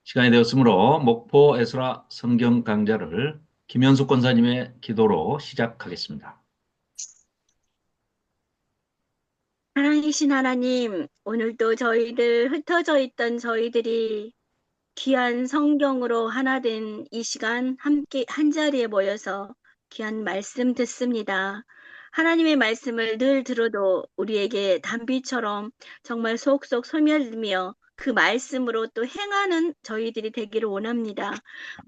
시간이 되었으므로 목포 에스라 성경 강좌를 김현숙 권사님의 기도로 시작하겠습니다. 사랑이신 하나님, 오늘도 흩어져 있던 저희들이 귀한 성경으로 하나 된 이 시간 함께 한자리에 모여서 귀한 말씀 듣습니다. 하나님의 말씀을 늘 들어도 우리에게 단비처럼 정말 속속 소멸되며 그 말씀으로 또 행하는 저희들이 되기를 원합니다.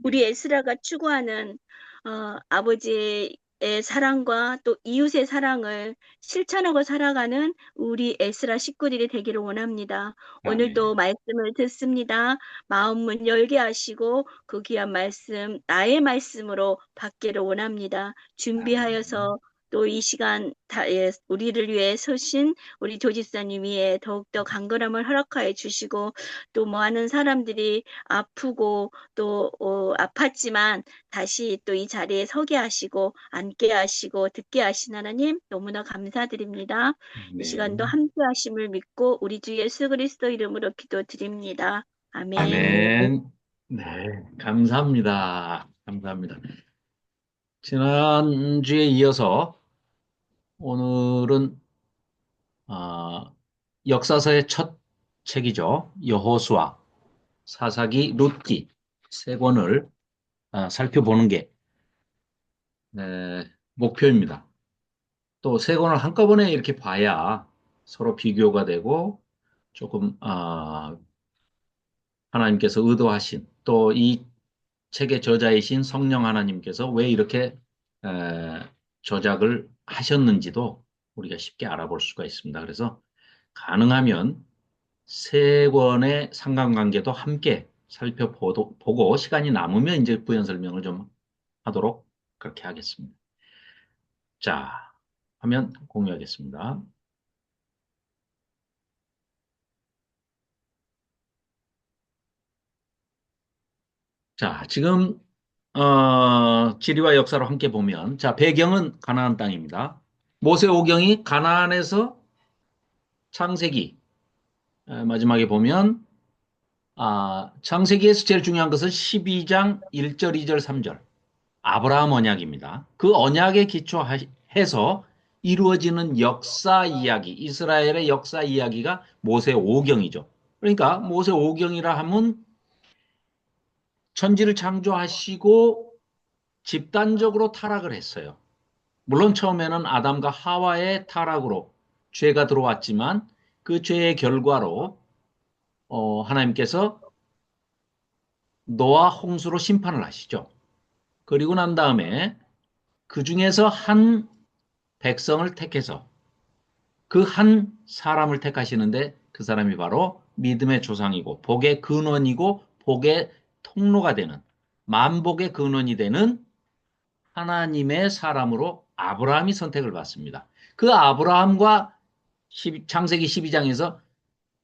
우리 에스라가 추구하는 아버지의 사랑과 또 이웃의 사랑을 실천하고 살아가는 우리 에스라 식구들이 되기를 원합니다. 오늘도 아멘. 말씀을 듣습니다. 마음 문 열게 하시고 그 귀한 말씀, 나의 말씀으로 받기를 원합니다. 아멘. 준비하여서 또 이 시간 우리를 위해 서신 우리 조지사님 위에 더욱더 강건함을 허락하여 주시고 또 많은 사람들이 아프고 또 아팠지만 다시 또 이 자리에 서게 하시고 앉게 하시고 듣게 하신 하나님 너무나 감사드립니다. 이 시간도 아멘. 함께 하심을 믿고 우리 주 예수 그리스도 이름으로 기도드립니다. 아멘. 아멘. 네, 감사합니다. 감사합니다. 지난주에 이어서 오늘은 역사서의 첫 책이죠. 여호수아, 사사기, 룻기 세 권을 살펴보는 게 목표입니다. 또 세 권을 한꺼번에 이렇게 봐야 서로 비교가 되고 조금 하나님께서 의도하신 또 이 책의 저자이신 성령 하나님께서 왜 이렇게 에, 저작을 하셨는지도 우리가 쉽게 알아볼 수가 있습니다. 그래서 가능하면 세 권의 상관관계도 함께 살펴보고 시간이 남으면 이제 부연 설명을 좀 하도록 그렇게 하겠습니다. 자, 화면 공유하겠습니다. 자, 지금 지리와 역사로 함께 보면 자, 배경은 가나안 땅입니다. 모세오경이 가나안에서 창세기 마지막에 보면 창세기에서 제일 중요한 것은 12장 1절, 2절, 3절 아브라함 언약입니다. 그 언약에 기초해서 이루어지는 역사 이야기, 이스라엘의 역사 이야기가 모세오경이죠. 그러니까 모세오경이라 하면 천지를 창조하시고 집단적으로 타락을 했어요. 물론 처음에는 아담과 하와의 타락으로 죄가 들어왔지만 그 죄의 결과로 하나님께서 노아 홍수로 심판을 하시죠. 그리고 난 다음에 그 중에서 한 백성을 택해서 그 한 사람을 택하시는데 그 사람이 바로 믿음의 조상이고 복의 근원이고 복의 통로가 되는 만복의 근원이 되는 하나님의 사람으로 아브라함이 선택을 받습니다. 그 아브라함과 창세기 12장에서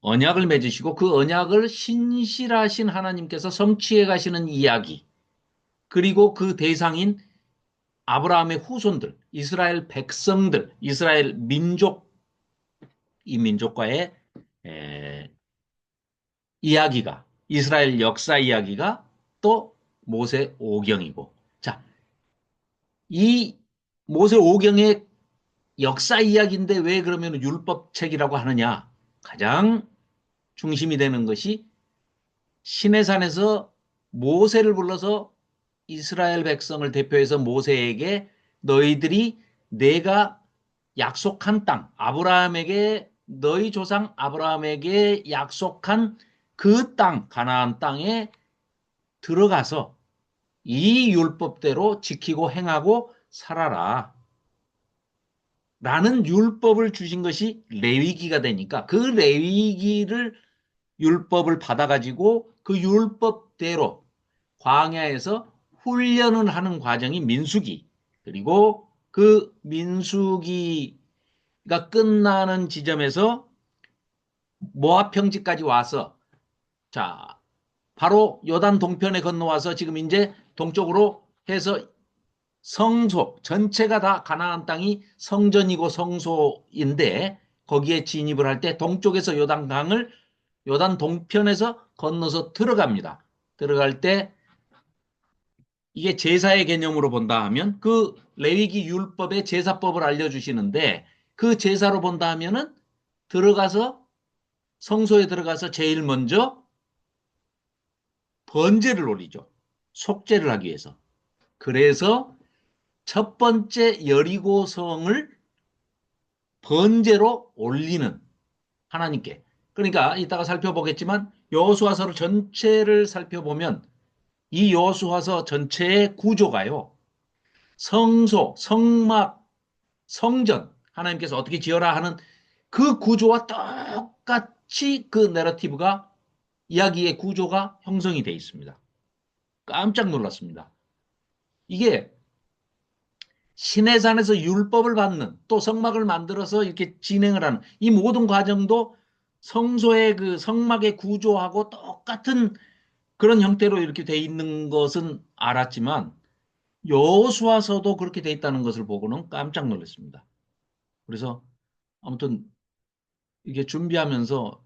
언약을 맺으시고 그 언약을 신실하신 하나님께서 성취해 가시는 이야기 그리고 그 대상인 아브라함의 후손들, 이스라엘 백성들, 이스라엘 민족, 이 민족과의 에, 이야기가 이스라엘 역사 이야기가 또 모세 오경이고 자, 이 모세 오경의 역사 이야기인데 왜 그러면 율법책이라고 하느냐? 가장 중심이 되는 것이 시내산에서 모세를 불러서 이스라엘 백성을 대표해서 모세에게 너희들이 내가 약속한 땅, 아브라함에게 너희 조상 아브라함에게 약속한 그 땅, 가나안 땅에 들어가서 이 율법대로 지키고 행하고 살아라. 라는 율법을 주신 것이 레위기가 되니까 그 레위기를 율법을 받아가지고 그 율법대로 광야에서 훈련을 하는 과정이 민수기 그리고 그 민수기가 끝나는 지점에서 모압 평지까지 와서 자 바로 요단 동편에 건너와서 지금 이제 동쪽으로 해서 성소, 전체가 다 가나안 땅이 성전이고 성소인데 거기에 진입을 할 때 동쪽에서 요단강을 요단 동편에서 건너서 들어갑니다. 들어갈 때 이게 제사의 개념으로 본다 하면 그 레위기 율법의 제사법을 알려주시는데 그 제사로 본다 하면은 들어가서 성소에 들어가서 제일 먼저 번제를 올리죠. 속죄를 하기 위해서. 그래서 첫 번째 여리고성을 번제로 올리는 하나님께. 그러니까 이따가 살펴보겠지만 여호수아서 전체를 살펴보면 이 여호수아서 전체의 구조가요. 성소, 성막, 성전 하나님께서 어떻게 지어라 하는 그 구조와 똑같이 그 내러티브가 이야기의 구조가 형성이 되어 있습니다. 깜짝 놀랐습니다. 이게 시내산에서 율법을 받는 또 성막을 만들어서 이렇게 진행을 하는 이 모든 과정도 성소의 그 성막의 구조하고 똑같은 그런 형태로 이렇게 돼 있는 것은 알았지만 여호수아서도 그렇게 돼 있다는 것을 보고는 깜짝 놀랐습니다. 그래서 아무튼 이게 준비하면서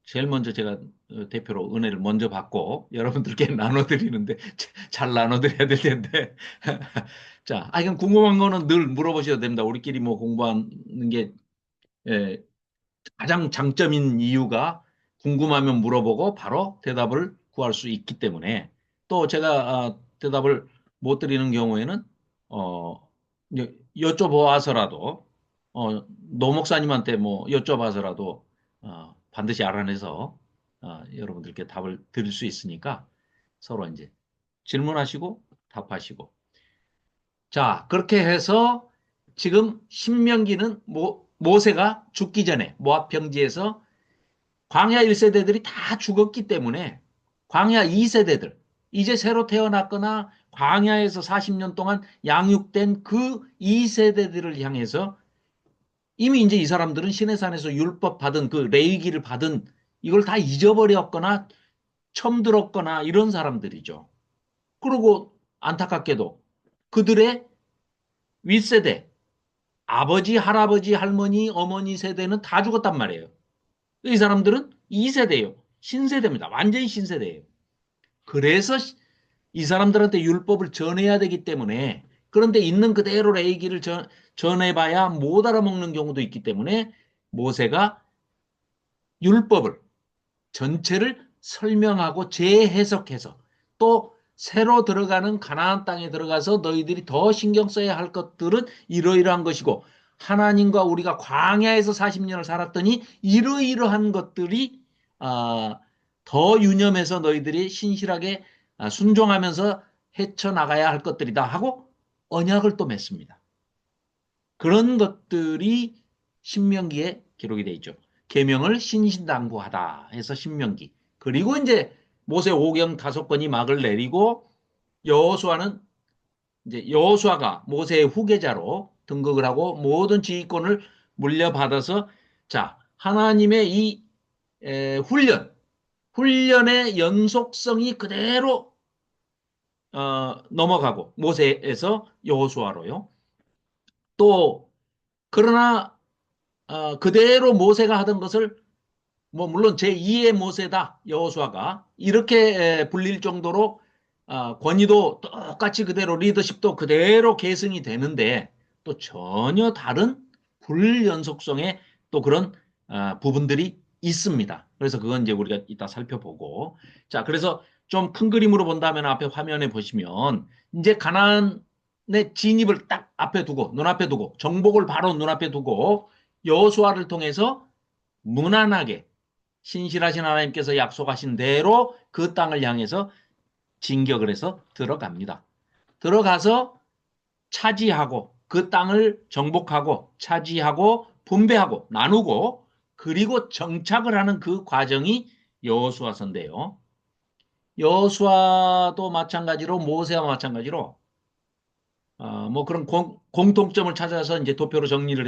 제일 먼저 제가 대표로 은혜를 먼저 받고 여러분들께 나눠드리는데 잘 나눠드려야 될 텐데 자, 이건 궁금한 거는 늘 물어보셔도 됩니다. 우리끼리 뭐 공부하는 게 예, 가장 장점인 이유가 궁금하면 물어보고 바로 대답을 구할 수 있기 때문에 또 제가 대답을 못 드리는 경우에는 여쭤보아서라도 노 목사님한테 뭐 여쭤봐서라도 반드시 알아내서 여러분들께 답을 드릴 수 있으니까 서로 이제 질문하시고 답하시고 자 그렇게 해서 지금 신명기는 모세가 죽기 전에 모압 평지에서 광야 1세대들이 다 죽었기 때문에 광야 2세대들 이제 새로 태어났거나 광야에서 40년 동안 양육된 그 2세대들을 향해서 이미 이제 이 사람들은 시내산에서 율법 받은 그 레위기를 받은 이걸 다 잊어버렸거나 처음 들었거나 이런 사람들이죠. 그리고 안타깝게도 그들의 윗세대, 아버지, 할아버지, 할머니, 어머니 세대는 다 죽었단 말이에요. 이 사람들은 2세대예요. 신세대입니다. 완전히 신세대예요. 그래서 이 사람들한테 율법을 전해야 되기 때문에 그런데 있는 그대로 레위기를 전해봐야 못 알아먹는 경우도 있기 때문에 모세가 율법을 전체를 설명하고 재해석해서 또 새로 들어가는 가나안 땅에 들어가서 너희들이 더 신경 써야 할 것들은 이러이러한 것이고 하나님과 우리가 광야에서 40년을 살았더니 이러이러한 것들이 더 유념해서 너희들이 신실하게 순종하면서 헤쳐나가야 할 것들이다 하고 언약을 또 맺습니다. 그런 것들이 신명기에 기록이 되어 있죠. 계명을 신신당부하다 해서 신명기. 그리고 이제 모세 오경 5권이 막을 내리고 여호수아는 이제 여호수아가 모세의 후계자로 등극을 하고 모든 지휘권을 물려받아서 자 하나님의 이 훈련의 연속성이 그대로 넘어가고 모세에서 여호수아로요. 또 그러나 그대로 모세가 하던 것을 뭐 물론 제2의 모세다 여호수아가 이렇게 불릴 정도로 권위도 똑같이 그대로 리더십도 그대로 계승이 되는데 또 전혀 다른 불연속성의 또 그런 부분들이 있습니다. 그래서 그건 이제 우리가 이따 살펴보고 자 그래서 좀 큰 그림으로 본다면 앞에 화면에 보시면 이제 가나안의 진입을 딱 앞에 두고 눈앞에 두고 정복을 바로 눈앞에 두고 여호수아를 통해서 무난하게 신실하신 하나님께서 약속하신 대로 그 땅을 향해서 진격을 해서 들어갑니다. 들어가서 차지하고 그 땅을 정복하고 차지하고 분배하고 나누고 그리고 정착을 하는 그 과정이 여호수아서인데요. 여호수아도 마찬가지로 모세와 마찬가지로 뭐 그런 공통점을 찾아서 이제 도표로 정리를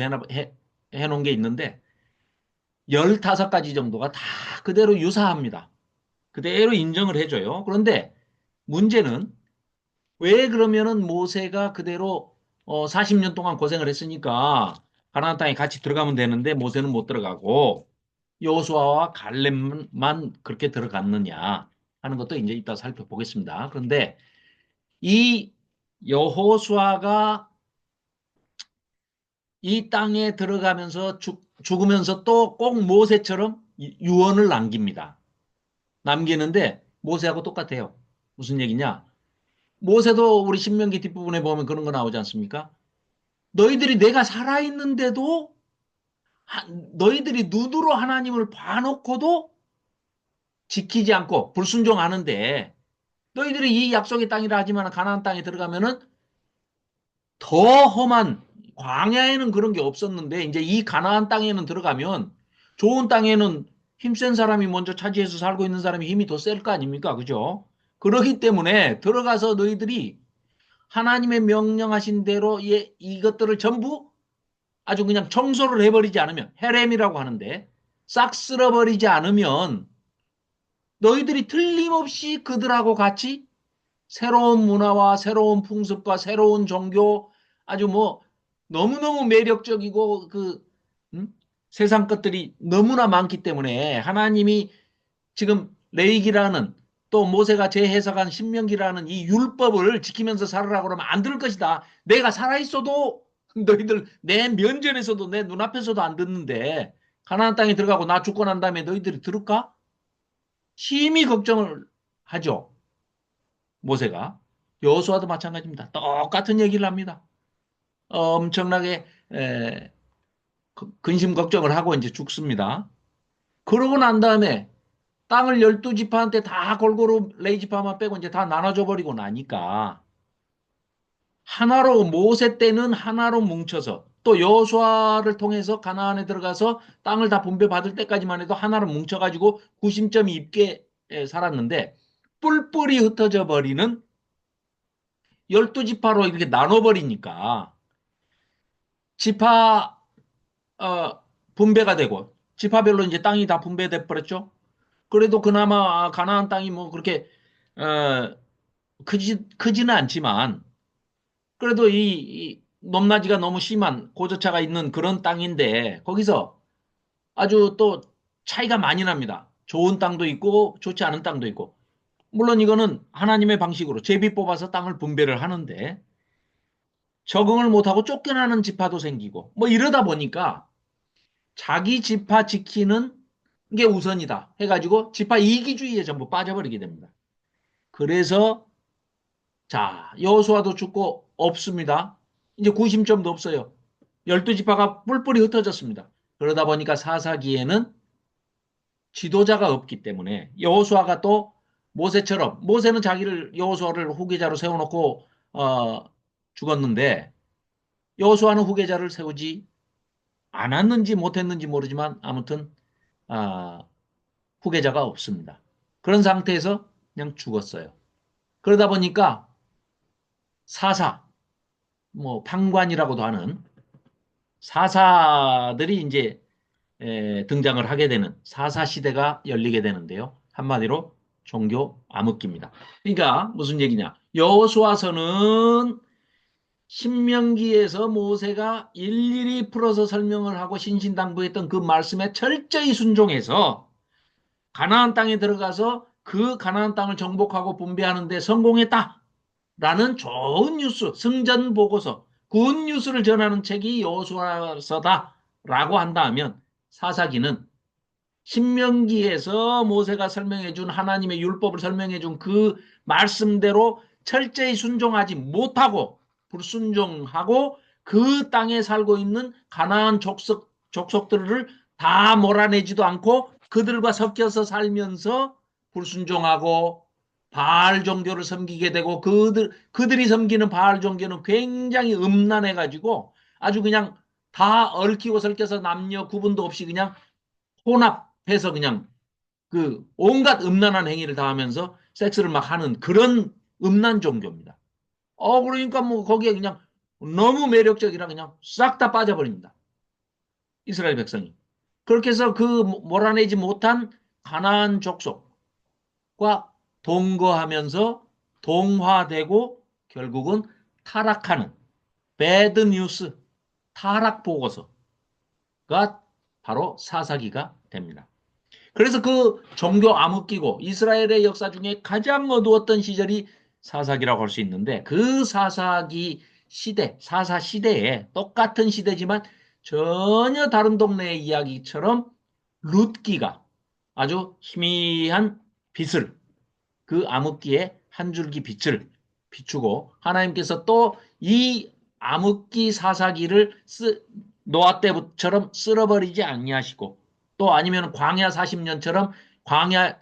해놓은 게 있는데 15가지 정도가 다 그대로 유사합니다. 그대로 인정을 해줘요. 그런데 문제는 왜 그러면은 모세가 그대로 40년 동안 고생을 했으니까 가나안 땅에 같이 들어가면 되는데 모세는 못 들어가고 여호수아와 갈렙만 그렇게 들어갔느냐 하는 것도 이제 이따 살펴보겠습니다. 그런데 이 여호수아가 이 땅에 들어가면서 죽으면서 또 꼭 모세처럼 유언을 남깁니다. 남기는데 모세하고 똑같아요. 무슨 얘기냐? 모세도 우리 신명기 뒷부분에 보면 그런 거 나오지 않습니까? 너희들이 내가 살아있는데도 너희들이 눈으로 하나님을 봐놓고도 지키지 않고 불순종하는데 너희들이 이 약속의 땅이라 하지만 가나안 땅에 들어가면은 더 험한 광야에는 그런 게 없었는데 이제 이 가나안 땅에는 들어가면 좋은 땅에는 힘센 사람이 먼저 차지해서 살고 있는 사람이 힘이 더 셀 거 아닙니까? 그죠? 그렇기 때문에 들어가서 너희들이 하나님의 명령하신 대로 이것들을 전부 아주 그냥 청소를 해버리지 않으면 헤렘이라고 하는데 싹 쓸어버리지 않으면 너희들이 틀림없이 그들하고 같이 새로운 문화와 새로운 풍습과 새로운 종교 아주 뭐 너무너무 매력적이고 음? 세상 것들이 너무나 많기 때문에 하나님이 지금 레이기라는 또 모세가 재해석한 신명기라는 이 율법을 지키면서 살으라고 그러면 안 들을 것이다. 내가 살아있어도 너희들 내 면전에서도 내 눈앞에서도 안 듣는데 가나안 땅에 들어가고 나 죽고 난 다음에 너희들이 들을까? 심히 걱정을 하죠. 모세가. 여호수아도 마찬가지입니다. 똑같은 얘기를 합니다. 엄청나게 근심 걱정을 하고 이제 죽습니다. 그러고 난 다음에 땅을 12지파한테 다 골고루 레이지파만 빼고 이제 다 나눠줘 버리고 나니까 하나로 모세 때는 하나로 뭉쳐서 또 여호수아를 통해서 가나안에 들어가서 땅을 다 분배받을 때까지만 해도 하나로 뭉쳐가지고 구심점이 있게 살았는데 뿔뿔이 흩어져 버리는 12지파로 이렇게 나눠버리니까 지파 분배가 되고 지파별로 이제 땅이 다 분배돼 버렸죠. 그래도 그나마 가나안 땅이 뭐 그렇게 어, 크지는 않지만 그래도 이 높낮이가 너무 심한 고저차가 있는 그런 땅인데 거기서 아주 또 차이가 많이 납니다. 좋은 땅도 있고 좋지 않은 땅도 있고 물론 이거는 하나님의 방식으로 제비 뽑아서 땅을 분배를 하는데 적응을 못하고 쫓겨나는 지파도 생기고 뭐 이러다 보니까 자기 지파 지키는 게 우선이다 해가지고 지파 이기주의에 전부 빠져버리게 됩니다. 그래서 자 여호수아도 죽고 없습니다. 이제 구심점도 없어요. 12지파가 뿔뿔이 흩어졌습니다. 그러다 보니까 사사기에는 지도자가 없기 때문에 여호수아가 또 모세처럼 모세는 자기를 여호수아를 후계자로 세워놓고 죽었는데 여호수아는 후계자를 세우지 않았는지 못했는지 모르지만 아무튼 아, 후계자가 없습니다. 그런 상태에서 그냥 죽었어요. 그러다 보니까 사사, 뭐 판관이라고도 하는 사사들이 이제 등장을 하게 되는 사사 시대가 열리게 되는데요. 한마디로 종교 암흑기입니다. 그러니까 무슨 얘기냐? 여호수아서는 신명기에서 모세가 일일이 풀어서 설명을 하고 신신당부했던 그 말씀에 철저히 순종해서 가나안 땅에 들어가서 그 가나안 땅을 정복하고 분배하는 데 성공했다라는 좋은 뉴스, 승전 보고서, 굿 뉴스를 전하는 책이 여호수아서다라고 한다면 사사기는 신명기에서 모세가 설명해 준 하나님의 율법을 설명해 준 그 말씀대로 철저히 순종하지 못하고 불순종하고 그 땅에 살고 있는 가나안 족속들을 다 몰아내지도 않고 그들과 섞여서 살면서 불순종하고 바알 종교를 섬기게 되고 그들이 섬기는 바알 종교는 굉장히 음란해 가지고 아주 그냥 다 얽히고 설켜서 남녀 구분도 없이 그냥 혼합해서 그냥 그 온갖 음란한 행위를 다 하면서 섹스를 막 하는 그런 음란 종교입니다. 그러니까 뭐 거기에 그냥 너무 매력적이라 그냥 싹 다 빠져버립니다. 이스라엘 백성이. 그렇게 해서 그 몰아내지 못한 가나안 족속, 동거하면서 동화되고 결국은 타락하는 배드 뉴스, 타락 보고서가 바로 사사기가 됩니다. 그래서 그 종교 암흑기고 이스라엘의 역사 중에 가장 어두웠던 시절이 사사기라고 할 수 있는데 그 사사기 시대, 사사 시대에 똑같은 시대지만 전혀 다른 동네의 이야기처럼 룻기가 아주 희미한 빛을 그 암흑기의 한 줄기 빛을 비추고 하나님께서 또 이 암흑기 사사기를 노아 때처럼 쓸어버리지 아니하시고 또 아니면 광야 40년처럼 광야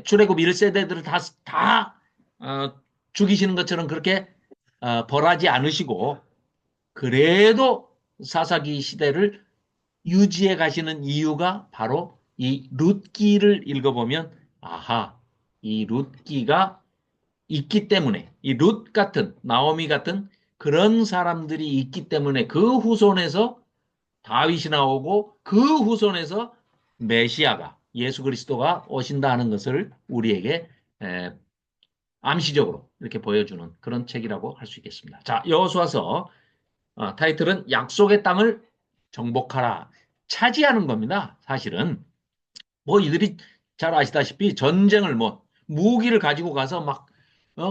출애굽 1세대들을 다 죽이시는 것처럼 그렇게 벌하지 않으시고 그래도 사사기 시대를 유지해 가시는 이유가 바로 이 룻기를 읽어보면 아하, 이 룻기가 있기 때문에 이 룻 같은 나오미 같은 그런 사람들이 있기 때문에 그 후손에서 다윗이 나오고 그 후손에서 메시아가 예수 그리스도가 오신다 하는 것을 우리에게 암시적으로 이렇게 보여주는 그런 책이라고 할 수 있겠습니다. 자, 여호수아서 타이틀은 약속의 땅을 정복하라. 차지하는 겁니다. 사실은 뭐 이들이 잘 아시다시피 전쟁을 뭐 무기를 가지고 가서 막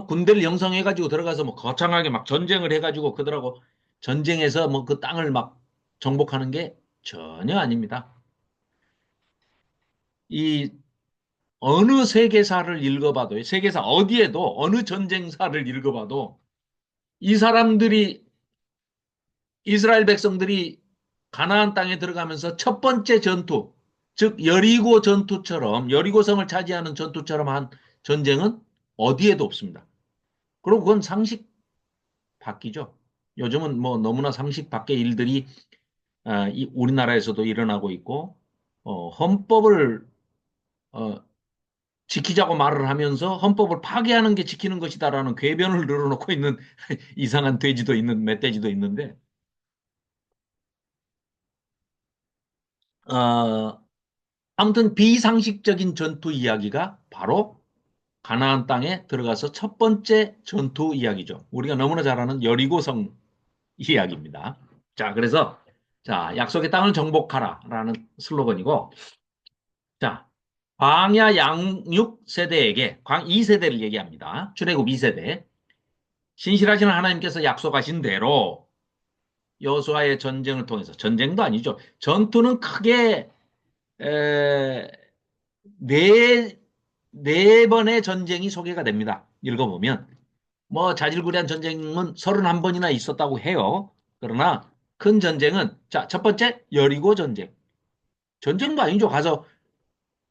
군대를 형성해 가지고 들어가서 뭐 거창하게 막 전쟁을 해 가지고 그들하고 전쟁에서 뭐 그 땅을 막 정복하는 게 전혀 아닙니다. 이 어느 세계사를 읽어봐도 세계사 어디에도 어느 전쟁사를 읽어봐도 이 사람들이 이스라엘 백성들이 가나안 땅에 들어가면서 첫 번째 전투, 즉 여리고 전투처럼 여리고성을 차지하는 전투처럼 한 전쟁은 어디에도 없습니다. 그리고 그건 상식 밖이죠. 요즘은 뭐 너무나 상식 밖의 일들이 우리나라에서도 일어나고 있고 헌법을 어, 지키자고 말을 하면서 헌법을 파괴하는 게 지키는 것이다라는 궤변을 늘어놓고 있는 이상한 돼지도 있는 멧돼지도 있는데 어, 아무튼 비상식적인 전투 이야기가 바로 가나안 땅에 들어가서 첫 번째 전투 이야기죠. 우리가 너무나 잘 아는 여리고성 이야기입니다. 자, 그래서 자, 약속의 땅을 정복하라라는 슬로건이고 자, 광야 양육 세대에게 2세대를 얘기합니다. 출애굽 2세대. 신실하신 하나님께서 약속하신 대로 여호수아의 전쟁을 통해서 전쟁도 아니죠. 전투는 크게 에, 네, 네 번의 전쟁이 소개가 됩니다. 읽어보면. 뭐 자질구레한 전쟁은 31번이나 있었다고 해요. 그러나 큰 전쟁은 자, 첫 번째 여리고 전쟁. 전쟁도 아니죠. 가서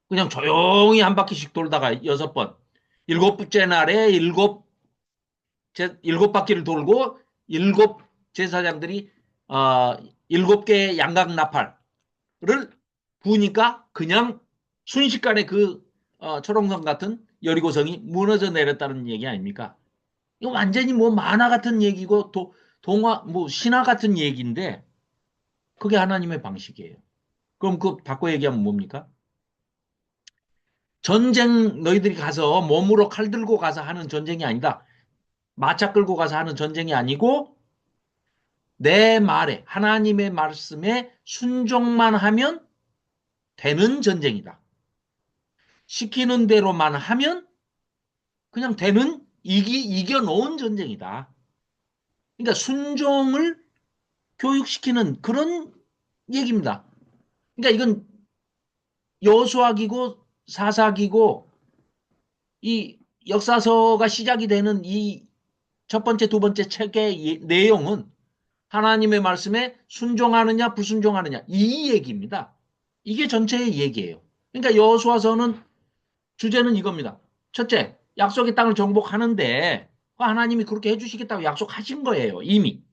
그냥 조용히 한 바퀴씩 돌다가 6번. 일곱 번째 날에 일곱 바퀴를 돌고 일곱 제사장들이 어, 7개의 양각 나팔을 부으니까 그냥 순식간에 그 초롱성 같은 여리고성이 무너져 내렸다는 얘기 아닙니까? 이거 완전히 뭐 만화 같은 얘기고 동화 뭐 신화 같은 얘기인데 그게 하나님의 방식이에요. 그럼 그 바꿔 얘기하면 뭡니까? 전쟁 너희들이 가서 몸으로 칼 들고 가서 하는 전쟁이 아니다. 마차 끌고 가서 하는 전쟁이 아니고 내 말에 하나님의 말씀에 순종만 하면 되는 전쟁이다. 시키는 대로만 하면 그냥 되는 이겨놓은 전쟁이다. 그러니까 순종을 교육시키는 그런 얘기입니다. 그러니까 이건 여수학이고 사사기고 이 역사서가 시작이 되는 이 첫 번째, 두 번째 책의 내용은 하나님의 말씀에 순종하느냐, 불순종하느냐 이 얘기입니다. 이게 전체의 얘기예요. 그러니까 여호수아서는 주제는 이겁니다. 첫째, 약속의 땅을 정복하는데 하나님이 그렇게 해주시겠다고 약속하신 거예요. 이미.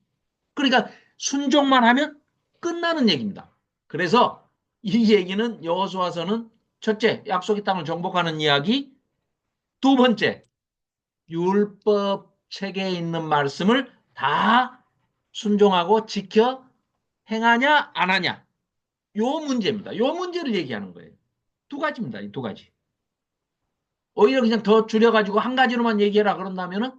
그러니까 순종만 하면 끝나는 얘기입니다. 그래서 이 얘기는 여호수아서는 첫째, 약속의 땅을 정복하는 이야기. 두 번째, 율법 책에 있는 말씀을 다 순종하고 지켜 행하냐 안 하냐. 요 문제입니다. 요 문제를 얘기하는 거예요. 두 가지입니다. 이 두 가지. 오히려 그냥 더 줄여가지고 한 가지로만 얘기해라 그런다면은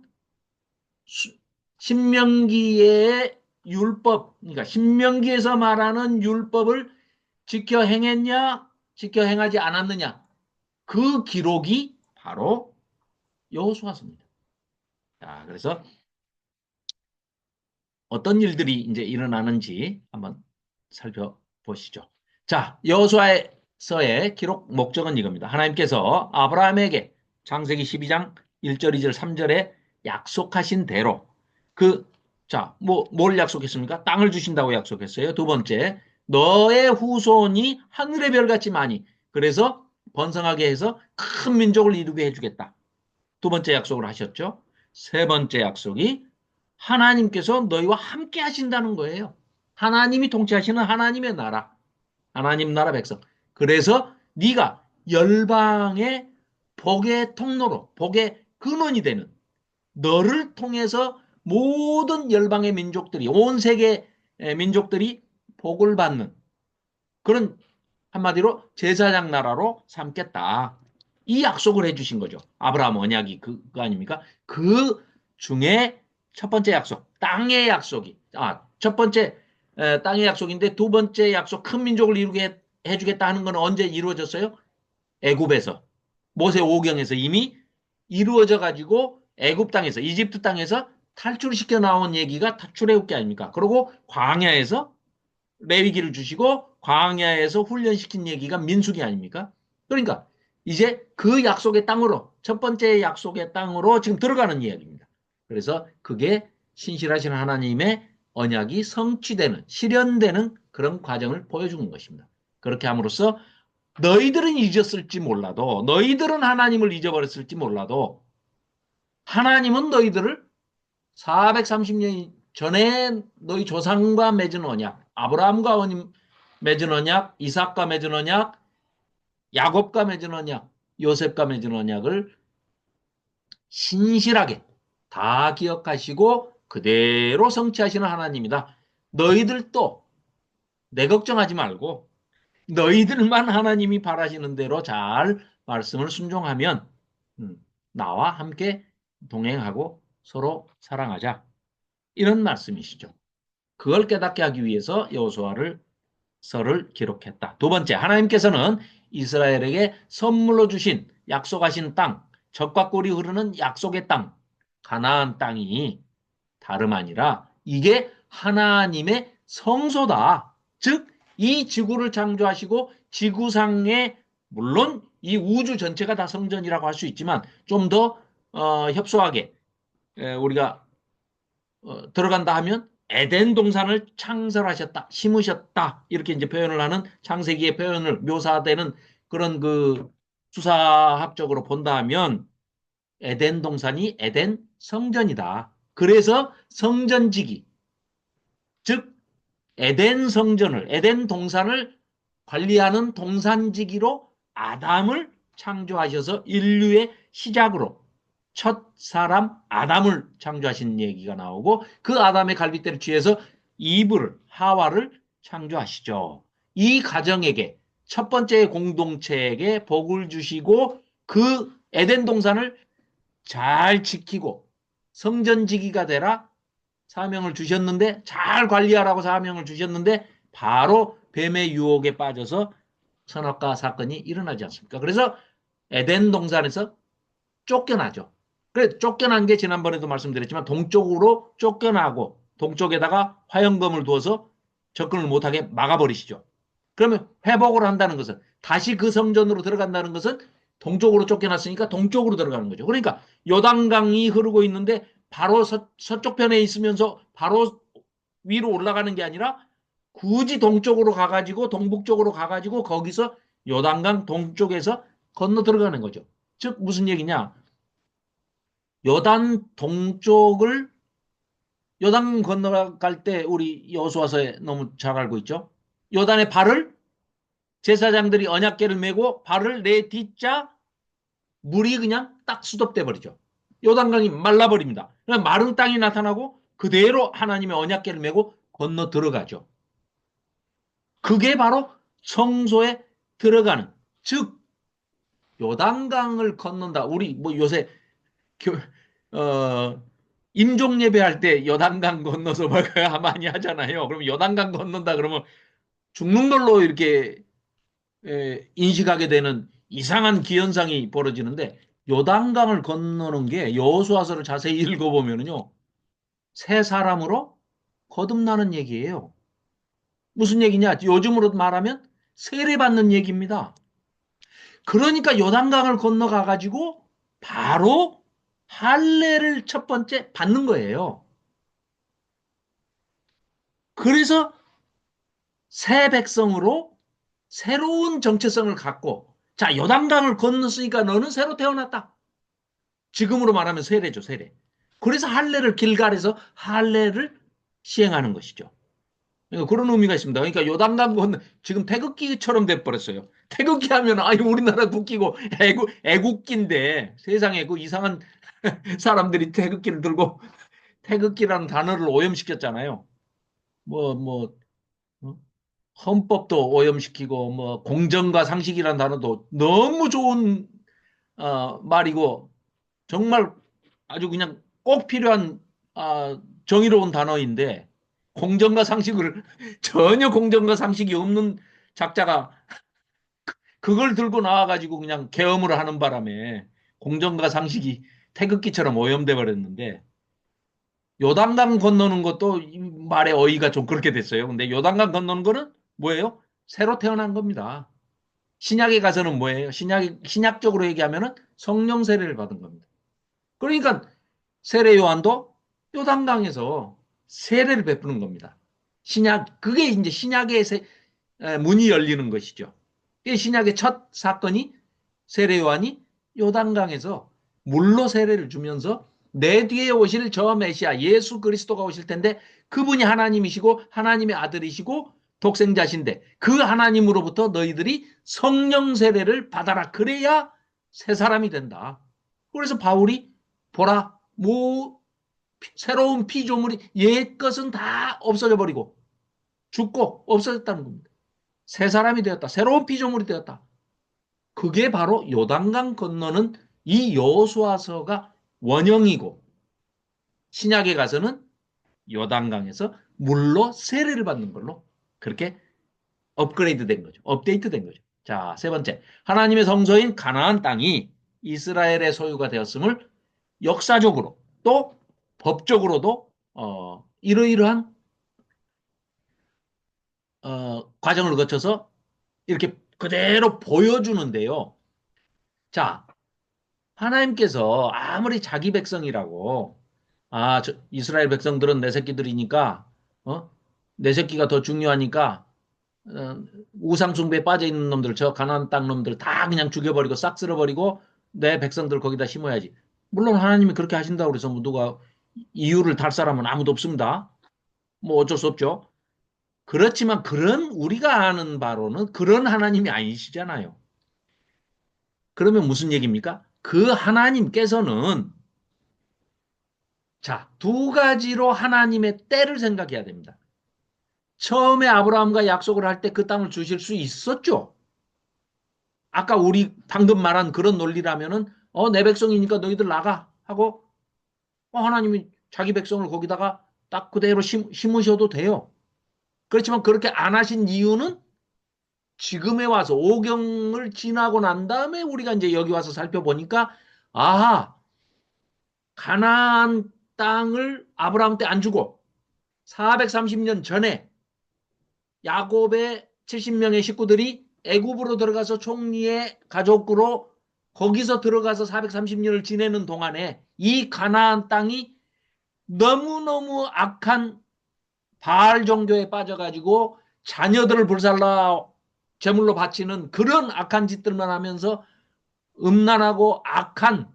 신명기의 율법, 그러니까 신명기에서 말하는 율법을 지켜 행했냐, 지켜 행하지 않았느냐. 그 기록이 바로 여호수아서입니다. 자, 그래서 어떤 일들이 이제 일어나는지 한번 살펴보시죠. 자, 여호수아서의 기록 목적은 이겁니다. 하나님께서 아브라함에게 창세기 12장 1절, 2절, 3절에 약속하신 대로 자, 뭘 약속했습니까? 땅을 주신다고 약속했어요. 두 번째, 너의 후손이 하늘의 별같이 많이. 그래서 번성하게 해서 큰 민족을 이루게 해주겠다. 두 번째 약속을 하셨죠. 세 번째 약속이 하나님께서 너희와 함께 하신다는 거예요. 하나님이 통치하시는 하나님의 나라, 하나님 나라 백성. 그래서 네가 열방의 복의 통로로, 복의 근원이 되는 너를 통해서 모든 열방의 민족들이, 온 세계 민족들이 복을 받는 그런 한마디로 제사장 나라로 삼겠다. 이 약속을 해주신 거죠. 아브라함 언약이 그거 아닙니까? 그 중에 첫 번째 약속, 땅의 약속이. 첫 번째 땅의 약속인데 두 번째 약속, 큰 민족을 이루게 해주겠다 하는 건 언제 이루어졌어요? 애굽에서. 모세 오경에서 이미 이루어져 가지고 애굽 땅에서, 이집트 땅에서 탈출시켜 나온 얘기가 출애굽기 아닙니까? 그리고 광야에서 레위기를 주시고 광야에서 훈련시킨 얘기가 민수기 아닙니까? 그러니까 이제 그 약속의 땅으로, 첫 번째 약속의 땅으로 지금 들어가는 이야기입니다. 그래서 그게 신실하신 하나님의 언약이 성취되는, 실현되는 그런 과정을 보여주는 것입니다. 그렇게 함으로써 너희들은 잊었을지 몰라도, 너희들은 하나님을 잊어버렸을지 몰라도 하나님은 너희들을 430년 전에 너희 조상과 맺은 언약, 아브라함과 맺은 언약, 이삭과 맺은 언약, 야곱과 맺은 언약, 요셉과 맺은 언약을 신실하게 다 기억하시고 그대로 성취하시는 하나님이다. 너희들도 내 걱정하지 말고 너희들만 하나님이 바라시는 대로 잘 말씀을 순종하면 나와 함께 동행하고 서로 사랑하자. 이런 말씀이시죠. 그걸 깨닫게 하기 위해서 여호수아를 서를 기록했다. 두 번째, 하나님께서는 이스라엘에게 선물로 주신 약속하신 땅, 젖과 꿀이 흐르는 약속의 땅, 가나안 땅이 다름 아니라 이게 하나님의 성소다. 즉, 이 지구를 창조하시고 지구상에 물론 이 우주 전체가 다 성전이라고 할 수 있지만 좀 더 협소하게 우리가 들어간다 하면 에덴 동산을 창설하셨다, 심으셨다 이렇게 이제 표현을 하는 창세기의 표현을 묘사되는 그런 그 수사학적으로 본다 하면 에덴 동산이 에덴 성전이다. 그래서 성전지기, 즉 에덴 성전을, 에덴 동산을 관리하는 동산지기로 아담을 창조하셔서 인류의 시작으로 첫 사람 아담을 창조하신 얘기가 나오고 그 아담의 갈빗대를 취해서 이브를, 하와를 창조하시죠. 이 가정에게 첫 번째 공동체에게 복을 주시고 그 에덴 동산을 잘 지키고 성전지기가 되라 사명을 주셨는데 잘 관리하라고 사명을 주셨는데 바로 뱀의 유혹에 빠져서 선악과 사건이 일어나지 않습니까? 그래서 에덴 동산에서 쫓겨나죠. 그래 쫓겨난 게 지난번에도 말씀드렸지만 동쪽으로 쫓겨나고 동쪽에다가 화영검을 두어서 접근을 못하게 막아버리시죠. 그러면 회복을 한다는 것은 다시 그 성전으로 들어간다는 것은 동쪽으로 쫓겨났으니까 동쪽으로 들어가는 거죠. 그러니까 요단강이 흐르고 있는데 바로 서쪽 편에 있으면서 바로 위로 올라가는 게 아니라 굳이 동쪽으로 가가지고 동북쪽으로 가가지고 거기서 요단강 동쪽에서 건너 들어가는 거죠. 즉 무슨 얘기냐? 요단 동쪽을 요단 건너갈 때 우리 여호수아서에 너무 잘 알고 있죠. 요단의 발을 제사장들이 언약궤를 메고 발을 내 딛자 물이 그냥 딱 수독돼 버리죠. 요단강이 말라버립니다. 마른 땅이 나타나고 그대로 하나님의 언약궤를 메고 건너 들어가죠. 그게 바로 성소에 들어가는 즉 요단강을 건넌다. 우리 뭐 요새 교, 어, 임종 예배할 때 요단강 건너서 뭐 많이 하잖아요. 그럼 요단강 건넌다 그러면 죽는 걸로 이렇게 인식하게 되는 이상한 기현상이 벌어지는데 요단강을 건너는 게 여호수아서를 자세히 읽어보면요. 세 사람으로 거듭나는 얘기예요. 무슨 얘기냐? 요즘으로 말하면 세례받는 얘기입니다. 그러니까 요단강을 건너가 가지고 바로 할례를 첫 번째 받는 거예요. 그래서 새 백성으로 새로운 정체성을 갖고 자, 요단강을 건넜으니까 너는 새로 태어났다. 지금으로 말하면 세례죠, 세례. 그래서 할례를 길갈에서 할례를 시행하는 것이죠. 그러니까 그런 의미가 있습니다. 그러니까 요단강 건너 지금 태극기처럼 돼버렸어요. 태극기 하면 아유 우리나라 국기고 애국기인데 세상에 그 이상한 사람들이 태극기를 들고 태극기라는 단어를 오염시켰잖아요. 뭐 어? 헌법도 오염시키고 뭐 공정과 상식이라는 단어도 너무 좋은 말이고 정말 아주 그냥 꼭 필요한 정의로운 단어인데 공정과 상식을 전혀 공정과 상식이 없는 작자가 그걸 들고 나와가지고 그냥 계엄을 하는 바람에 공정과 상식이 태극기처럼 오염돼 버렸는데 요단강 건너는 것도 말의 어휘가 좀 그렇게 됐어요. 근데 요단강 건너는 거는 뭐예요? 새로 태어난 겁니다. 신약에 가서는 뭐예요? 신약적으로 얘기하면은 성령 세례를 받은 겁니다. 그러니까 세례 요한도 요단강에서 세례를 베푸는 겁니다. 그게 이제 신약의 문이 열리는 것이죠. 신약의 첫 사건이 세례 요한이 요단강에서 물로 세례를 주면서 내 뒤에 오실 저 메시아 예수 그리스도가 오실 텐데 그분이 하나님이시고 하나님의 아들이시고 독생자신데 그 하나님으로부터 너희들이 성령 세례를 받아라. 그래야 새 사람이 된다. 그래서 바울이 보라 뭐 새로운 피조물이 옛 것은 다 없어져 버리고 죽고 없어졌다는 겁니다. 새 사람이 되었다. 새로운 피조물이 되었다. 그게 바로 요단강 건너는 이 여호수아서가 원형이고 신약에 가서는 요단강에서 물로 세례를 받는 걸로 그렇게 업그레이드 된 거죠. 업데이트 된 거죠. 자, 세 번째. 하나님의 성소인 가나안 땅이 이스라엘의 소유가 되었음을 역사적으로 또 법적으로도 이러이러한 과정을 거쳐서 이렇게 그대로 보여주는데요. 자, 하나님께서 아무리 자기 백성이라고 이스라엘 백성들은 내 새끼들이니까 내 새끼가 더 중요하니까 우상 숭배에 빠져 있는 놈들 저 가나안 땅 놈들 다 그냥 죽여버리고 싹 쓸어버리고 내 백성들 거기다 심어야지. 물론 하나님이 그렇게 하신다고 그래서 뭐 누가 이유를 달 사람은 아무도 없습니다. 뭐 어쩔 수 없죠. 그렇지만 그런 우리가 아는 바로는 그런 하나님이 아니시잖아요. 그러면 무슨 얘기입니까? 그 하나님께서는 자, 두 가지로 하나님의 때를 생각해야 됩니다. 처음에 아브라함과 약속을 할 때 그 땅을 주실 수 있었죠. 아까 우리 방금 말한 그런 논리라면은 내 백성이니까 너희들 나가 하고 하나님이 자기 백성을 거기다가 딱 그대로 심으셔도 돼요. 그렇지만 그렇게 안 하신 이유는 지금에 와서 오경을 지나고 난 다음에 우리가 이제 여기 와서 살펴보니까 아하 가나안 땅을 아브라함 때 안 주고 430년 전에 야곱의 70명의 식구들이 애굽으로 들어가서 총리의 가족으로 거기서 들어가서 430년을 지내는 동안에 이 가나안 땅이 너무너무 악한 바알 종교에 빠져가지고 자녀들을 불살라 제물로 바치는 그런 악한 짓들만 하면서 음란하고 악한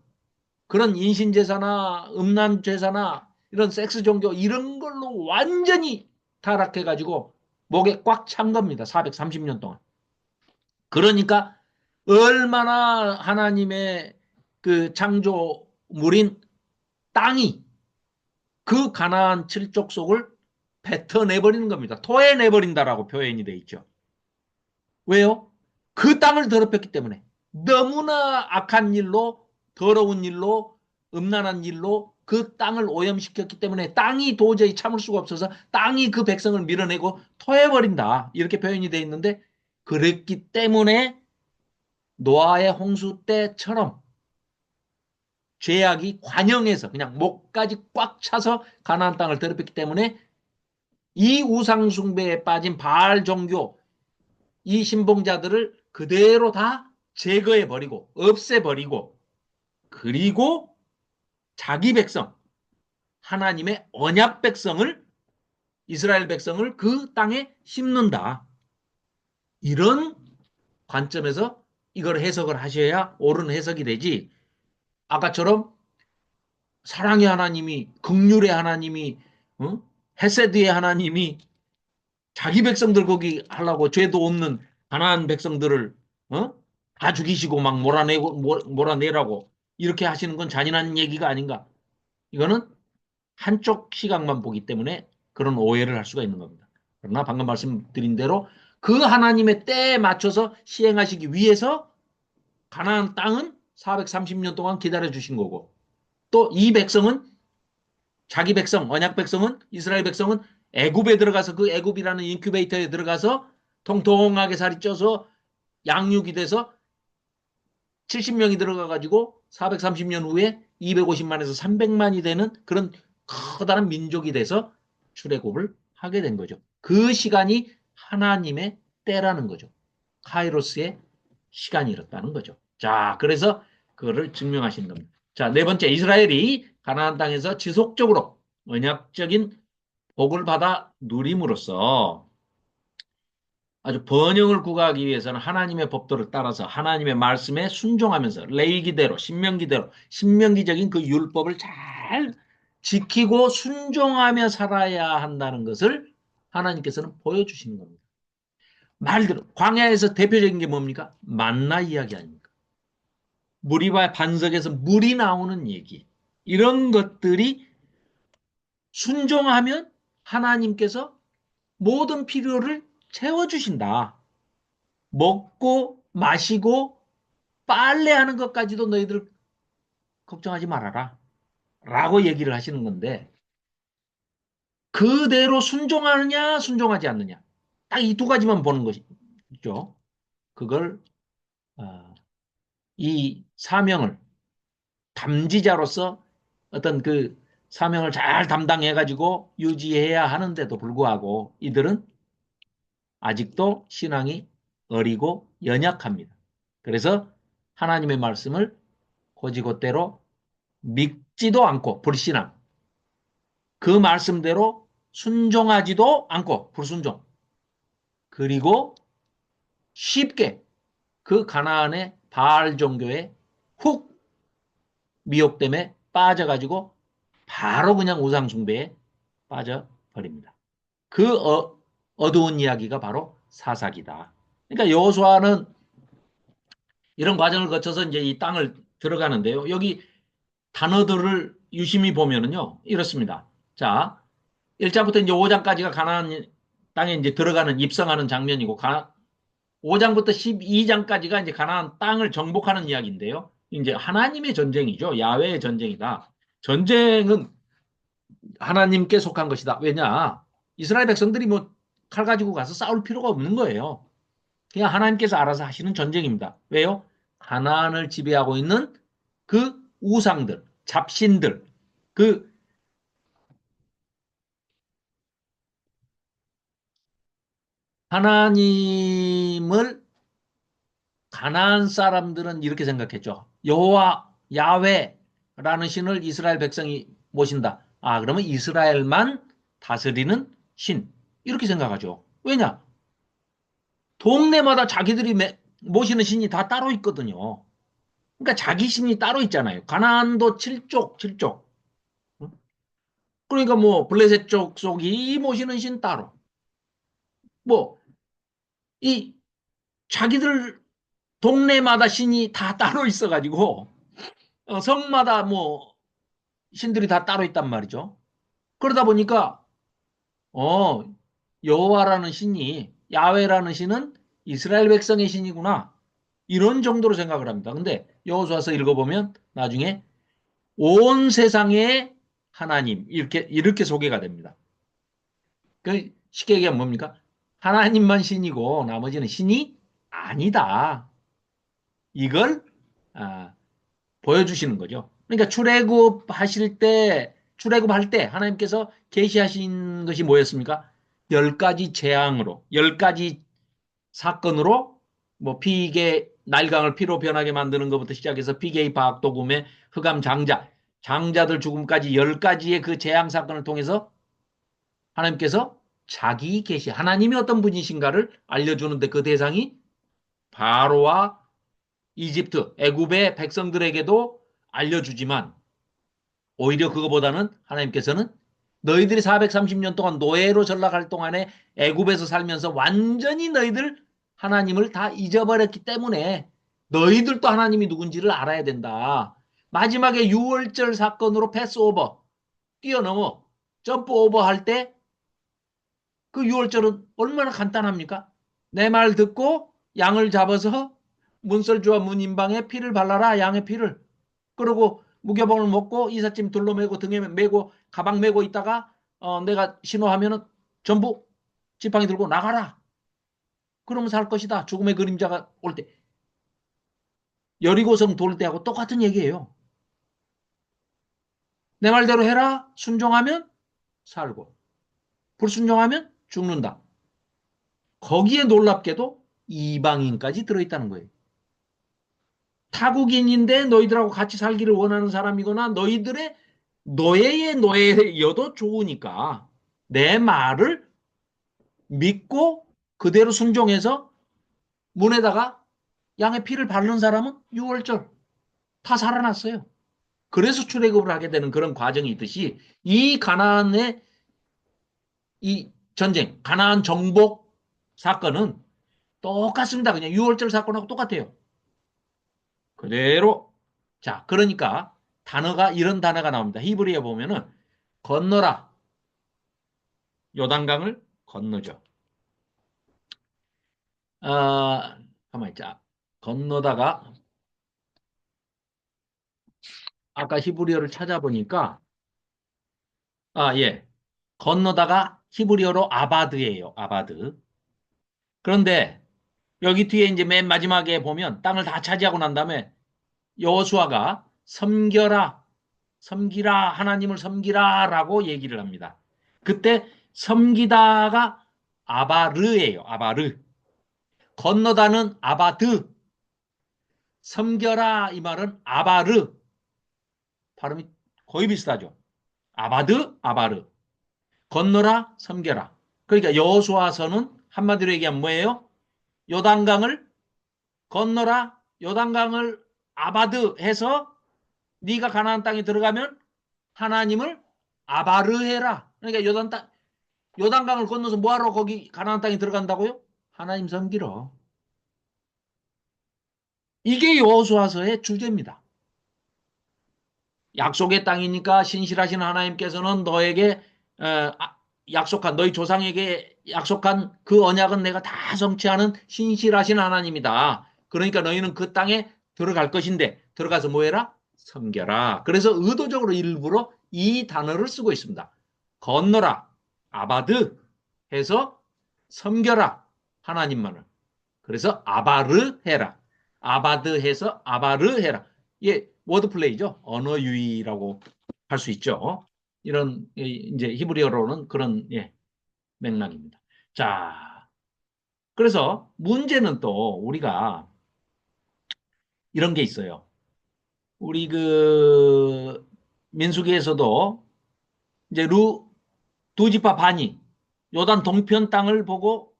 그런 인신제사나 음란제사나 이런 섹스 종교 이런 걸로 완전히 타락해가지고 목에 꽉 찬 겁니다. 430년 동안. 그러니까 얼마나 하나님의 그 창조물인 땅이 그 가나안 칠족속을 뱉어내버리는 겁니다. 토해내버린다라고 표현이 돼 있죠. 왜요? 그 땅을 더럽혔기 때문에. 너무나 악한 일로, 더러운 일로, 음란한 일로 그 땅을 오염시켰기 때문에 땅이 도저히 참을 수가 없어서 땅이 그 백성을 밀어내고 토해버린다. 이렇게 표현이 되어 있는데, 그랬기 때문에 노아의 홍수 때처럼 죄악이 관영해서 그냥 목까지 꽉 차서 가나안 땅을 더럽혔기 때문에 이 우상 숭배에 빠진 바알 종교, 이 신봉자들을 그대로 다 제거해 버리고 없애 버리고, 그리고 자기 백성, 하나님의 언약 백성을, 이스라엘 백성을 그 땅에 심는다. 이런 관점에서 이걸 해석을 하셔야 옳은 해석이 되지, 아까처럼 사랑의 하나님이, 긍휼의 하나님이, 어? 헤세드의 하나님이 자기 백성들 거기 하려고 죄도 없는 가나안 백성들을 어? 다 죽이시고 막 몰아내고 몰아내라고 이렇게 하시는 건 잔인한 얘기가 아닌가? 이거는 한쪽 시각만 보기 때문에 그런 오해를 할 수가 있는 겁니다. 그러나 방금 말씀드린 대로 그 하나님의 때에 맞춰서 시행하시기 위해서 가나안 땅은 430년 동안 기다려 주신 거고, 또 이 백성은, 자기 백성, 언약 백성은, 이스라엘 백성은 애굽에 들어가서 그 애굽이라는 인큐베이터에 들어가서 통통하게 살이 쪄서 양육이 돼서 70명이 들어가 가지고 430년 후에 250만에서 300만이 되는 그런 커다란 민족이 돼서 출애굽을 하게 된 거죠. 그 시간이 하나님의 때라는 거죠. 카이로스의 시간이었다는 거죠. 자, 그래서 그거를 증명하신 겁니다. 자, 네 번째, 이스라엘이 가나안 땅에서 지속적으로 언약적인 복을 받아 누림으로써 아주 번영을 구가하기 위해서는 하나님의 법도를 따라서 하나님의 말씀에 순종하면서 레위기대로, 신명기대로, 신명기적인 그 율법을 잘 지키고 순종하며 살아야 한다는 것을 하나님께서는 보여주시는 겁니다. 말대로 광야에서 대표적인 게 뭡니까? 만나 이야기 아닙니까? 무리와 반석에서 물이 나오는 얘기. 이런 것들이 순종하면 하나님께서 모든 필요를 채워주신다. 먹고 마시고 빨래하는 것까지도 너희들 걱정하지 말아라. 라고 얘기를 하시는 건데, 그대로 순종하느냐 순종하지 않느냐, 딱 이 두 가지만 보는 것이죠. 그걸 이 사명을 담지자로서 어떤 그 사명을 잘 담당해가지고 유지해야 하는데도 불구하고 이들은 아직도 신앙이 어리고 연약합니다. 그래서 하나님의 말씀을 곧이곧대로 믿지도 않고 불신앙, 그 말씀대로 순종하지도 않고 불순종, 그리고 쉽게 그 가나안의 바알 종교에 훅 미혹됨에 빠져가지고 바로 그냥 우상 숭배에 빠져버립니다. 그 어두운 이야기가 바로 사사기다. 그러니까 여호수아는 이런 과정을 거쳐서 이제 이 땅을 들어가는데요. 여기 단어들을 유심히 보면은요, 이렇습니다. 자, 1장부터 이제 5장까지가 가나안 땅에 이제 들어가는, 입성하는 장면이고, 5장부터 12장까지가 이제 가나안 땅을 정복하는 이야기인데요. 이제 하나님의 전쟁이죠. 야훼의 전쟁이다. 전쟁은 하나님께 속한 것이다. 왜냐? 이스라엘 백성들이 뭐 칼 가지고 가서 싸울 필요가 없는 거예요. 그냥 하나님께서 알아서 하시는 전쟁입니다. 왜요? 가나안을 지배하고 있는 그 우상들, 잡신들, 그 하나님을, 가나안 사람들은 이렇게 생각했죠. 여호와 야훼라는 신을 이스라엘 백성이 모신다. 아, 그러면 이스라엘만 다스리는 신. 이렇게 생각하죠. 왜냐? 동네마다 자기들이 모시는 신이 다 따로 있거든요. 그러니까 자기 신이 따로 있잖아요. 가나안도 7족, 7족. 그러니까 뭐 블레셋 쪽 속이 모시는 신 따로. 뭐 이 자기들 동네마다 신이 다 따로 있어가지고 성마다 뭐 신들이 다 따로 있단 말이죠. 그러다 보니까 어 여호와라는 신이, 야훼라는 신은 이스라엘 백성의 신이구나. 이런 정도로 생각을 합니다. 근데 여호수아서 읽어보면 나중에 온 세상의 하나님 이렇게 소개가 됩니다. 그 쉽게 얘기하면 뭡니까? 하나님만 신이고 나머지는 신이 아니다. 이걸 아, 보여주시는 거죠. 그러니까 출애굽할 때 하나님께서 계시하신 것이 뭐였습니까? 10가지 재앙으로, 10가지 사건으로 뭐 피게 날강을 피로 변하게 만드는 것부터 시작해서 피게의 박도금에 흑암 장자들 죽음까지 10가지의 그 재앙 사건을 통해서 하나님께서 자기 계시, 하나님이 어떤 분이신가를 알려주는데 그 대상이 바로와 이집트, 애굽의 백성들에게도 알려주지만 오히려 그거보다는 하나님께서는 너희들이 430년 동안 노예로 전락할 동안에 애굽에서 살면서 완전히 너희들 하나님을 다 잊어버렸기 때문에 너희들도 하나님이 누군지를 알아야 된다. 마지막에 6월절 사건으로 패스오버, 뛰어넘어, 점프오버 할 때 그 6월절은 얼마나 간단합니까? 내 말 듣고 양을 잡아서 문설주와 문인방에 피를 발라라, 양의 피를. 그리고 무교병을 먹고 이삿짐 둘러매고 등에 메고 가방 메고 있다가 내가 신호하면은 전부 지팡이 들고 나가라. 그러면 살 것이다. 죽음의 그림자가 올 때. 여리고성 돌 때하고 똑같은 얘기예요. 내 말대로 해라. 순종하면 살고. 불순종하면 죽는다. 거기에 놀랍게도 이방인까지 들어있다는 거예요. 타국인인데 너희들하고 같이 살기를 원하는 사람이거나 너희들의 노예의 노예여도 좋으니까 내 말을 믿고 그대로 순종해서 문에다가 양의 피를 바르는 사람은 6월절 다 살아났어요. 그래서 출애굽을 하게 되는 그런 과정이 있듯이 이 가나안의 이 전쟁, 가나안 정복 사건은 똑같습니다. 그냥 6월절 사건하고 똑같아요. 그대로. 자, 그러니까 이런 단어가 나옵니다. 히브리에 보면은 건너라. 요단강을 건너죠. 가만히 있자. 건너다가 아까 히브리어를 찾아보니까 예. 건너다가 히브리어로 아바드예요. 아바드. 그런데 여기 뒤에 이제 맨 마지막에 보면 땅을 다 차지하고 난 다음에 여호수아가 섬기라 하나님을 섬기라라고 얘기를 합니다. 그때 섬기다가 아바르예요. 아바르. 건너다는 아바드. 섬겨라 이 말은 아바르. 발음이 거의 비슷하죠. 아바드, 아바르. 건너라, 섬겨라. 그러니까 여호수아서는 한마디로 얘기하면 뭐예요? 요단강을 건너라, 요단강을 아바드 해서 네가 가나안 땅에 들어가면 하나님을 아바르 해라. 그러니까 요단강을 건너서 뭐하러 거기 가나안 땅에 들어간다고요? 하나님 섬기러. 이게 여호수아서의 주제입니다. 약속의 땅이니까 신실하신 하나님께서는 너에게 약속한 너희 조상에게 약속한 그 언약은 내가 다 성취하는 신실하신 하나님이다. 그러니까 너희는 그 땅에 들어갈 것인데 들어가서 뭐 해라? 섬겨라. 그래서 의도적으로 일부러 이 단어를 쓰고 있습니다. 건너라. 아바드 해서 섬겨라. 하나님만을. 그래서 아바르 해라. 아바드 해서 아바르 해라. 예, 워드플레이죠. 언어 유희라고 할 수 있죠. 이런 이제 히브리어로는 그런 맥락입니다. 자, 그래서 문제는 또 우리가 이런 게 있어요. 우리 그 민수기에서도 이제 두 지파 반이 요단 동편 땅을 보고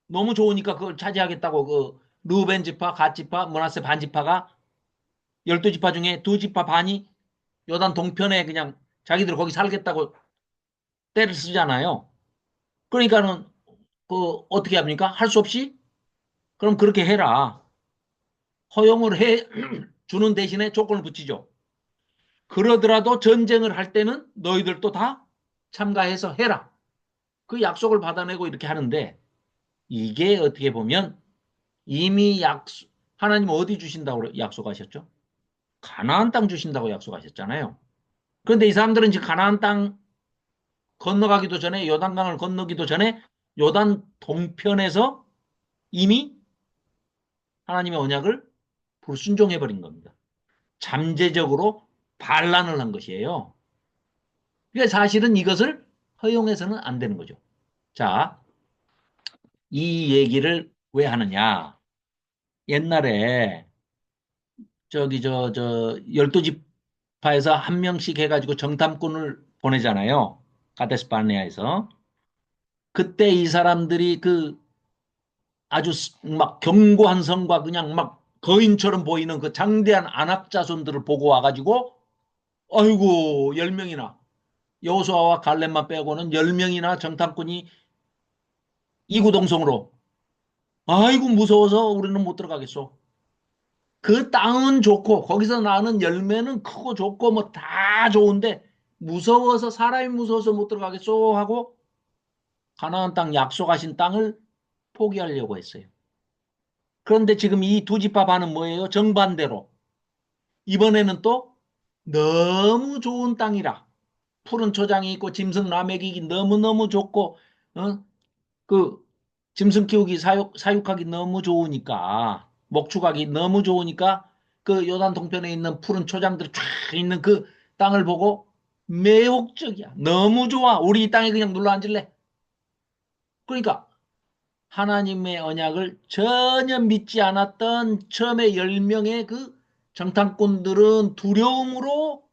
너무 좋으니까 그걸 차지하겠다고 그 루벤 지파, 갓 지파, 므낫세 반 지파가 12지파 중에 두 지파 반이 요단 동편에 그냥 자기들 거기 살겠다고 때를 쓰잖아요. 그러니까는 그 어떻게 합니까? 할 수 없이 그럼 그렇게 해라. 허용을 해 주는 대신에 조건을 붙이죠. 그러더라도 전쟁을 할 때는 너희들도 다 참가해서 해라. 그 약속을 받아내고 이렇게 하는데 이게 어떻게 보면 이미 하나님 어디 주신다고 약속하셨죠? 가나안 땅 주신다고 약속하셨잖아요. 그런데 이 사람들은 지금 가나안 땅 건너가기도 전에 요단강을 건너기도 전에 요단 동편에서 이미 하나님의 언약을 불순종해 버린 겁니다. 잠재적으로 반란을 한 것이에요. 그러니까 사실은 이것을 허용해서는 안 되는 거죠. 자, 이 얘기를 왜 하느냐? 옛날에 열두 지파에서 한 명씩 해가지고 정탐꾼을 보내잖아요. 가데스 바네아에서. 그때 이 사람들이 그 아주 막 견고한 성과 그냥 막 거인처럼 보이는 그 장대한 안악 자손들을 보고 와가지고 아이고 10명이나 여호수아와 갈렙만 빼고는 10명이나 정탐꾼이 이구동성으로 아이고 무서워서 우리는 못 들어가겠어. 그 땅은 좋고 거기서 나는 열매는 크고 좋고 뭐 다 좋은데 무서워서 사람이 무서워서 못 들어가겠어 하고 가나안 땅 약속하신 땅을 포기하려고 했어요. 그런데 지금 이 두 집합 하는 뭐예요? 정반대로 이번에는 또 너무 좋은 땅이라 푸른 초장이 있고 짐승 라맥이 너무너무 좋고 어? 그 짐승 키우기 사육하기 너무 좋으니까 목축하기 너무 좋으니까 그 요단 동편에 있는 푸른 초장들이 쫙 있는 그 땅을 보고 매혹적이야. 너무 좋아. 우리 이 땅에 그냥 눌러 앉을래. 그러니까 하나님의 언약을 전혀 믿지 않았던 처음에 10명의 그 정탐꾼들은 두려움으로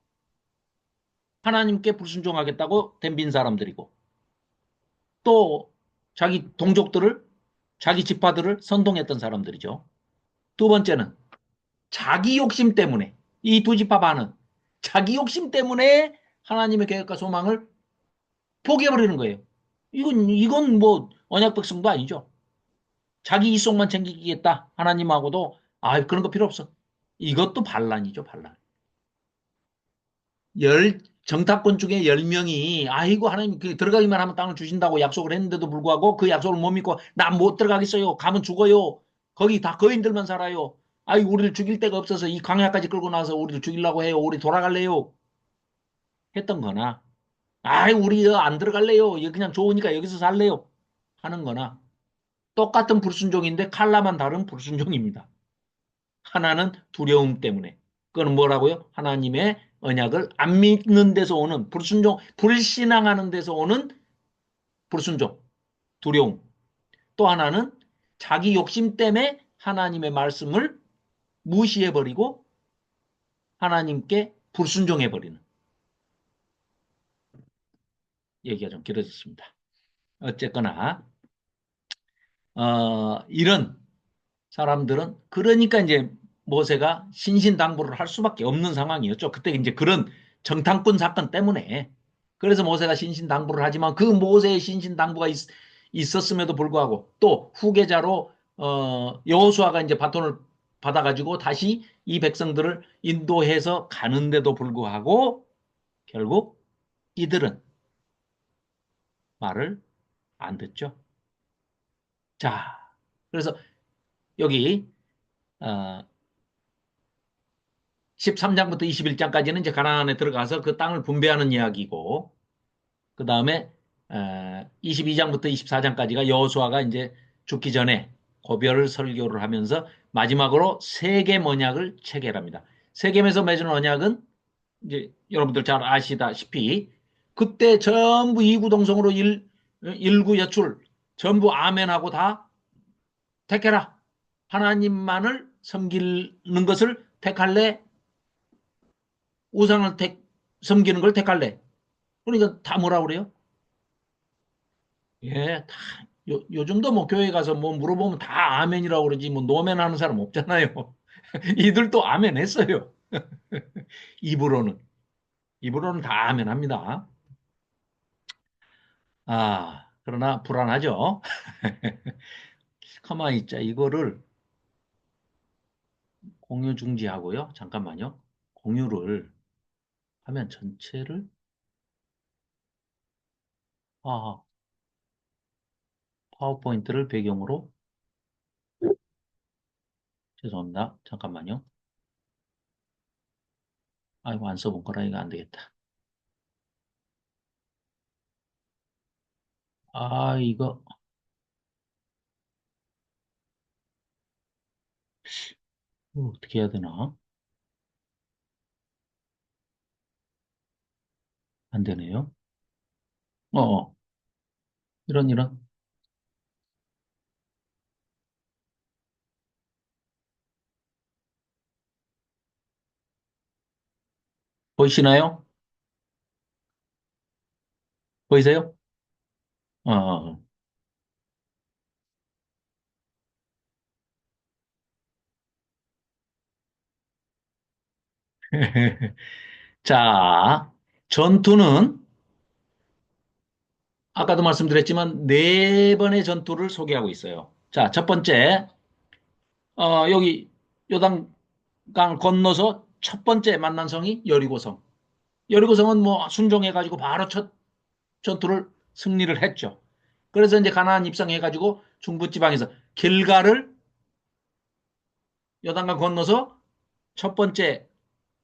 하나님께 불순종하겠다고 덤빈 사람들이고 또 자기 동족들을 자기 지파들을 선동했던 사람들이죠. 두 번째는 자기 욕심 때문에 이 두 지파 반은 자기 욕심 때문에 하나님의 계획과 소망을 포기해버리는 거예요. 이건 뭐 언약 백성도 아니죠. 자기 이속만 챙기겠다. 하나님하고도 그런 거 필요 없어. 이것도 반란이죠, 반란. 정탐꾼 중에 10명이 아이고 하나님 들어가기만 하면 땅을 주신다고 약속을 했는데도 불구하고 그 약속을 못 믿고 나 못 들어가겠어요. 가면 죽어요. 거기 다 거인들만 살아요. 아이고 우리를 죽일 데가 없어서 이 광야까지 끌고 나와서 우리를 죽이려고 해요. 우리 돌아갈래요. 했던 거나 우리 안 들어갈래요. 그냥 좋으니까 여기서 살래요. 하는 거나 똑같은 불순종인데 칼라만 다른 불순종입니다. 하나는 두려움 때문에. 그건 뭐라고요? 하나님의 언약을 안 믿는 데서 오는 불순종, 불신앙하는 데서 오는 불순종, 두려움. 또 하나는 자기 욕심 때문에 하나님의 말씀을 무시해버리고 하나님께 불순종해버리는 얘기가 좀 길어졌습니다. 어쨌거나 이런 사람들은 그러니까 이제 모세가 신신당부를 할 수밖에 없는 상황이었죠. 그때 이제 그런 정탐꾼 사건 때문에 그래서 모세가 신신당부를 하지만 그 모세의 신신당부가 있었음에도 불구하고 또 후계자로 여호수아가 이제 바톤을 받아가지고 다시 이 백성들을 인도해서 가는데도 불구하고 결국 이들은 말을 안 듣죠. 자, 그래서 여기 어, 13장부터 21장까지는 이제 가나안에 들어가서 그 땅을 분배하는 이야기고, 그 다음에 22장부터 24장까지가 여호수아가 이제 죽기 전에 고별 설교를 하면서 마지막으로 세계 언약을 체결합니다. 세겜에서 맺은 언약은 이제 여러분들 잘 아시다시피 그때 전부 이구동성으로 일구여출 전부 아멘하고 다 택해라. 하나님만을 섬기는 것을 택할래? 우상을 섬기는 걸 택할래? 그러니까 다 뭐라 그래요? 예, 다, 요즘도 뭐 교회 가서 뭐 물어보면 다 아멘이라고 그러지, 뭐 노멘 하는 사람 없잖아요. 이들도 아멘 했어요. 입으로는. 입으로는 다 아멘 합니다. 그러나 불안하죠? 가만히 있자. 이거를 공유 중지하고요. 잠깐만요. 공유를 화면 전체를, 아, 파워포인트를 배경으로 죄송합니다. 잠깐만요. 아이고, 안 써본 거라 이거 안 되겠다. 아, 이거, 어떻게 해야 되나? 안 되네요. 어, 이런. 보이시나요? 보이세요? 어. 자, 전투는 아까도 말씀드렸지만 네 번의 전투를 소개하고 있어요. 자, 첫 번째, 여기 요단강 건너서 첫 번째 만난 성이 여리고성. 여리고성은 뭐 순종해가지고 바로 첫 전투를 승리를 했죠. 그래서 이제 가나안 입성해가지고 중부지방에서 길가를 요단강 건너서 첫 번째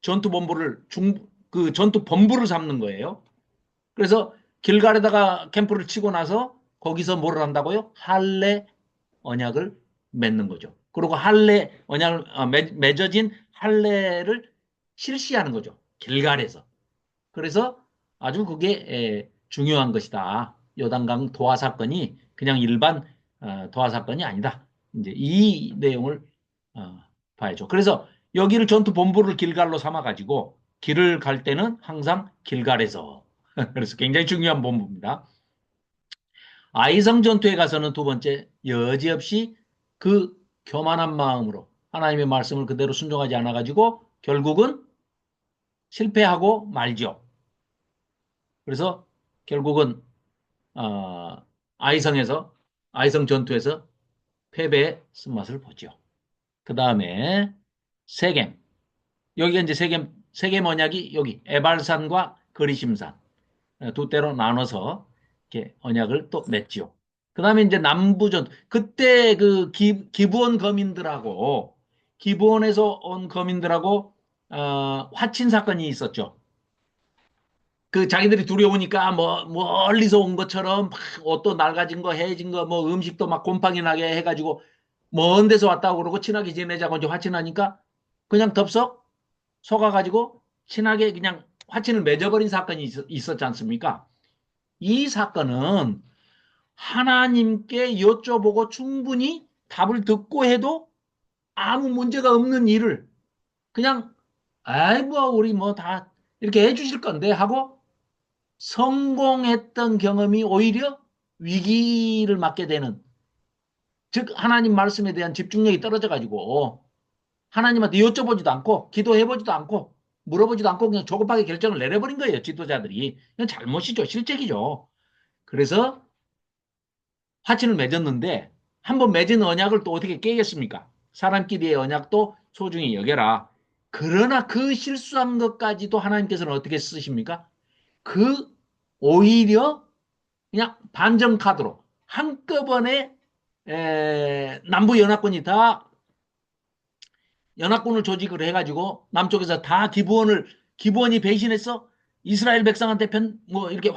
전투 본부를 그 전투 본부를 삼는 거예요. 그래서 길갈에다가 캠프를 치고 나서 거기서 뭐를 한다고요? 할례 언약을 맺는 거죠. 그리고 할례 언약을 맺어진 할례를 실시하는 거죠. 길갈에서. 그래서 아주 그게 중요한 것이다. 요단강 도하 사건이 그냥 일반 도하 사건이 아니다. 이제 이 내용을 어, 봐야죠. 그래서 여기를 전투 본부를 길갈로 삼아 가지고 길을 갈 때는 항상 길갈에서 그래서 굉장히 중요한 본부입니다. 아이성 전투에 가서는 두 번째 여지없이 그 교만한 마음으로 하나님의 말씀을 그대로 순종하지 않아 가지고 결국은 실패하고 말죠. 그래서 결국은 어, 아이성에서 아이성 전투에서 패배의 쓴맛을 보죠. 그 다음에 세겜. 여기가 이제 세겜 언약이 여기 에발산과 그리심산 두 때로 나눠서 이렇게 언약을 또 맺지요. 그 다음에 이제 남부전 그때 그 기브온 거민들하고 기브온에서 온 거민들하고 화친 사건이 있었죠. 그 자기들이 두려우니까 뭐 멀리서 온 것처럼 막 옷도 낡아진 거, 해진 거, 뭐 음식도 막 곰팡이 나게 해가지고 먼 데서 왔다고 그러고 친하게 지내자고 이제 화친하니까 그냥 덥석 속아가지고 친하게 그냥 화친을 맺어버린 사건이 있었지 않습니까? 이 사건은 하나님께 여쭤보고 충분히 답을 듣고 해도 아무 문제가 없는 일을 그냥 아이 뭐 우리 뭐 다 이렇게 해주실 건데 하고 성공했던 경험이 오히려 위기를 맞게 되는, 즉 하나님 말씀에 대한 집중력이 떨어져 가지고 하나님한테 여쭤보지도 않고 기도해보지도 않고 물어보지도 않고 그냥 조급하게 결정을 내려버린 거예요. 지도자들이. 이건 잘못이죠. 실책이죠. 그래서 화친을 맺었는데 한번 맺은 언약을 또 어떻게 깨겠습니까? 사람끼리의 언약도 소중히 여겨라. 그러나 그 실수한 것까지도 하나님께서는 어떻게 쓰십니까? 그 오히려 그냥 반전 카드로 한꺼번에 남부 연합군이 다 연합군을 조직을 해가지고 남쪽에서 다 기부원이 배신했어. 이스라엘 백성한테 뭐 이렇게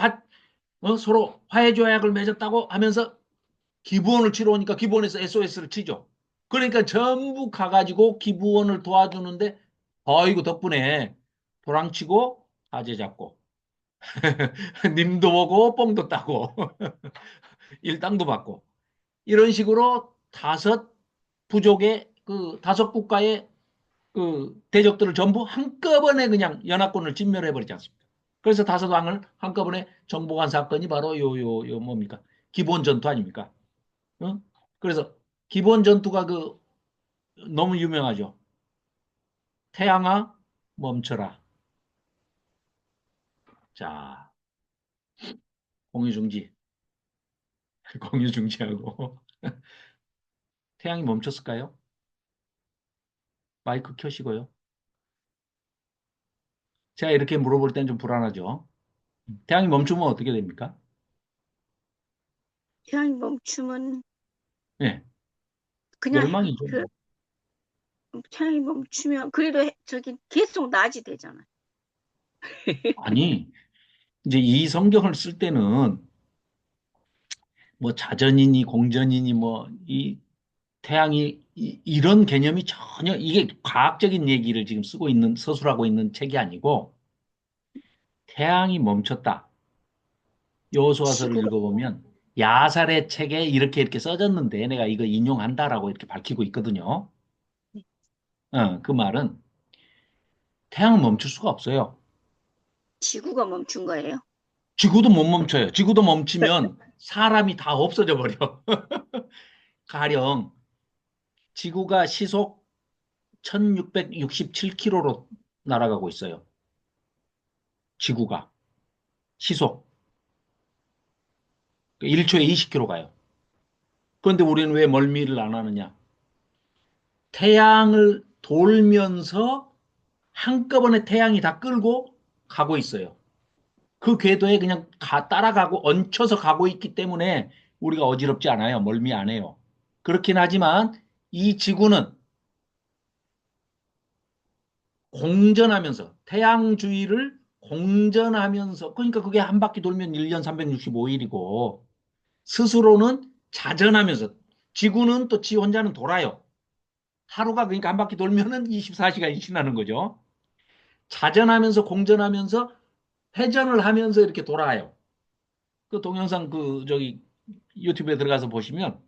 서로 화해 조약을 맺었다고 하면서 기부원을 치러 오니까 기부원에서 SOS를 치죠. 그러니까 전부 가가지고 기부원을 도와주는데 아이고 덕분에 도랑치고 아재 잡고 님도 보고 뽕도 따고 일당도 받고 이런 식으로 다섯 부족의 그 다섯 국가의 그 대적들을 전부 한꺼번에 그냥 연합군을 진멸해 버리지 않습니까? 그래서 다섯 왕을 한꺼번에 정복한 사건이 바로 요 뭡니까? 기본 전투 아닙니까? 어? 그래서 기본 전투가 그 너무 유명하죠. 태양아 멈춰라. 자, 공유중지, 공유중지하고 태양이 멈췄을까요? 마이크 켜시고요. 제가 이렇게 물어볼 때는 좀 불안하죠. 태양이 멈추면 어떻게 됩니까? 태양이 멈추면 예, 그냥 멸망이죠. 그 태양이 멈추면 그래도 저기 계속 낮이 되잖아요. 아니, 이제 이 성경을 쓸 때는 뭐 자전이니 공전이니 뭐 이 태양이 이런 개념이 전혀 이게 과학적인 얘기를 지금 쓰고 있는 서술하고 있는 책이 아니고 태양이 멈췄다. 여호수아서를 지구가 읽어보면 야살의 책에 이렇게 써졌는데 내가 이거 인용한다라고 이렇게 밝히고 있거든요. 그 말은 태양은 멈출 수가 없어요. 지구가 멈춘 거예요. 지구도 못 멈춰요. 지구도 멈추면 사람이 다 없어져 버려. 가령 지구가 시속 1667km로 날아가고 있어요. 지구가 시속 1초에 20km 가요. 그런데 우리는 왜 멀미를 안 하느냐? 태양을 돌면서 한꺼번에 태양이 다 끌고 가고 있어요. 그 궤도에 그냥 따라가고 얹혀서 가고 있기 때문에 우리가 어지럽지 않아요. 멀미 안 해요. 그렇긴 하지만 이 지구는 공전하면서 태양 주위를 공전하면서 그러니까 그게 한 바퀴 돌면 1년 365일이고 스스로는 자전하면서 지구는 또 지 혼자는 돌아요. 하루가 그러니까 한 바퀴 돌면은 24시간이 지나는 거죠. 자전하면서 공전하면서 회전을 하면서 이렇게 돌아요. 그 동영상 그 저기 유튜브에 들어가서 보시면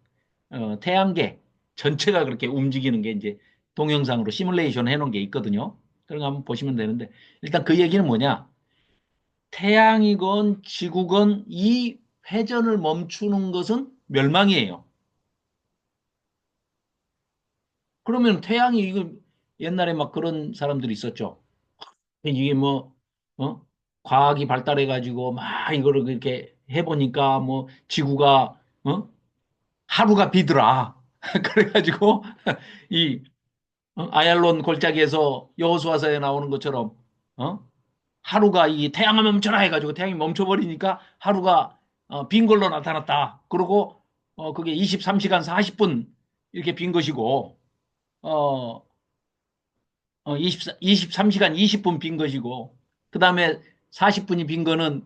태양계 전체가 그렇게 움직이는 게 이제 동영상으로 시뮬레이션 해놓은 게 있거든요. 그런 거 한번 보시면 되는데 일단 그 얘기는 뭐냐? 태양이건 지구건 이 회전을 멈추는 것은 멸망이에요. 그러면 태양이 이거 옛날에 막 그런 사람들이 있었죠. 이게 뭐 어? 과학이 발달해 가지고 막 이거를 그렇게 해보니까 뭐 지구가 하루가 비더라. 그래가지고 이 아얄론 골짜기에서 여호수아서에 나오는 것처럼 어? 하루가 이 태양을 멈춰라 해가지고 태양이 멈춰버리니까 하루가 빈 걸로 나타났다. 그리고 그게 23시간 40분 이렇게 빈 것이고 어, 23시간 20분 빈 것이고 그 다음에 40분이 빈 거는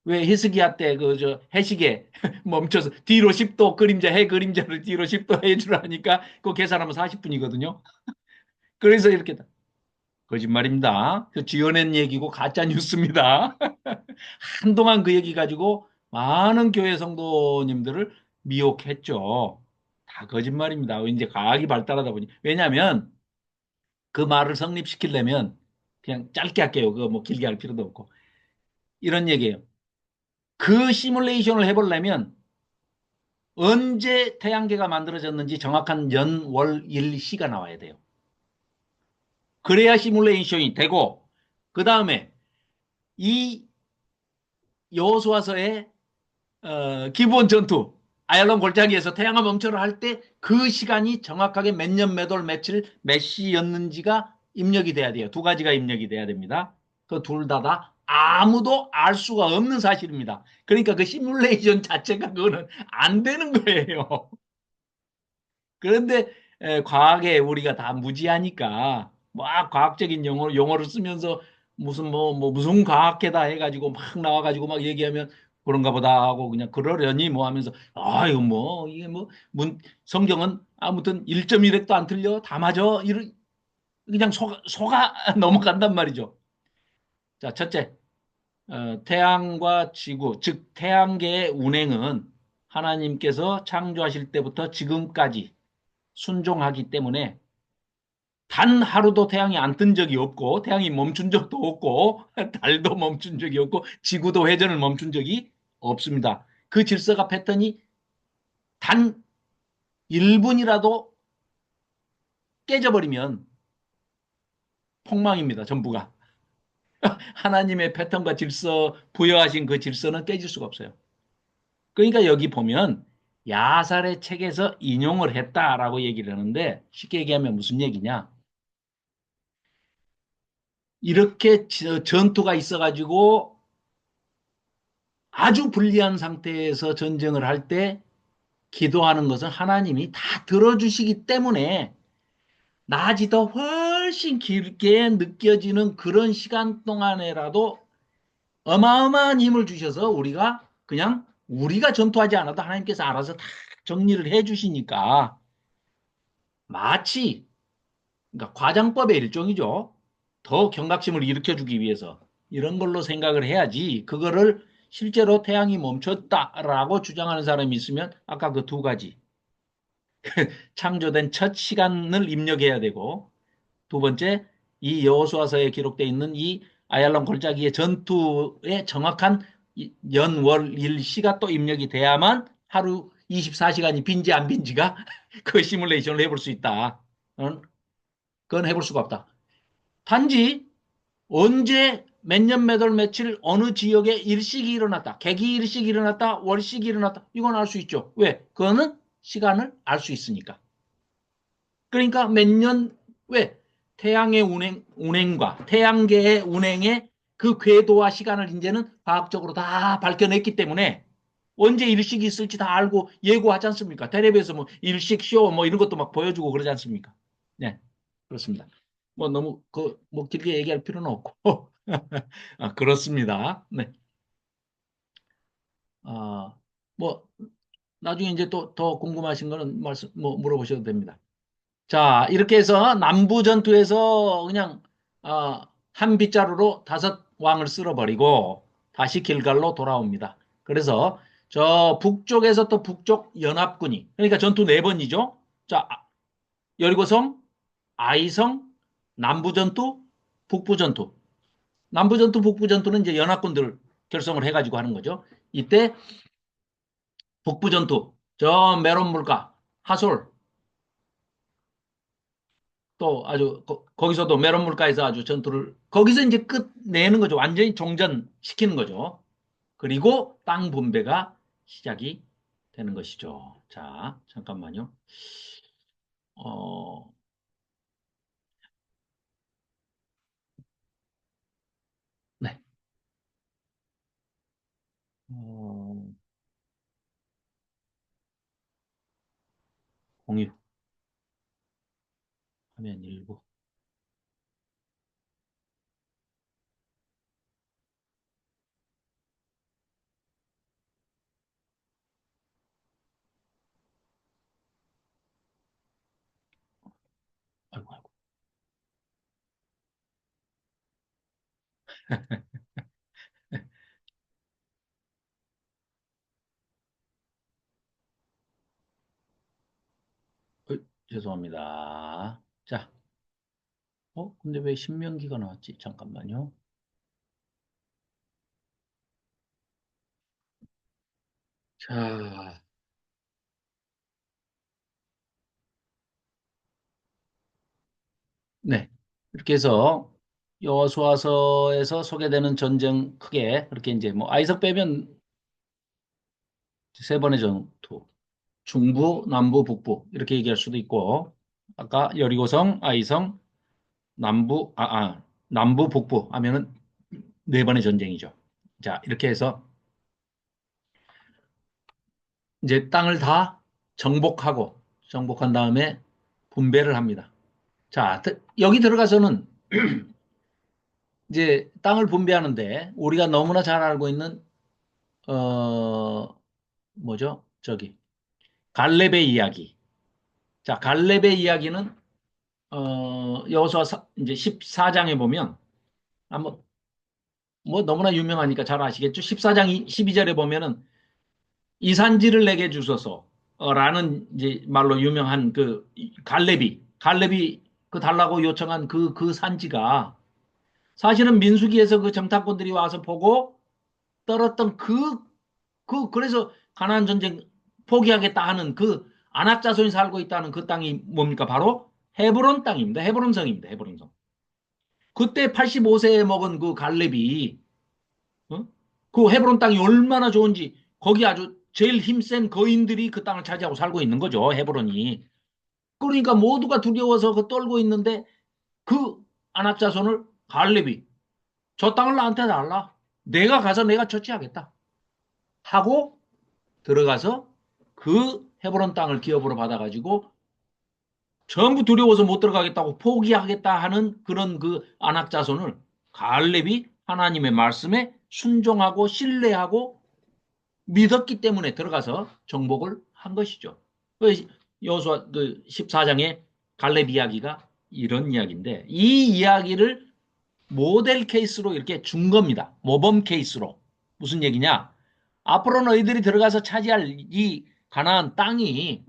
왜 히스기야 때 그 저 해시계 멈춰서 뒤로 10도 그림자 해 그림자를 뒤로 10도 해주라니까 그 계산하면 40분이거든요. 그래서 이렇게 거짓말입니다. 그 지어낸 얘기고 가짜 뉴스입니다. 한동안 그 얘기 가지고 많은 교회 성도님들을 미혹했죠. 다 거짓말입니다. 이제 과학이 발달하다 보니 왜냐하면 그 말을 성립시키려면 그냥 짧게 할게요. 그거 뭐 길게 할 필요도 없고 이런 얘기예요. 그 시뮬레이션을 해보려면 언제 태양계가 만들어졌는지 정확한 연, 월, 일, 시가 나와야 돼요. 그래야 시뮬레이션이 되고 그 다음에 이 여호수아서의 기본 전투 아얄론 골짜기에서 태양을 멈춰라 할 때 그 시간이 정확하게 몇 년, 몇 월, 며칠, 몇 시였는지가 입력이 돼야 돼요. 두 가지가 입력이 돼야 됩니다. 그 둘 다 아무도 알 수가 없는 사실입니다. 그러니까 그 시뮬레이션 자체가 그거는 안 되는 거예요. 그런데 과학에 우리가 다 무지하니까 막 과학적인 용어를 쓰면서 무슨 과학계다 해가지고 막 나와가지고 막 얘기하면 그런가 보다 하고 그냥 그러려니 뭐 하면서 아유 뭐 이게 뭐 성경은 아무튼 1.1핵도 안 틀려 다 맞아 그냥 속아 넘어간단 말이죠. 자, 첫째, 태양과 지구, 즉 태양계의 운행은 하나님께서 창조하실 때부터 지금까지 순종하기 때문에 단 하루도 태양이 안 뜬 적이 없고 태양이 멈춘 적도 없고 달도 멈춘 적이 없고 지구도 회전을 멈춘 적이 없습니다. 그 질서가 패턴이 단 1분이라도 깨져버리면 폭망입니다. 전부가. 하나님의 패턴과 질서 부여하신 그 질서는 깨질 수가 없어요. 그러니까 여기 보면 야살의 책에서 인용을 했다라고 얘기를 하는데 쉽게 얘기하면 무슨 얘기냐? 이렇게 전투가 있어가지고 아주 불리한 상태에서 전쟁을 할 때 기도하는 것은 하나님이 다 들어주시기 때문에 낮이 더 훨씬 길게 느껴지는 그런 시간 동안에라도 어마어마한 힘을 주셔서 우리가 그냥 우리가 전투하지 않아도 하나님께서 알아서 다 정리를 해 주시니까 마치 그러니까 과장법의 일종이죠. 더 경각심을 일으켜주기 위해서 이런 걸로 생각을 해야지 그거를 실제로 태양이 멈췄다라고 주장하는 사람이 있으면 아까 그 두 가지 창조된 첫 시간을 입력해야 되고 두 번째 이 여호수아서에 기록되어 있는 이 아얄론 골짜기의 전투의 정확한 연, 월, 일, 시가 또 입력이 돼야만 하루 24시간이 빈지 안 빈지가 그 시뮬레이션을 해볼 수 있다. 그건 해볼 수가 없다. 단지 언제 몇 년 몇 월 며칠 어느 지역에 일식이 일어났다. 개기 일식이 일어났다. 월식이 일어났다. 이건 알 수 있죠. 왜? 그거는 시간을 알 수 있으니까. 그러니까 몇 년, 왜? 태양의 운행과 태양계의 운행의 그 궤도와 시간을 이제는 과학적으로 다 밝혀냈기 때문에 언제 일식이 있을지 다 알고 예고하지 않습니까? 텔레비에서 뭐 일식쇼 뭐 이런 것도 막 보여주고 그러지 않습니까? 네, 그렇습니다. 뭐 너무 뭐 길게 얘기할 필요는 없고 아, 그렇습니다. 네. 아, 뭐 나중에 이제 또 더 궁금하신 거는 말씀 뭐 물어보셔도 됩니다. 자, 이렇게 해서 남부 전투에서 그냥 한 빗자루로 다섯 왕을 쓸어버리고 다시 길갈로 돌아옵니다. 그래서 저 북쪽에서 또 북쪽 연합군이 그러니까 전투 네 번이죠. 자, 여리고성, 아이성, 남부 전투, 북부 전투. 남부 전투, 북부 전투는 이제 연합군들 결성을 해가지고 하는 거죠. 이때 북부 전투, 저 메론 물가, 하솔, 또 아주 거기서도 메론 물가에서 아주 전투를 거기서 이제 끝내는 거죠. 완전히 종전시키는 거죠. 그리고 땅 분배가 시작이 되는 것이죠. 자, 잠깐만요. 어, 네. 어, 공유 화면 일부. 아이고, 아이고. 어, 죄송합니다. 자, 근데 왜 신명기가 나왔지? 잠깐만요. 자, 네. 이렇게 해서 여호수아서에서 소개되는 전쟁 크게 그렇게 이제 뭐 아이석 빼면 세 번의 전투, 중부, 남부, 북부 이렇게 얘기할 수도 있고 아까 여리고성, 아이성, 남부, 북부 하면은 네 번의 전쟁이죠. 자, 이렇게 해서 이제 땅을 다 정복한 다음에 분배를 합니다. 자, 여기 들어가서는 이제 땅을 분배하는데 우리가 너무나 잘 알고 있는 뭐죠? 저기 갈렙의 이야기. 자, 갈렙의 이야기는 여호수아 이제 14장에 보면 한번 뭐 너무나 유명하니까 잘 아시겠죠? 14장 12절에 보면은 이산지를 내게 주소서 라는 이제 말로 유명한 그 갈렙이 그 달라고 요청한 그 산지가 사실은 민수기에서 그 정탐꾼들이 와서 보고 떨었던 그래서 가나안 전쟁 포기하겠다 하는 그 아낙 자손이 살고 있다는 그 땅이 뭡니까? 바로 헤브론 땅입니다. 헤브론 성입니다. 헤브론 성. 그때 85세에 먹은 그 갈렙이 어? 그 헤브론 땅이 얼마나 좋은지 거기 아주 제일 힘센 거인들이 그 땅을 차지하고 살고 있는 거죠. 헤브론이. 그러니까 모두가 두려워서 그 떨고 있는데 그 아낙 자손을 갈렙이 저 땅을 나한테 달라. 내가 가서 내가 처치하겠다. 하고 들어가서 그 헤브론 땅을 기업으로 받아가지고 전부 두려워서 못 들어가겠다고 포기하겠다 하는 그런 그 안악 자손을 갈렙이 하나님의 말씀에 순종하고 신뢰하고 믿었기 때문에 들어가서 정복을 한 것이죠. 여호수아 그 14장의 갈렙 이야기가 이런 이야기인데 이 이야기를 모델 케이스로 이렇게 준 겁니다. 모범 케이스로. 무슨 얘기냐? 앞으로 너희들이 들어가서 차지할 이 가나안 땅이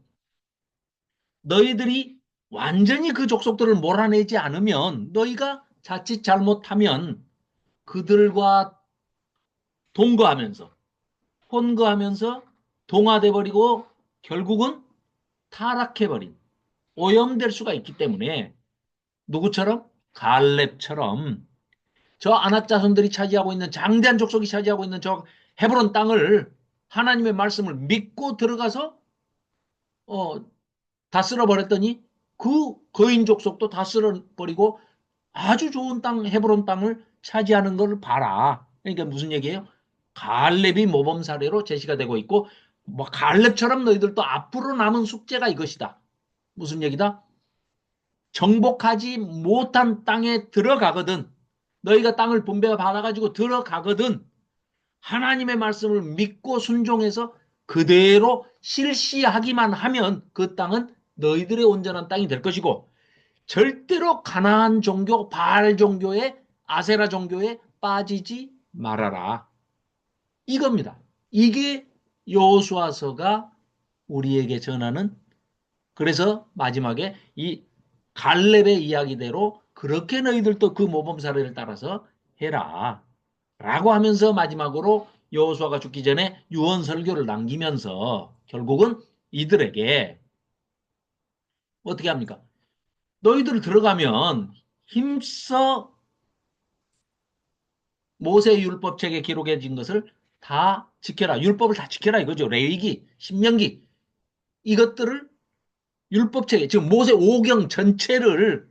너희들이 완전히 그 족속들을 몰아내지 않으면 너희가 자칫 잘못하면 그들과 동거하면서 혼거하면서 동화돼 버리고 결국은 타락해 버린 오염될 수가 있기 때문에 누구처럼 갈렙처럼 저 아낙 자손들이 차지하고 있는 장대한 족속이 차지하고 있는 저 헤브론 땅을 하나님의 말씀을 믿고 들어가서 어, 다 쓸어버렸더니 그 거인 족속도 다 쓸어버리고 아주 좋은 땅 헤브론 땅을 차지하는 걸 봐라. 그러니까 무슨 얘기예요? 갈렙이 모범 사례로 제시가 되고 있고 뭐 갈렙처럼 너희들도 앞으로 남은 숙제가 이것이다. 무슨 얘기다? 정복하지 못한 땅에 들어가거든 너희가 땅을 분배가 받아가지고 들어가거든 하나님의 말씀을 믿고 순종해서 그대로 실시하기만 하면 그 땅은 너희들의 온전한 땅이 될 것이고 절대로 가나안 종교, 바알 종교에 아세라 종교에 빠지지 말아라. 이겁니다. 이게 여호수아서가 우리에게 전하는 그래서 마지막에 이 갈렙의 이야기대로 그렇게 너희들도 그 모범 사례를 따라서 해라. 라고 하면서 마지막으로 여호수아가 죽기 전에 유언 설교를 남기면서 결국은 이들에게 어떻게 합니까? 너희들 들어가면 힘써 모세 율법책에 기록해진 것을 다 지켜라. 율법을 다 지켜라 이거죠. 레위기, 신명기 이것들을 율법책에 지금 모세 오경 전체를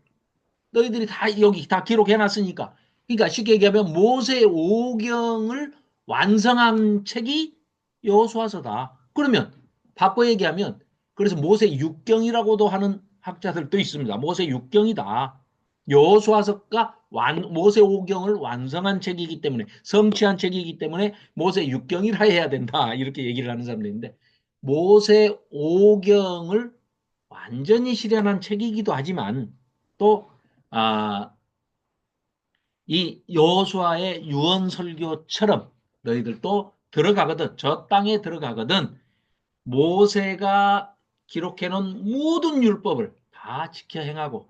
너희들이 다 여기 다 기록해 놨으니까 그러니까 쉽게 얘기하면 모세 오경을 완성한 책이 여호수아서다. 그러면 바꿔 얘기하면 그래서 모세 육경이라고도 하는 학자들도 있습니다. 모세 육경이다. 여호수아서가 모세 오경을 완성한 책이기 때문에 성취한 책이기 때문에 모세 육경이라 해야 된다. 이렇게 얘기를 하는 사람들이 있는데 모세 오경을 완전히 실현한 책이기도 하지만 또 아, 이 여호수아의 유언 설교처럼 너희들도 들어가거든 저 땅에 들어가거든 모세가 기록해 놓은 모든 율법을 다 지켜 행하고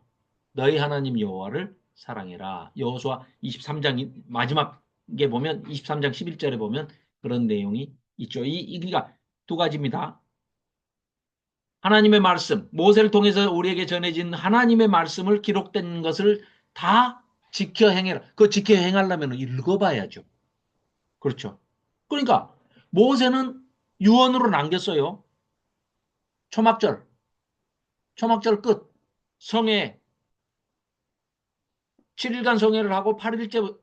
너희 하나님 여호와를 사랑해라. 여호수아 23장 마지막에 보면 23장 11절에 보면 그런 내용이 있죠. 그러니까 두 가지입니다. 하나님의 말씀, 모세를 통해서 우리에게 전해진 하나님의 말씀을 기록된 것을 다 지켜 행해라. 그 지켜 행하려면 읽어봐야죠. 그렇죠. 그러니까 모세는 유언으로 남겼어요. 초막절, 초막절 끝, 성회, 7일간 성회를 하고 8일째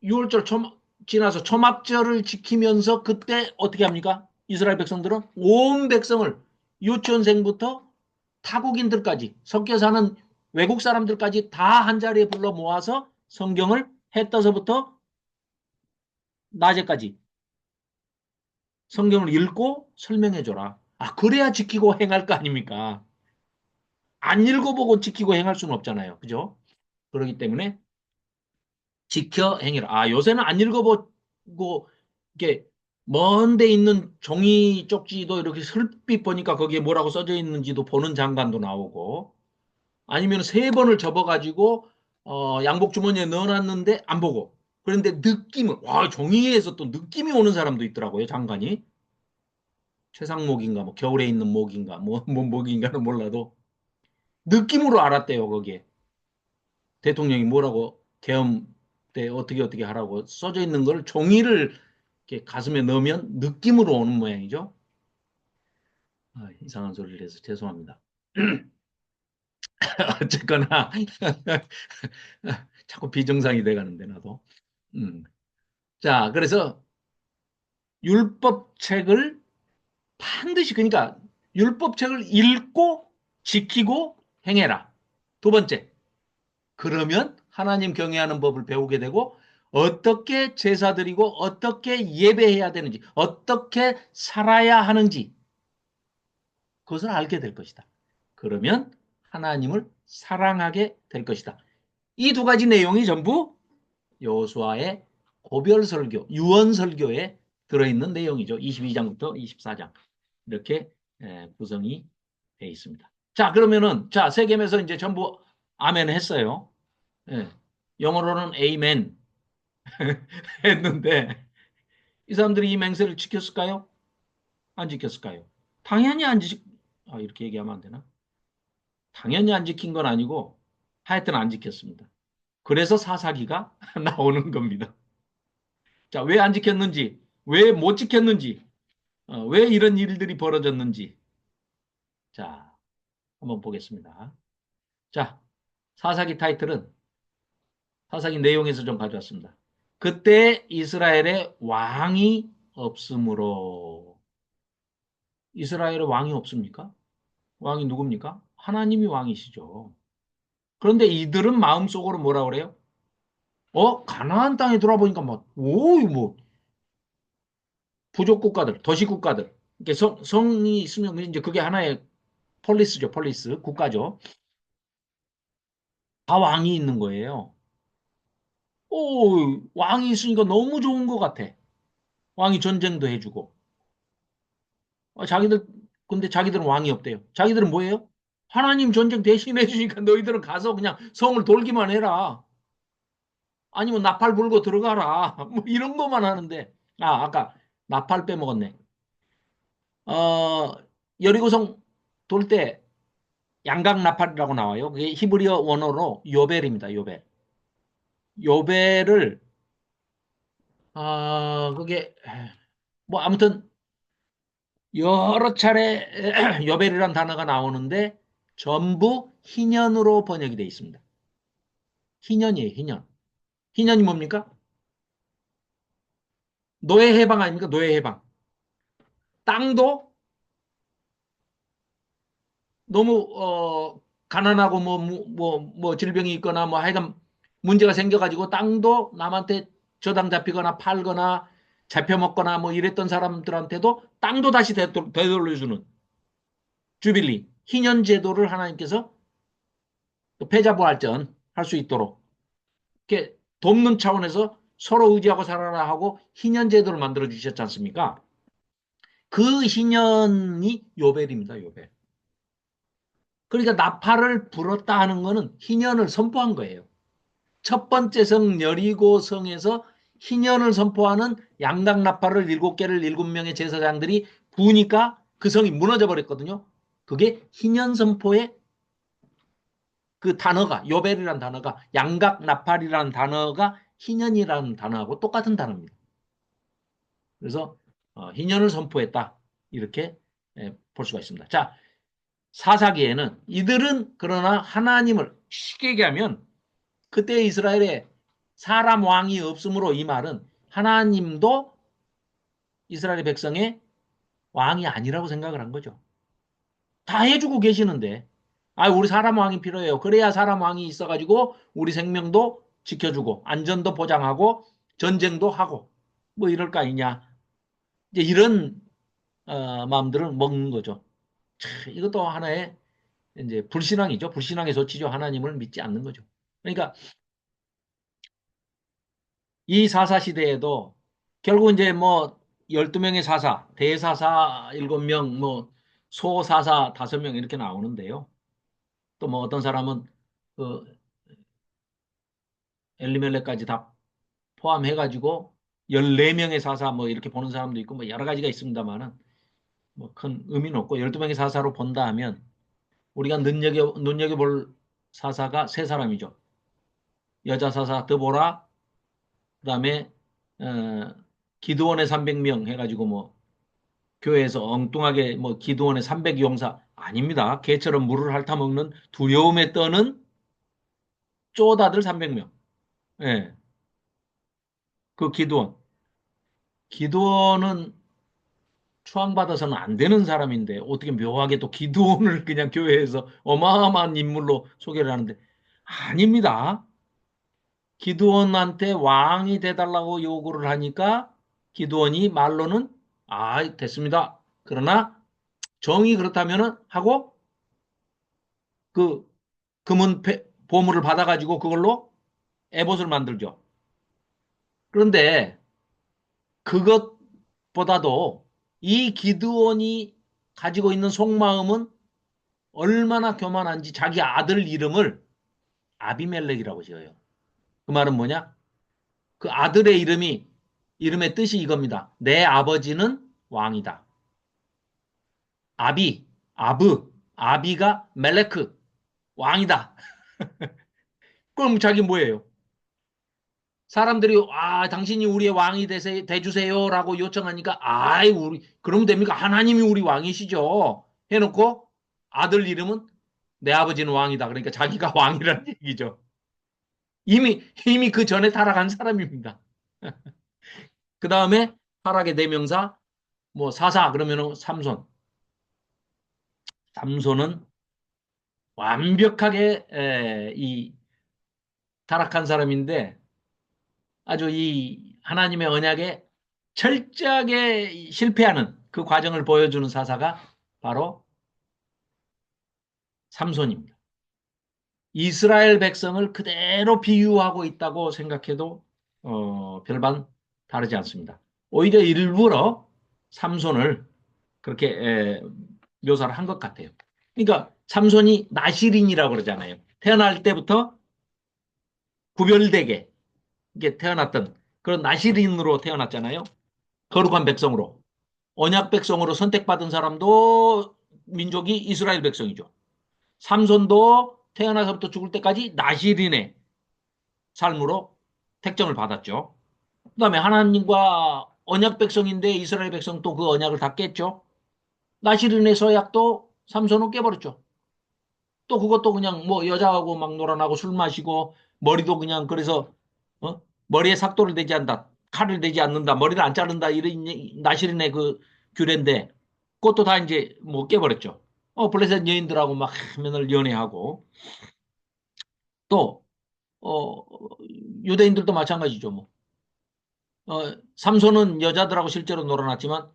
6월절 지나서 초막절을 지키면서 그때 어떻게 합니까? 이스라엘 백성들은 온 백성을 유치원생부터 타국인들까지 섞여 사는 외국 사람들까지 다 한 자리에 불러 모아서 성경을 해 떠서부터 낮에까지 성경을 읽고 설명해 줘라. 아, 그래야 지키고 행할 거 아닙니까? 안 읽어보고 지키고 행할 수는 없잖아요. 그죠? 그렇기 때문에 지켜 행해라. 아, 요새는 안 읽어보고 이렇게 먼데 있는 종이 쪽지도 이렇게 슬빛 보니까 거기에 뭐라고 써져 있는지도 보는 장관도 나오고 아니면 세 번을 접어가지고 양복 주머니에 넣어놨는데 안 보고 그런데 느낌을 와 종이에서 또 느낌이 오는 사람도 있더라고요 장관이 최상목인가 뭐 겨울에 있는 목인가 뭐 목인가는 몰라도 느낌으로 알았대요 거기에 대통령이 뭐라고 계엄 때 어떻게 하라고 써져 있는 걸 종이를 이렇게 가슴에 넣으면 느낌으로 오는 모양이죠. 아, 이상한 소리를 해서 죄송합니다. 어쨌거나 자꾸 비정상이 돼가는데 나도. 자, 그래서 율법책을 반드시 그러니까 율법책을 읽고 지키고 행해라. 두 번째, 그러면 하나님 경외하는 법을 배우게 되고 어떻게 제사 드리고 어떻게 예배해야 되는지, 어떻게 살아야 하는지 그것을 알게 될 것이다. 그러면 하나님을 사랑하게 될 것이다. 이 두 가지 내용이 전부 여호수아의 고별 설교, 유언 설교에 들어있는 내용이죠. 22장부터 24장 이렇게 구성이 되어 있습니다. 자, 그러면은 자, 세겜에서 이제 전부 아멘 했어요. 예. 영어로는 에이멘 했는데 이 사람들이 이 맹세를 지켰을까요? 안 지켰을까요? 당연히 안 지, 이렇게 얘기하면 안 되나? 당연히 안 지킨 건 아니고 하여튼 안 지켰습니다. 그래서 사사기가 나오는 겁니다. 자, 왜 안 지켰는지, 왜 못 지켰는지, 왜 이런 일들이 벌어졌는지. 자, 한번 보겠습니다. 자, 사사기 타이틀은 사사기 내용에서 좀 가져왔습니다. 그때 이스라엘에 왕이 없으므로. 이스라엘에 왕이 없습니까? 왕이 누굽니까? 하나님이 왕이시죠. 그런데 이들은 마음속으로 뭐라 그래요? 가나안 땅에 돌아보니까 뭐, 부족 국가들, 도시 국가들. 이렇게 성이 있으면 이제 그게 하나의 폴리스죠, 폴리스. 국가죠. 다 왕이 있는 거예요. 왕이 있으니까 너무 좋은 것 같아. 왕이 전쟁도 해주고. 자기들, 근데 자기들은 왕이 없대요. 자기들은 뭐예요? 하나님 전쟁 대신 해주니까 너희들은 가서 그냥 성을 돌기만 해라. 아니면 나팔 불고 들어가라. 뭐 이런 것만 하는데. 아까 나팔 빼먹었네. 어, 여리고성 돌 때 양각 나팔이라고 나와요. 그게 히브리어 원어로 요벨입니다. 요벨. 요벨을 그게 뭐 아무튼 여러 차례 요벨이라는 단어가 나오는데 전부 희년으로 번역이 되어 있습니다. 희년이에요, 희년. 희년이 뭡니까? 노예 해방 아닙니까? 노예 해방. 땅도 너무 가난하고 뭐 질병이 있거나 뭐 하여간 문제가 생겨가지고 땅도 남한테 저당 잡히거나 팔거나 잡혀먹거나 뭐 이랬던 사람들한테도 땅도 다시 되돌려주는 주빌리 희년 제도를 하나님께서 패자부활전 할 수 있도록 이렇게 돕는 차원에서 서로 의지하고 살아라 하고 희년 제도를 만들어 주셨지 않습니까? 그 희년이 요벨입니다. 요벨. 그러니까 나팔을 불었다 하는 거는 희년을 선포한 거예요. 첫 번째 성 여리고성에서 희년을 선포하는 양각 나팔을 7개를 7명의 제사장들이 부으니까 그 성이 무너져 버렸거든요. 그게 희년 선포의 그 단어가 요벨이라는 단어가 양각 나팔이라는 단어가 희년이라는 단어하고 똑같은 단어입니다. 그래서 희년을 선포했다. 이렇게 볼 수가 있습니다. 자, 사사기에는 이들은 그러나 하나님을 쉽게 얘기하면 그때 이스라엘에 사람 왕이 없으므로 이 말은 하나님도 이스라엘 백성의 왕이 아니라고 생각을 한 거죠. 다 해주고 계시는데 우리 사람 왕이 필요해요. 그래야 사람 왕이 있어가지고 우리 생명도 지켜주고 안전도 보장하고 전쟁도 하고 뭐 이럴 거 아니냐. 이제 이런 마음들을 먹는 거죠. 이것도 하나의 이제 불신앙이죠. 불신앙의 소치죠. 하나님을 믿지 않는 거죠. 그러니까 이 사사 시대에도 결국 이제 뭐 12명의 사사, 대사사 7명, 뭐 소사사 5명 이렇게 나오는데요. 또 뭐 어떤 사람은 그 엘리멜렉까지 다 포함해가지고 14명의 사사 뭐 이렇게 보는 사람도 있고 뭐 여러 가지가 있습니다만은 뭐 큰 의미는 없고 12명의 사사로 본다 하면 우리가 눈여겨볼 사사가 세 사람이죠. 여자 사사 드보라, 그다음에 어, 기드온의 300명 해가지고 뭐 교회에서 엉뚱하게 뭐 기드온의 300용사 아닙니다. 개처럼 물을 핥아먹는 두려움에 떠는 쪼다들 300명. 예. 그 기드온. 기드온은 추앙받아서는 안 되는 사람인데 어떻게 묘하게 또 기드온을 그냥 교회에서 어마어마한 인물로 소개를 하는데 아닙니다. 기드온한테 왕이 돼달라고 요구를 하니까 기드온이 말로는 아, 됐습니다. 그러나 정이 그렇다면은 하고 그 금은 보물을 받아가지고 그걸로 에봇을 만들죠. 그런데 그것보다도 이 기드온이 가지고 있는 속마음은 얼마나 교만한지 자기 아들 이름을 아비멜렉이라고 지어요. 그 말은 뭐냐? 그 아들의 이름의 뜻이 이겁니다. 내 아버지는 왕이다. 아비가 멜레크, 왕이다. 그럼 자기 뭐예요? 사람들이 아 당신이 우리의 왕이 돼주세요라고 요청하니까 아이 우리 그러면 됩니까? 하나님이 우리 왕이시죠. 해놓고 아들 이름은 내 아버지는 왕이다. 그러니까 자기가 왕이라는 얘기죠. 이미 그 전에 타락한 사람입니다. 그 다음에 타락의 대명사 뭐 사사 그러면은 삼손. 삼손은 완벽하게 이 타락한 사람인데 아주 이 하나님의 언약에 철저하게 실패하는 그 과정을 보여주는 사사가 바로 삼손입니다. 이스라엘 백성을 그대로 비유하고 있다고 생각해도 별반 다르지 않습니다. 오히려 일부러 삼손을 그렇게 묘사를 한 것 같아요. 그러니까 삼손이 나시린이라고 그러잖아요. 태어날 때부터 구별되게 이게 태어났던 그런 나시린으로 태어났잖아요. 거룩한 백성으로. 언약 백성으로 선택받은 사람도 민족이 이스라엘 백성이죠. 삼손도 태어나서부터 죽을 때까지 나시린의 삶으로 택정을 받았죠. 그다음에 하나님과 언약 백성인데 이스라엘 백성 또 그 언약을 다 깼죠. 나시린의 서약도 삼손은 깨버렸죠. 또 그것도 그냥 뭐 여자하고 막 놀아나고 술 마시고 머리도 그냥 그래서 머리에 삭도를 대지 않는다. 칼을 대지 않는다. 머리를 안 자른다. 이런 나시린의 그 규례인데 그것도 다 이제 뭐 깨버렸죠. 블레셋 여인들하고 막 맨날 연애하고 또 어, 유대인들도 마찬가지죠. 뭐 삼손은 여자들하고 실제로 놀아났지만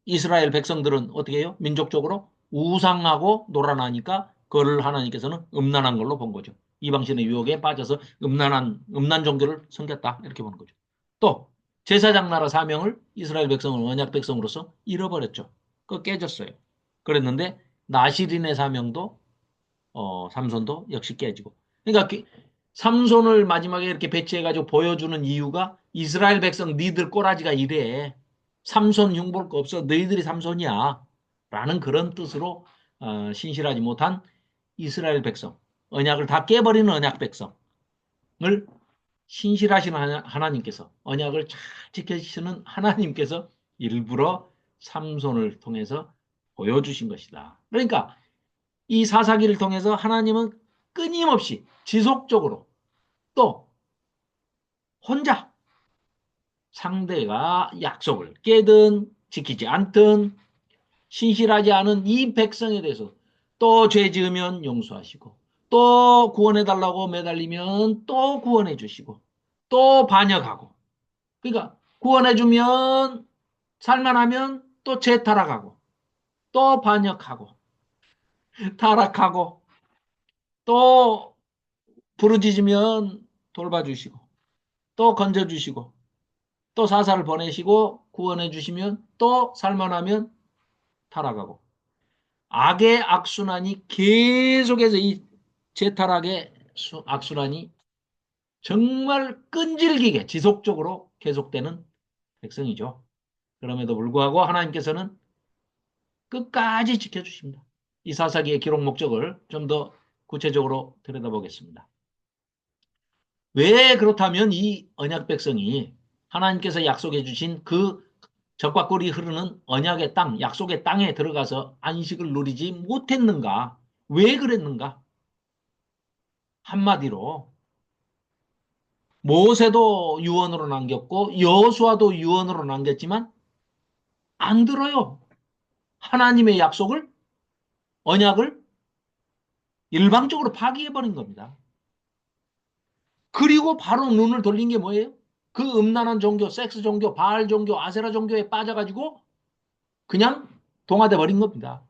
이스라엘 백성들은 어떻게 해요? 민족적으로 우상하고 놀아나니까 그걸 하나님께서는 음란한 걸로 본 거죠. 이방신의 유혹에 빠져서 음란 종교를 섬겼다. 이렇게 보는 거죠. 또 제사장 나라 사명을 이스라엘 백성을 언약 백성으로서 잃어버렸죠. 그거 깨졌어요. 그랬는데 나시린의 사명도 삼손도 역시 깨지고. 그러니까 삼손을 마지막에 이렇게 배치해가지고 보여주는 이유가 이스라엘 백성 니들 꼬라지가 이래. 삼손 흉볼 거 없어. 너희들이 삼손이야. 라는 그런 뜻으로 신실하지 못한 이스라엘 백성. 언약을 다 깨버리는 언약 백성을 신실하신 하나님께서 언약을 잘 지켜주시는 하나님께서 일부러 삼손을 통해서 보여주신 것이다. 그러니까 이 사사기를 통해서 하나님은 끊임없이 지속적으로 또 혼자 상대가 약속을 깨든 지키지 않든 신실하지 않은 이 백성에 대해서 또 죄 지으면 용서하시고 또 구원해달라고 매달리면 또 구원해 주시고 또 반역하고 그러니까 구원해주면 살만하면 또 재타락하고 또 반역하고 타락하고 또 부르짖으면 돌봐주시고 또 건져주시고 또 사사를 보내시고 구원해 주시면 또 살만하면 타락하고 악의 악순환이 계속해서 이 재타락의 악순환이 정말 끈질기게 지속적으로 계속되는 백성이죠. 그럼에도 불구하고 하나님께서는 끝까지 지켜주십니다. 이 사사기의 기록 목적을 좀 더 구체적으로 들여다보겠습니다. 왜 그렇다면 이 언약 백성이 하나님께서 약속해 주신 그 적과 꿀이 흐르는 언약의 땅, 약속의 땅에 들어가서 안식을 누리지 못했는가? 왜 그랬는가? 한마디로 모세도 유언으로 남겼고 여호수아도 유언으로 남겼지만 안 들어요. 하나님의 약속을, 언약을 일방적으로 파기해버린 겁니다. 그리고 바로 눈을 돌린 게 뭐예요? 그 음란한 종교, 섹스 종교, 바알 종교, 아세라 종교에 빠져가지고 그냥 동화돼 버린 겁니다.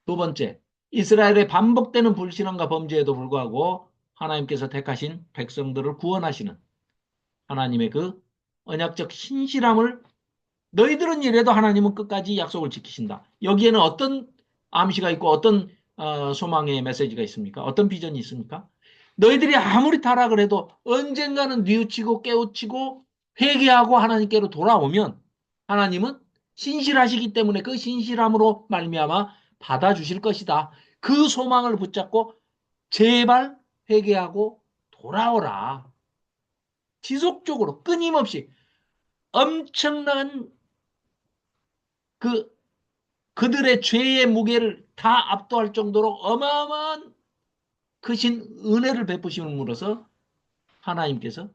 두 번째, 이스라엘의 반복되는 불신앙과 범죄에도 불구하고 하나님께서 택하신 백성들을 구원하시는 하나님의 그 언약적 신실함을 너희들은 이래도 하나님은 끝까지 약속을 지키신다. 여기에는 어떤 암시가 있고 어떤 소망의 메시지가 있습니까? 어떤 비전이 있습니까? 너희들이 아무리 타락을 해도 언젠가는 뉘우치고 깨우치고 회개하고 하나님께로 돌아오면 하나님은 신실하시기 때문에 그 신실함으로 말미암아 받아주실 것이다. 그 소망을 붙잡고 제발 회개하고 돌아오라. 지속적으로 끊임없이 엄청난 그 그들의 죄의 무게를 다 압도할 정도로 어마어마한 크신 은혜를 베푸심으로써 하나님께서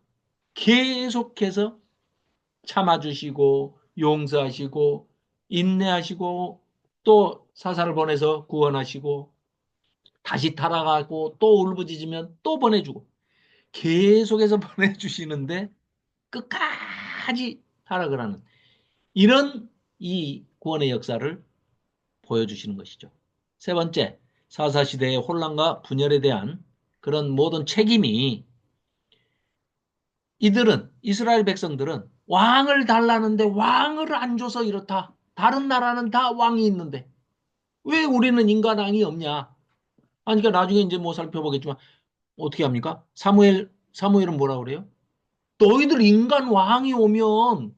계속해서 참아주시고 용서하시고 인내하시고 또 사사를 보내서 구원하시고 다시 타락하고 또 울부짖으면 또 보내주고 계속해서 보내주시는데 끝까지 타락을 하는 이런 이 구원의 역사를 보여주시는 것이죠. 세 번째, 사사시대의 혼란과 분열에 대한 그런 모든 책임이 이들은, 이스라엘 백성들은 왕을 달라는데 왕을 안 줘서 이렇다. 다른 나라는 다 왕이 있는데 왜 우리는 인간 왕이 없냐? 그러니까 나중에 이제 뭐 살펴보겠지만 어떻게 합니까? 사무엘은 뭐라 그래요? 너희들 인간 왕이 오면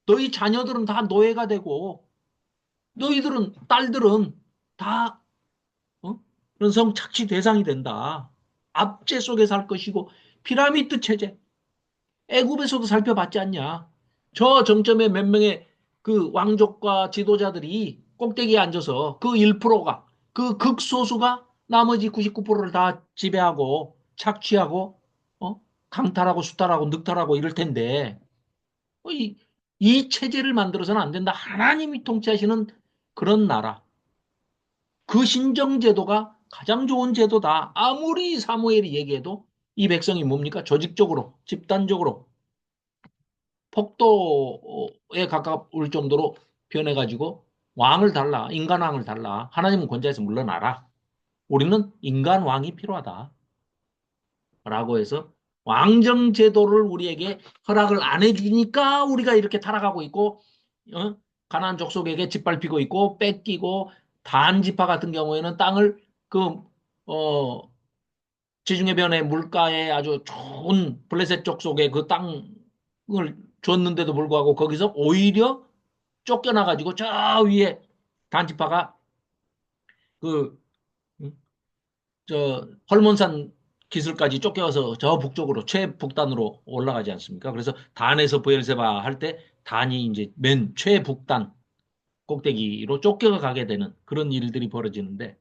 너희 자녀들은 다 노예가 되고 너희들은 딸들은 다 그런 성착취 대상이 된다. 압제 속에 살 것이고 피라미드 체제. 애굽에서도 살펴봤지 않냐. 저 정점에 몇 명의 그 왕족과 지도자들이 꼭대기에 앉아서 그 1%가 그 극소수가 나머지 99%를 다 지배하고 착취하고 강탈하고 수탈하고 늑탈하고 이럴 텐데 이 체제를 만들어서는 안 된다. 하나님이 통치하시는 그런 나라. 그 신정제도가 가장 좋은 제도다. 아무리 사무엘이 얘기해도 이 백성이 뭡니까? 조직적으로, 집단적으로, 폭도에 가까울 정도로 변해가지고 왕을 달라, 인간왕을 달라. 하나님은 권자에서 물러나라. 우리는 인간왕이 필요하다. 라고 해서 왕정제도를 우리에게 허락을 안 해주니까 우리가 이렇게 타락하고 있고, 가나안 족속에게 짓밟히고 있고, 뺏기고, 단지파 같은 경우에는 땅을 어, 지중해 변의 물가에 아주 좋은 블레셋 족속의 그 땅을 줬는데도 불구하고 거기서 오히려 쫓겨나가지고 저 위에 단지파가 그, 음, 저 헐몬산 기술까지 쫓겨서 저 북쪽으로 최북단으로 올라가지 않습니까? 그래서 단에서 브엘세바 할 때 단이 이제 맨 최북단 꼭대기로 쫓겨가게 되는 그런 일들이 벌어지는데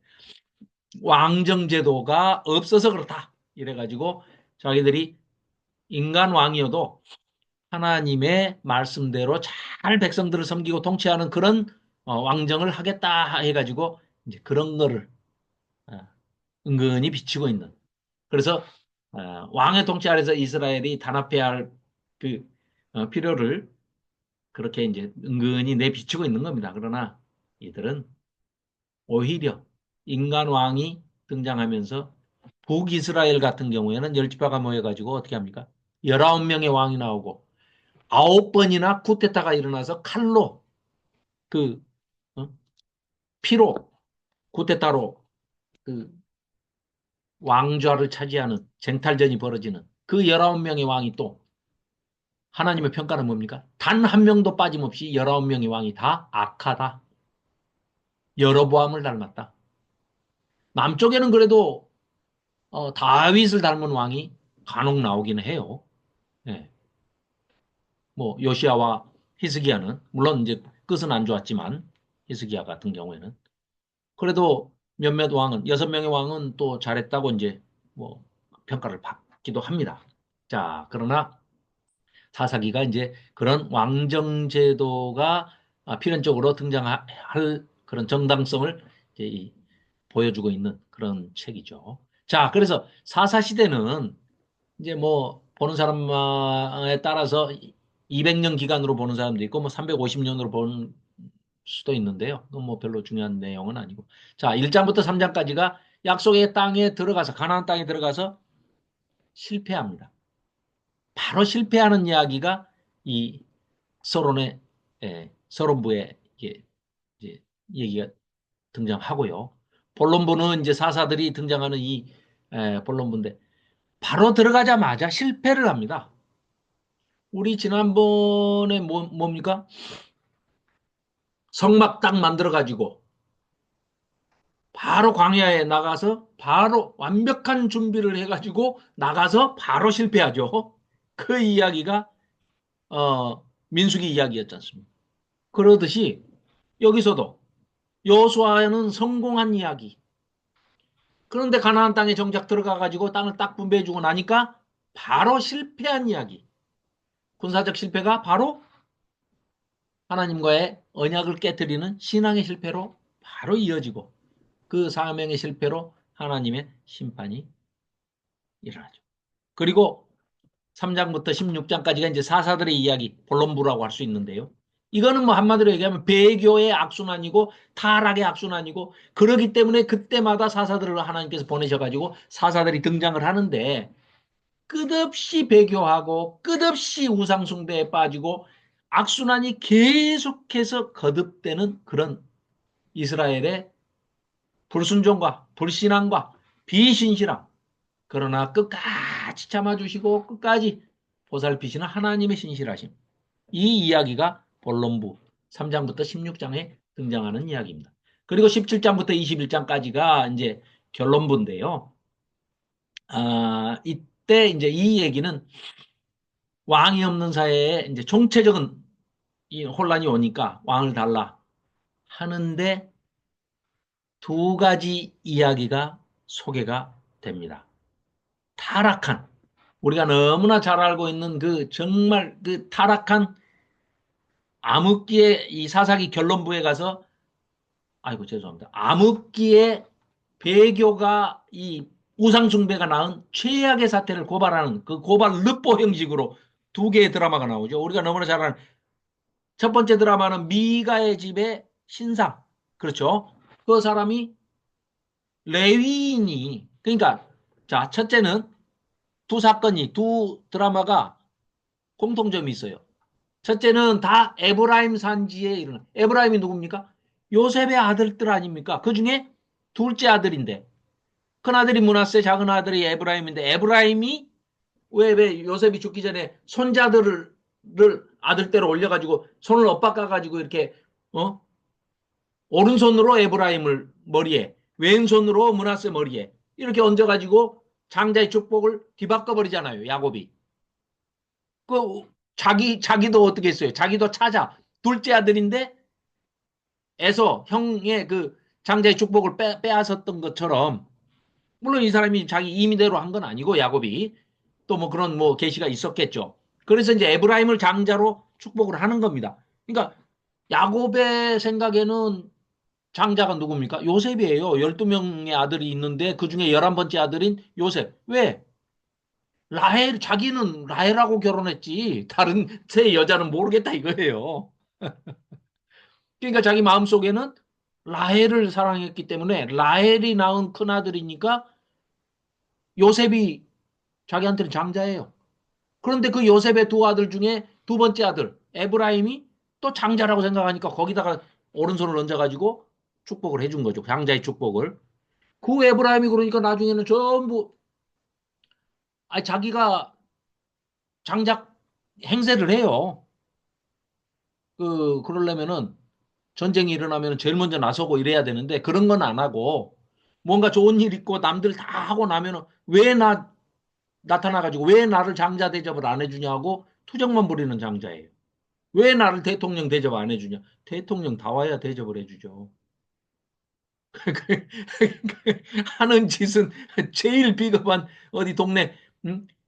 왕정제도가 없어서 그렇다. 이래가지고 자기들이 인간 왕이어도 하나님의 말씀대로 잘 백성들을 섬기고 통치하는 그런 왕정을 하겠다 해가지고 이제 그런 거를 어, 은근히 비추고 있는. 그래서 왕의 통치 아래서 이스라엘이 단합해야 할 그 필요를 그렇게 이제 은근히 내비추고 있는 겁니다. 그러나 이들은 오히려 인간 왕이 등장하면서 북이스라엘 같은 경우에는 열 지파가 모여가지고 어떻게 합니까? 19명의 왕이 나오고 9번이나 쿠데타가 일어나서 칼로 그 어? 피로 쿠데타로 그 왕좌를 차지하는 쟁탈전이 벌어지는 그 19명의 왕이 또 하나님의 평가는 뭡니까? 단 한 명도 빠짐없이 19명의 왕이 다 악하다. 여로보암을 닮았다. 남쪽에는 그래도 다윗을 닮은 왕이 간혹 나오기는 해요. 예. 뭐 요시아와 히스기야는 물론 이제 끝은 안 좋았지만 히스기야 같은 경우에는 그래도 몇몇 왕은 6명의 왕은 또 잘했다고 이제 뭐 평가를 받기도 합니다. 자, 그러나 사사기가 이제 그런 왕정제도가 필연적으로 등장할 그런 정당성을 이제 보여주고 있는 그런 책이죠. 자, 그래서 사사시대는 이제 뭐 보는 사람에 따라서 200년 기간으로 보는 사람도 있고 뭐 350년으로 보는 수도 있는데요. 그건 뭐 별로 중요한 내용은 아니고. 자, 1장부터 3장까지가 약속의 땅에 들어가서 가나안 땅에 들어가서 실패합니다. 바로 실패하는 이야기가 이 서론의 서론부에 이제 얘기가 등장하고요. 본론부는 이제 사사들이 등장하는 이 본론부인데 바로 들어가자마자 실패를 합니다. 우리 지난번에 뭡니까? 성막 딱 만들어 가지고 바로 광야에 나가서 바로 완벽한 준비를 해 가지고 나가서 바로 실패하죠. 그 이야기가 민수기 이야기였지 않습니까? 그러듯이 여기서도 여호수아는 성공한 이야기. 그런데 가나안 땅에 정작 들어가 가지고 땅을 딱 분배해 주고 나니까 바로 실패한 이야기. 군사적 실패가 바로 하나님과의 언약을 깨뜨리는 신앙의 실패로 바로 이어지고 그 사명의 실패로 하나님의 심판이 일어나죠. 그리고 3장부터 16장까지가 이제 사사들의 이야기, 본론부라고 할 수 있는데요. 이거는 뭐 한마디로 얘기하면 배교의 악순환이고 타락의 악순환이고 그러기 때문에 그때마다 사사들을 하나님께서 보내셔가지고 사사들이 등장을 하는데 끝없이 배교하고 끝없이 우상숭배에 빠지고 악순환이 계속해서 거듭되는 그런 이스라엘의 불순종과 불신앙과 비신실함 그러나 끝까지 참아주시고 끝까지 보살피시는 하나님의 신실하심. 이 이야기가 본론부 3장부터 16장에 등장하는 이야기입니다. 그리고 17장부터 21장까지가 이제 결론부인데요. 이때 이제 이 얘기는 왕이 없는 사회에 이제 총체적인 이 혼란이 오니까 왕을 달라 하는데 두 가지 이야기가 소개가 됩니다. 타락한 우리가 너무나 잘 알고 있는 그 정말 그 타락한 암흑기의 이 사사기 결론부에 가서 아이고 죄송합니다. 암흑기의 배교가 이 우상숭배가 낳은 최악의 사태를 고발하는 그 고발 르포 형식으로 두 개의 드라마가 나오죠. 우리가 너무나 잘 아는 첫 번째 드라마는 미가의 집의 신상. 그렇죠. 그 사람이 레위인이 그러니까 자 첫째는 두 드라마가 공통점이 있어요. 첫째는 다 에브라임 산지에 일어나. 에브라임이 누굽니까? 요셉의 아들들 아닙니까? 그 중에 둘째 아들인데 큰 아들이 므낫세, 작은 아들이 에브라임인데 에브라임이 왜 요셉이 죽기 전에 손자들을 아들대로 올려가지고 손을 엇바꿔가지고 이렇게 오른손으로 에브라임을 머리에 왼손으로 므낫세 머리에 이렇게 얹어가지고 장자의 축복을 뒤바꿔 버리잖아요. 야곱이. 그 자기도 어떻게 했어요? 자기도 찾아 둘째 아들인데 에서 형의 그 장자의 축복을 빼앗았던 것처럼 물론 이 사람이 자기 임의대로 한 건 아니고 야곱이 또 뭐 그런 뭐 계시가 있었겠죠. 그래서 이제 에브라임을 장자로 축복을 하는 겁니다. 그러니까 야곱의 생각에는 장자가 누굽니까? 요셉이에요. 12명의 아들이 있는데 그중에 11번째 아들인 요셉. 왜? 자기는 라헬하고 결혼했지. 다른 세 여자는 모르겠다 이거예요. 그러니까 자기 마음속에는 라헬을 사랑했기 때문에 라헬이 낳은 큰아들이니까 요셉이 자기한테는 장자예요. 그런데 그 요셉의 두 아들 중에 두 번째 아들 에브라임이 또 장자라고 생각하니까 거기다가 오른손을 얹어가지고 축복을 해준 거죠. 장자의 축복을. 그 에브라임이 그러니까 나중에는 전부 자기가 장작 행세를 해요. 그러려면은 전쟁이 일어나면 제일 먼저 나서고 이래야 되는데 그런 건 안 하고 뭔가 좋은 일 있고 남들 다 하고 나면은 왜 나타나가지고 왜 나를 장자 대접을 안 해주냐고 투정만 부리는 장자예요. 왜 나를 대통령 대접 안 해주냐? 대통령 다 와야 대접을 해주죠. 하는 짓은 제일 비겁한 어디 동네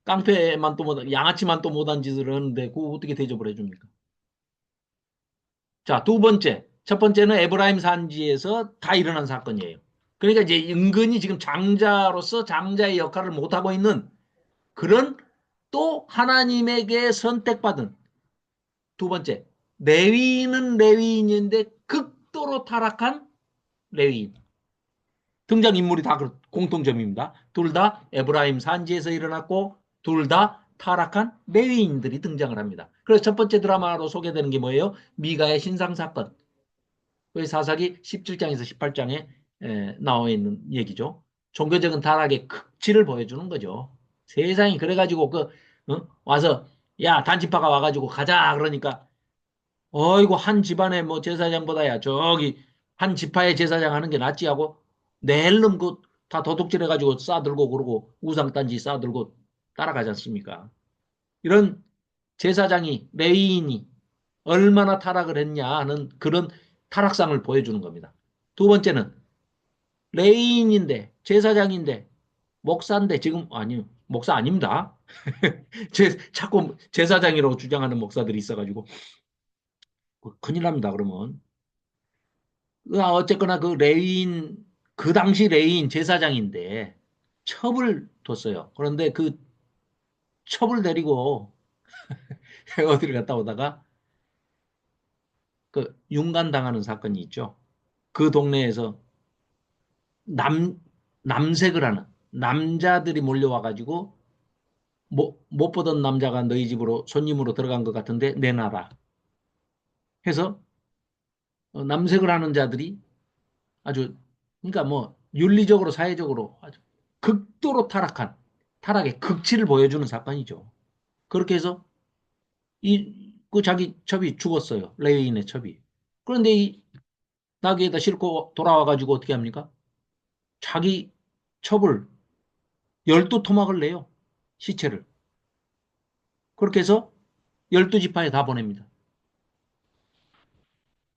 깡패만 또 못, 양아치만 또 못한 짓을 하는데 그거 어떻게 대접을 해줍니까? 자, 두 번째. 첫 번째는 에브라임 산지에서 다 일어난 사건이에요. 그러니까 이제 은근히 지금 장자로서 장자의 역할을 못하고 있는 그런 또 하나님에게 선택받은 두 번째. 레위인은 레위인인데 극도로 타락한 레위인. 등장인물이 다 공통점입니다. 둘 다 에브라임 산지에서 일어났고 둘 다 타락한 레위인들이 등장을 합니다. 그래서 첫 번째 드라마로 소개되는 게 뭐예요? 미가의 신상 사건. 그 사사기 17장에서 18장에 나와 있는 얘기죠. 종교적인 타락의 극치를 보여주는 거죠. 세상이 그래가지고 와서 야 단지파가 와가지고 가자 그러니까 어이구 한 집안의 뭐 제사장보다야 저기 한 지파의 제사장 하는 게 낫지 하고 낼름 그다 도둑질 해가지고 싸들고 그러고 우상단지 싸들고 따라가지 않습니까? 이런 제사장이 레위인이 얼마나 타락을 했냐 하는 그런 타락상을 보여주는 겁니다. 두 번째는 레위인인데 제사장인데 목사인데 지금 아니요 목사 아닙니다. 자꾸 제사장이라고 주장하는 목사들이 있어가지고 큰일 납니다. 그러면 어쨌거나 그 레인, 그 당시 레인 제사장인데 첩을 뒀어요. 그런데 그 첩을 데리고 어디를 갔다 오다가 그 윤간당하는 사건이 있죠. 그 동네에서 남, 남색을 하는 남자들이 몰려와가지고 못 보던 남자가 너희 집으로 손님으로 들어간 것 같은데 내놔라 해서 남색을 하는 자들이 아주 그러니까 뭐 윤리적으로 사회적으로 아주 극도로 타락한 타락의 극치를 보여주는 사건이죠. 그렇게 해서 그 자기 첩이 죽었어요. 레위인의 첩이. 그런데 이 나귀에다 싣고 돌아와가지고 어떻게 합니까? 자기 첩을 12토막을 내요. 시체를. 그렇게 해서 12지파에 다 보냅니다.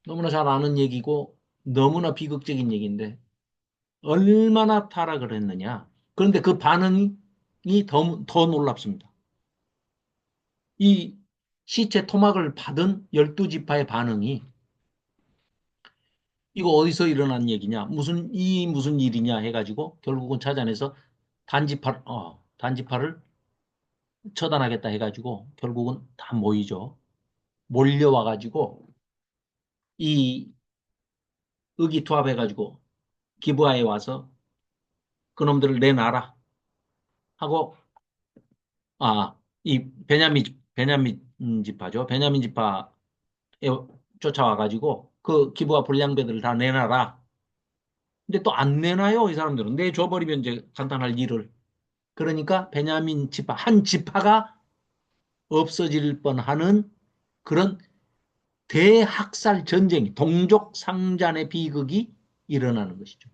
너무나 잘 아는 얘기고 너무나 비극적인 얘기인데 얼마나 타락을 했느냐. 그런데 그 반응이 더 놀랍습니다. 이 시체 토막을 받은 12지파의 반응이 이거 어디서 일어난 얘기냐? 무슨 일이냐 해가지고 결국은 찾아내서 단지파를 처단하겠다 해가지고 결국은 다 모이죠. 몰려와가지고 이 의기투합해가지고 기브아에 와서 그놈들을 내놔라 하고 이 베냐민 지파죠. 베냐민 지파에 쫓아와가지고 그 기브아 불량배들을 다 내놔라. 근데 또 안 내놔요, 이 사람들은. 내줘버리면 이제 간단할 일을. 그러니까 베냐민 지파, 한 지파가 없어질 뻔하는 그런 대학살 전쟁, 동족 상잔의 비극이 일어나는 것이죠.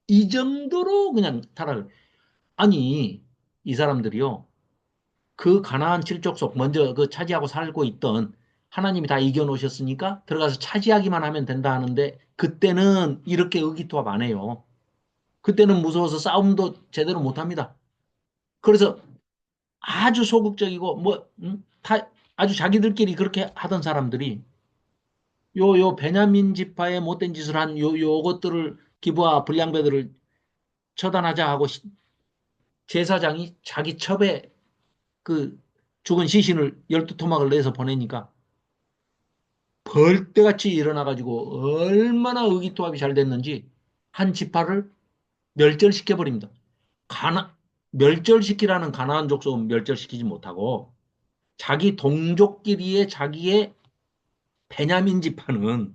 이 정도로 그냥 타락을. 아니, 이 사람들이요. 그 가나안 칠족 속 먼저 그 차지하고 살고 있던 하나님이 다 이겨놓으셨으니까 들어가서 차지하기만 하면 된다 하는데 그때는 이렇게 의기투합 안 해요. 그때는 무서워서 싸움도 제대로 못 합니다. 그래서 아주 소극적이고 다 아주 자기들끼리 그렇게 하던 사람들이 요 베냐민 지파의 못된 짓을 한 요것들을 기부와 불량배들을 처단하자 하고 제사장이 자기 첩에 그 죽은 시신을 12토막을 내서 보내니까 벌떼같이 일어나가지고 얼마나 의기투합이 잘 됐는지 한 지파를 멸절시켜 버립니다. 멸절시키라는 가나안 족속은 멸절시키지 못하고 자기 동족끼리의 자기의 베냐민 지파는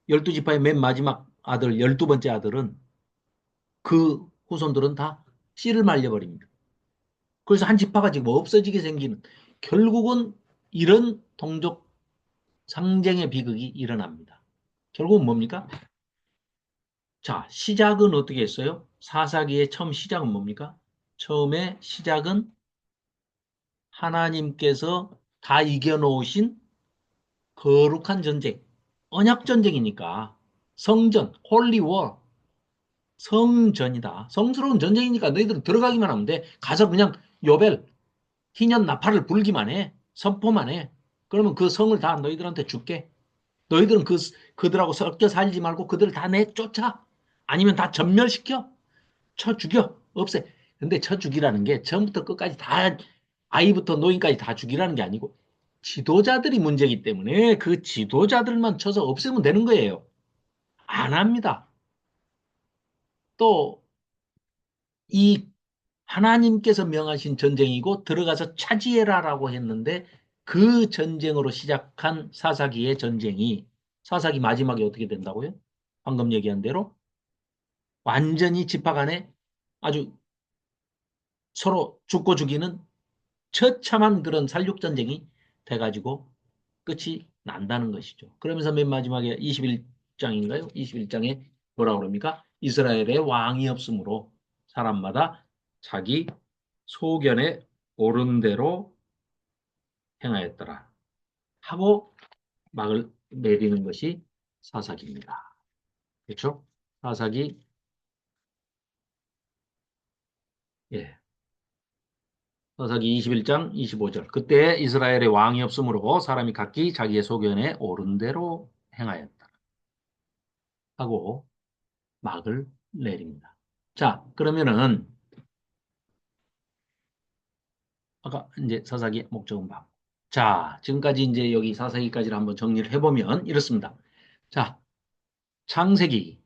12지파의 맨 마지막 아들 12번째 아들은 그 후손들은 다 씨를 말려버립니다. 그래서 한 지파가 지금 없어지게 생기는 결국은 이런 동족 상쟁의 비극이 일어납니다. 결국은 뭡니까? 자, 시작은 어떻게 했어요? 사사기의 처음 시작은 뭡니까? 처음에 시작은 하나님께서 다 이겨놓으신 거룩한 전쟁, 언약 전쟁이니까 성전, 홀리 워, 성전이다. 성스러운 전쟁이니까 너희들은 들어가기만 하면 돼. 가서 그냥 요벨, 희년 나팔을 불기만 해. 선포만 해. 그러면 그 성을 다 너희들한테 줄게. 너희들은 그들하고 섞여 살지 말고 그들을 다 내쫓아. 아니면 다 전멸시켜. 쳐 죽여. 없애. 근데 쳐 죽이라는 게 처음부터 끝까지 다, 아이부터 노인까지 다 죽이라는 게 아니고, 지도자들이 문제이기 때문에 그 지도자들만 쳐서 없애면 되는 거예요. 안 합니다. 또, 이 하나님께서 명하신 전쟁이고 들어가서 차지해라라고 했는데 그 전쟁으로 시작한 사사기의 전쟁이 사사기 마지막에 어떻게 된다고요? 방금 얘기한 대로 완전히 지파 간에 아주 서로 죽고 죽이는 처참한 그런 살육전쟁이 돼가지고 끝이 난다는 것이죠. 그러면서 맨 마지막에 21장인가요? 21장에 뭐라고 그럽니까? 이스라엘의 왕이 없으므로 사람마다 자기 소견에 옳은 대로 행하였더라 하고 막을 내리는 것이 사사기입니다. 그렇죠? 사사기, 예. 사사기 21장 25절. 그때 이스라엘의 왕이 없으므로 사람이 각기 자기의 소견에 옳은 대로 행하였다 하고 막을 내립니다. 자, 그러면은 아까 이제 사사기 목적은 봐. 자, 지금까지 이제 여기 사사기까지를 한번 정리를 해보면 이렇습니다. 자, 창세기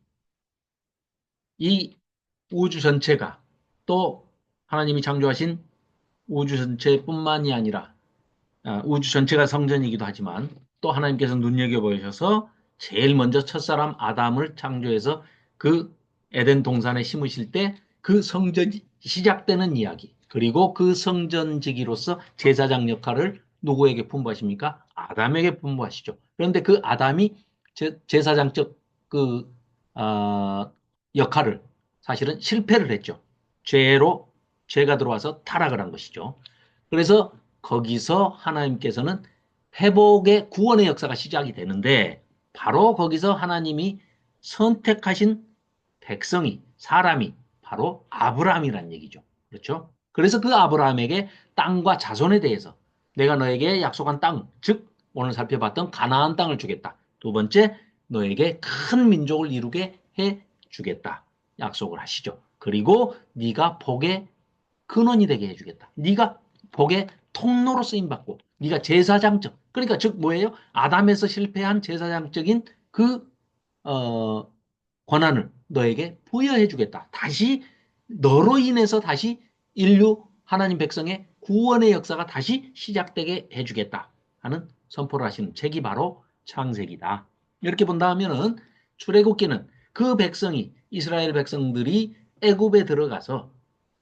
이 우주 전체가 또 하나님이 창조하신 우주 전체뿐만이 아니라 우주 전체가 성전이기도 하지만 또 하나님께서 눈여겨보셔서 제일 먼저 첫사람 아담을 창조해서 그 에덴 동산에 심으실 때 그 성전이 시작되는 이야기 그리고 그 성전지기로서 제사장 역할을 누구에게 분부하십니까? 아담에게 분부하시죠. 그런데 그 아담이 제사장적 그 역할을 사실은 실패를 했죠. 죄로 죄가 들어와서 타락을 한 것이죠. 그래서 거기서 하나님께서는 회복의 구원의 역사가 시작이 되는데 바로 거기서 하나님이 선택하신 백성이 사람이 바로 아브라함이란 얘기죠. 그렇죠? 그래서 그 아브라함에게 땅과 자손에 대해서 내가 너에게 약속한 땅, 즉 오늘 살펴봤던 가나안 땅을 주겠다. 두 번째, 너에게 큰 민족을 이루게 해 주겠다. 약속을 하시죠. 그리고 네가 복의 근원이 되게 해주겠다. 네가 복의 통로로 쓰임 받고 네가 제사장적 그러니까 즉 뭐예요? 아담에서 실패한 제사장적인 그 어, 권한을 너에게 부여해 주겠다. 다시 너로 인해서 다시 인류 하나님 백성의 구원의 역사가 다시 시작되게 해주겠다 하는 선포를 하시는 책이 바로 창세기다. 이렇게 본다 하면은 출애굽기는 그 백성이 이스라엘 백성들이 애굽에 들어가서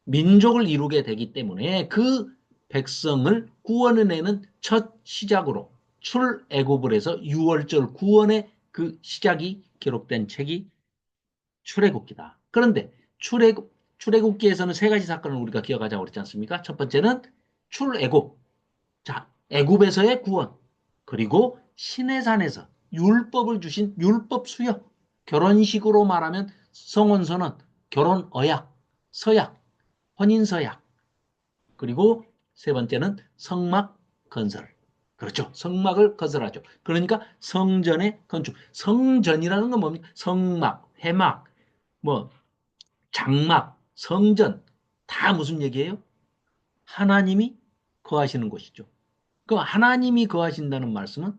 민족을 이루게 되기 때문에 그 백성을 구원해내는 첫 시작으로 출애굽을 해서 6월절 구원의 그 시작이 기록된 책이 출애굽기다. 그런데 출애굽기에서는 세 가지 사건을 우리가 기억하자고 그랬지 않습니까? 첫 번째는 출애굽. 자, 애굽에서의 구원. 그리고 시내산에서 율법을 주신 율법 수여. 결혼식으로 말하면 성혼선언, 결혼 어약, 서약, 혼인 서약. 그리고 세 번째는 성막 건설. 그렇죠. 성막을 건설하죠. 그러니까 성전의 건축. 성전이라는 건 뭡니까? 성막, 회막, 뭐 장막, 성전 다 무슨 얘기예요? 하나님이 거하시는 곳이죠. 그 하나님이 거하신다는 말씀은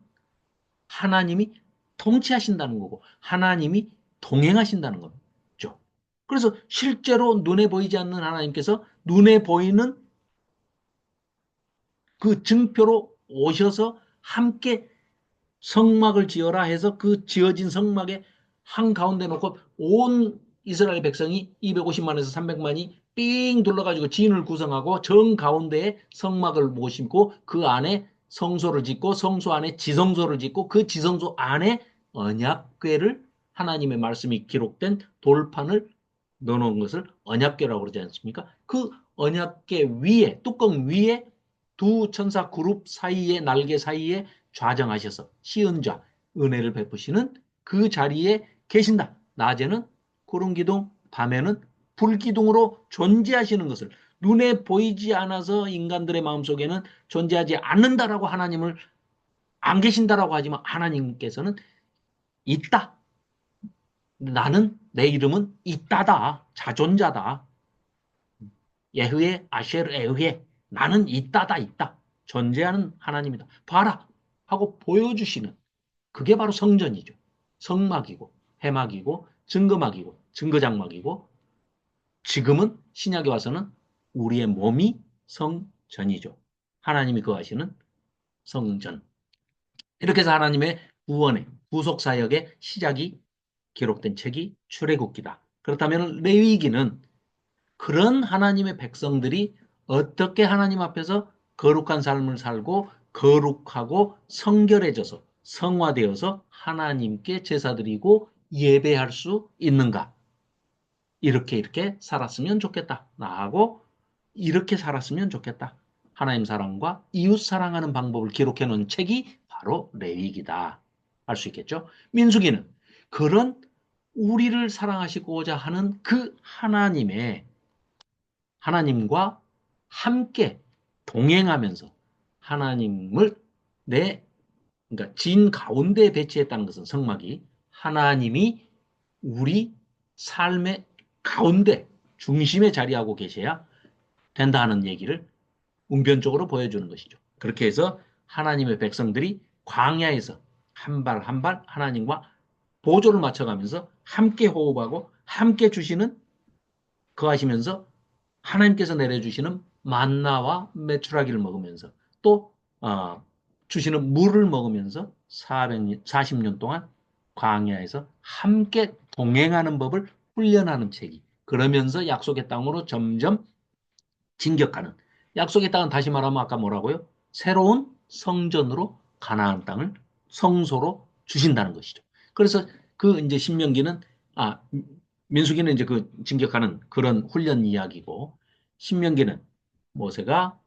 하나님이 통치하신다는 거고 하나님이 동행하신다는 거죠. 그래서 실제로 눈에 보이지 않는 하나님께서 눈에 보이는 그 증표로 오셔서 함께 성막을 지어라 해서 그 지어진 성막에 한가운데 놓고 온 이스라엘 백성이 250만에서 300만이 삥 둘러가지고 진을 구성하고 정 가운데에 성막을 모시고 그 안에 성소를 짓고 성소 안에 지성소를 짓고 그 지성소 안에 언약궤를 하나님의 말씀이 기록된 돌판을 넣어놓은 것을 언약궤라고 그러지 않습니까? 그 언약궤 위에 뚜껑 위에 두 천사 그룹 사이에 날개 사이에 좌정하셔서 시은 자 은혜를 베푸시는 그 자리에 계신다. 낮에는 구름 기둥, 밤에는 불기둥으로 존재하시는 것을 눈에 보이지 않아서 인간들의 마음속에는 존재하지 않는다라고 하나님을 안 계신다라고 하지만 하나님께서는 있다. 나는 내 이름은 있다다. 자존자다. 예흐에 아셰르 에흐에 나는 있다다 있다. 존재하는 하나님이다. 봐라 하고 보여주시는 그게 바로 성전이죠. 성막이고 해막이고 증거막이고 증거장막이고 지금은 신약에 와서는 우리의 몸이 성전이죠. 하나님이 거하시는 성전. 이렇게 해서 하나님의 구원의 구속사역의 시작이 기록된 책이 출애굽기다. 그렇다면 레위기는 그런 하나님의 백성들이 어떻게 하나님 앞에서 거룩한 삶을 살고 거룩하고 성결해져서 성화되어서 하나님께 제사드리고 예배할 수 있는가? 이렇게 살았으면 좋겠다. 나하고 이렇게 살았으면 좋겠다. 하나님 사랑과 이웃 사랑하는 방법을 기록해 놓은 책이 바로 레위기다. 알 수 있겠죠? 민수기는 그런 우리를 사랑하시고자 하는 그 하나님과 함께 동행하면서 하나님을 내 그러니까 진 가운데 배치했다는 것은 성막이 하나님이 우리 삶의 가운데 중심에 자리하고 계셔야 된다 하는 얘기를 웅변적으로 보여주는 것이죠. 그렇게 해서 하나님의 백성들이 광야에서 한 발 한 발 하나님과 보조를 맞춰가면서 함께 호흡하고 함께 주시는 거하시면서 하나님께서 내려주시는 만나와 메추라기를 먹으면서 또 주시는 물을 먹으면서 40년 동안 광야에서 함께 동행하는 법을 훈련하는 책이 그러면서 약속의 땅으로 점점 진격하는 약속의 땅은 다시 말하면 아까 뭐라고요? 새로운 성전으로 가나안 땅을 성소로 주신다는 것이죠. 그래서 그 이제 신명기는 아 민수기는 이제 그 진격하는 그런 훈련 이야기고 신명기는 모세가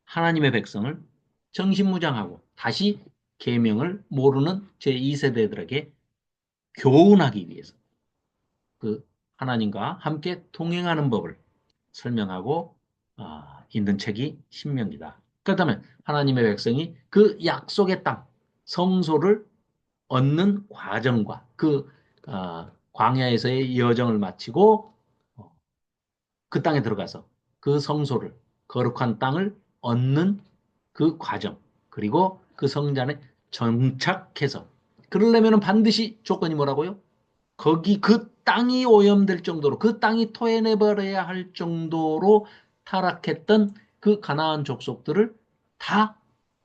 하나님의 백성을 정신무장하고 다시 계명을 모르는 제2세대들에게 교훈하기 위해서 그 하나님과 함께 동행하는 법을 설명하고 있는 책이 신명기다. 그렇다면 하나님의 백성이 그 약속의 땅, 성소를 얻는 과정과 그 광야에서의 여정을 마치고 그 땅에 들어가서 그 성소를 거룩한 땅을 얻는 그 과정 그리고 그 성전에 정착해서 그러려면 반드시 조건이 뭐라고요? 거기 그 땅이 오염될 정도로 그 땅이 토해내버려야 할 정도로 타락했던 그 가나안 족속들을 다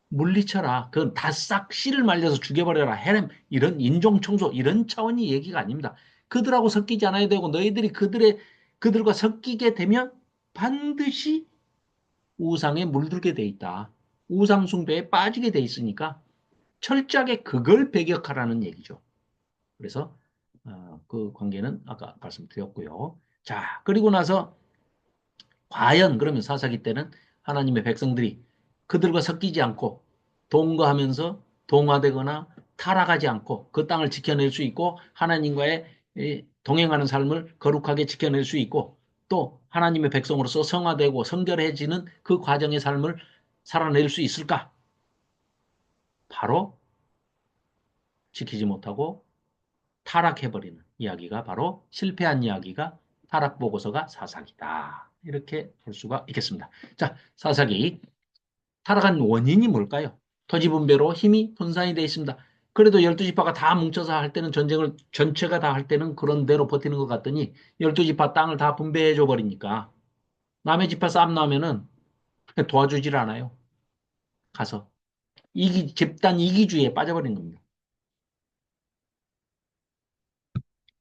물리쳐라. 그건 다 싹 씨를 말려서 죽여버려라. 헤렘 이런 인종청소 이런 차원의 얘기가 아닙니다. 그들하고 섞이지 않아야 되고 너희들이 그들과 섞이게 되면 반드시 우상에 물들게 돼 있다. 우상 숭배에 빠지게 돼 있으니까 철저하게 그걸 배격하라는 얘기죠. 그래서 그 관계는 아까 말씀드렸고요. 자, 그리고 나서 과연 그러면 사사기 때는 하나님의 백성들이 그들과 섞이지 않고 동거하면서 동화되거나 타락하지 않고 그 땅을 지켜낼 수 있고 하나님과의 동행하는 삶을 거룩하게 지켜낼 수 있고 또 하나님의 백성으로서 성화되고 성결해지는 그 과정의 삶을 살아낼 수 있을까? 바로 지키지 못하고 타락해버리는 이야기가 바로 실패한 이야기가 타락 보고서가 사사기다. 이렇게 볼 수가 있겠습니다. 자, 사사기 타락한 원인이 뭘까요? 토지 분배로 힘이 분산이 되어 있습니다. 그래도 12지파가 다 뭉쳐서 할 때는 전쟁을 전체가 다 할 때는 그런 대로 버티는 것 같더니 12지파 땅을 다 분배해 줘 버리니까 남의 지파 싸움 나면은 도와주질 않아요. 가서 집단 이기주의에 빠져버린 겁니다.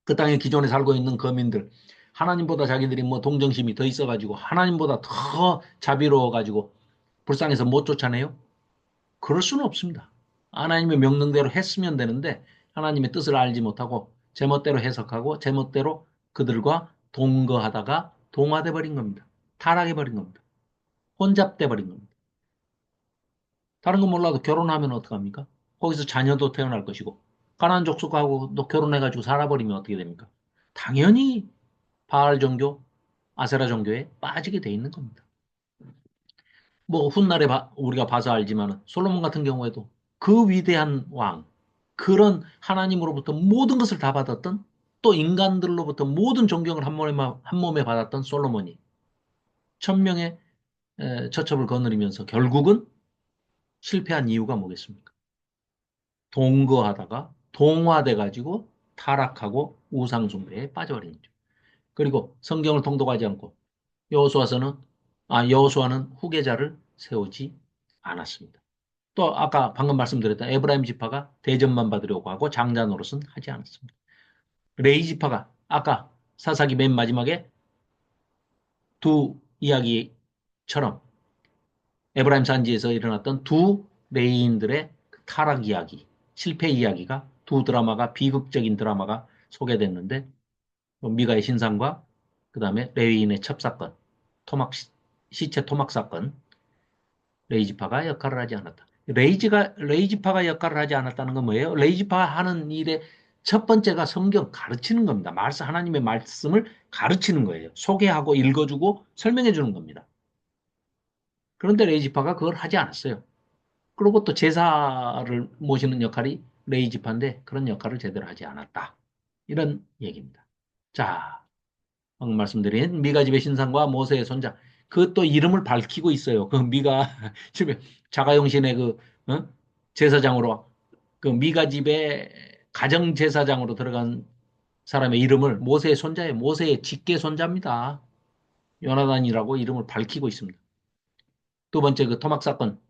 그 땅에 기존에 살고 있는 거민들 하나님보다 자기들이 뭐 동정심이 더 있어가지고 하나님보다 더 자비로워가지고 불쌍해서 못 쫓아내요? 그럴 수는 없습니다. 하나님의 명령대로 했으면 되는데 하나님의 뜻을 알지 못하고 제멋대로 해석하고 제멋대로 그들과 동거하다가 동화돼 버린 겁니다. 타락해 버린 겁니다. 혼잡돼 버린 겁니다. 다른 건 몰라도 결혼하면 어떡합니까? 거기서 자녀도 태어날 것이고 가나안 족속하고 또 결혼해가지고 살아버리면 어떻게 됩니까? 당연히 바알 종교, 아세라 종교에 빠지게 돼 있는 겁니다. 뭐 훗날에 우리가 봐서 알지만 솔로몬 같은 경우에도 그 위대한 왕, 그런 하나님으로부터 모든 것을 다 받았던 또 인간들로부터 모든 존경을 한 몸에 받았던 솔로몬이 천명의 처첩을 거느리면서 결국은 실패한 이유가 뭐겠습니까? 동거하다가 동화돼 가지고 타락하고 우상숭배에 빠져버린 거죠. 그리고 성경을 통독하지 않고 여호수아서는 여호수아는 후계자를 세우지 않았습니다. 또 아까 방금 말씀드렸던 에브라임 지파가 대접만 받으려고 하고 장자 노릇은 하지 않았습니다. 레이 지파가 아까 사사기 맨 마지막에 두 이야기처럼 에브라임 산지에서 일어났던 두 레이인들의 타락 이야기, 실패 이야기가 두 드라마가 비극적인 드라마가 소개됐는데 미가의 신상과 그다음에 레위인의 첩사건, 토막 시체 토막 사건, 레이지파가 역할을 하지 않았다. 레이지파가 역할을 하지 않았다는 건 뭐예요? 레이지파 하는 일의 첫 번째가 성경 가르치는 겁니다. 하나님의 말씀을 가르치는 거예요. 소개하고 읽어주고 설명해 주는 겁니다. 그런데 레이지파가 그걸 하지 않았어요. 그리고 또 제사를 모시는 역할이 레이지파인데 그런 역할을 제대로 하지 않았다. 이런 얘기입니다. 자, 방금 말씀드린 미가 집의 신상과 모세의 손자. 그 또 이름을 밝히고 있어요. 그 미가 집에 자가용신의 어? 제사장으로 그 미가 집의 가정 제사장으로 들어간 사람의 이름을 모세의 손자예요. 모세의 직계 손자입니다. 요나단이라고 이름을 밝히고 있습니다. 두 번째 그 토막 사건,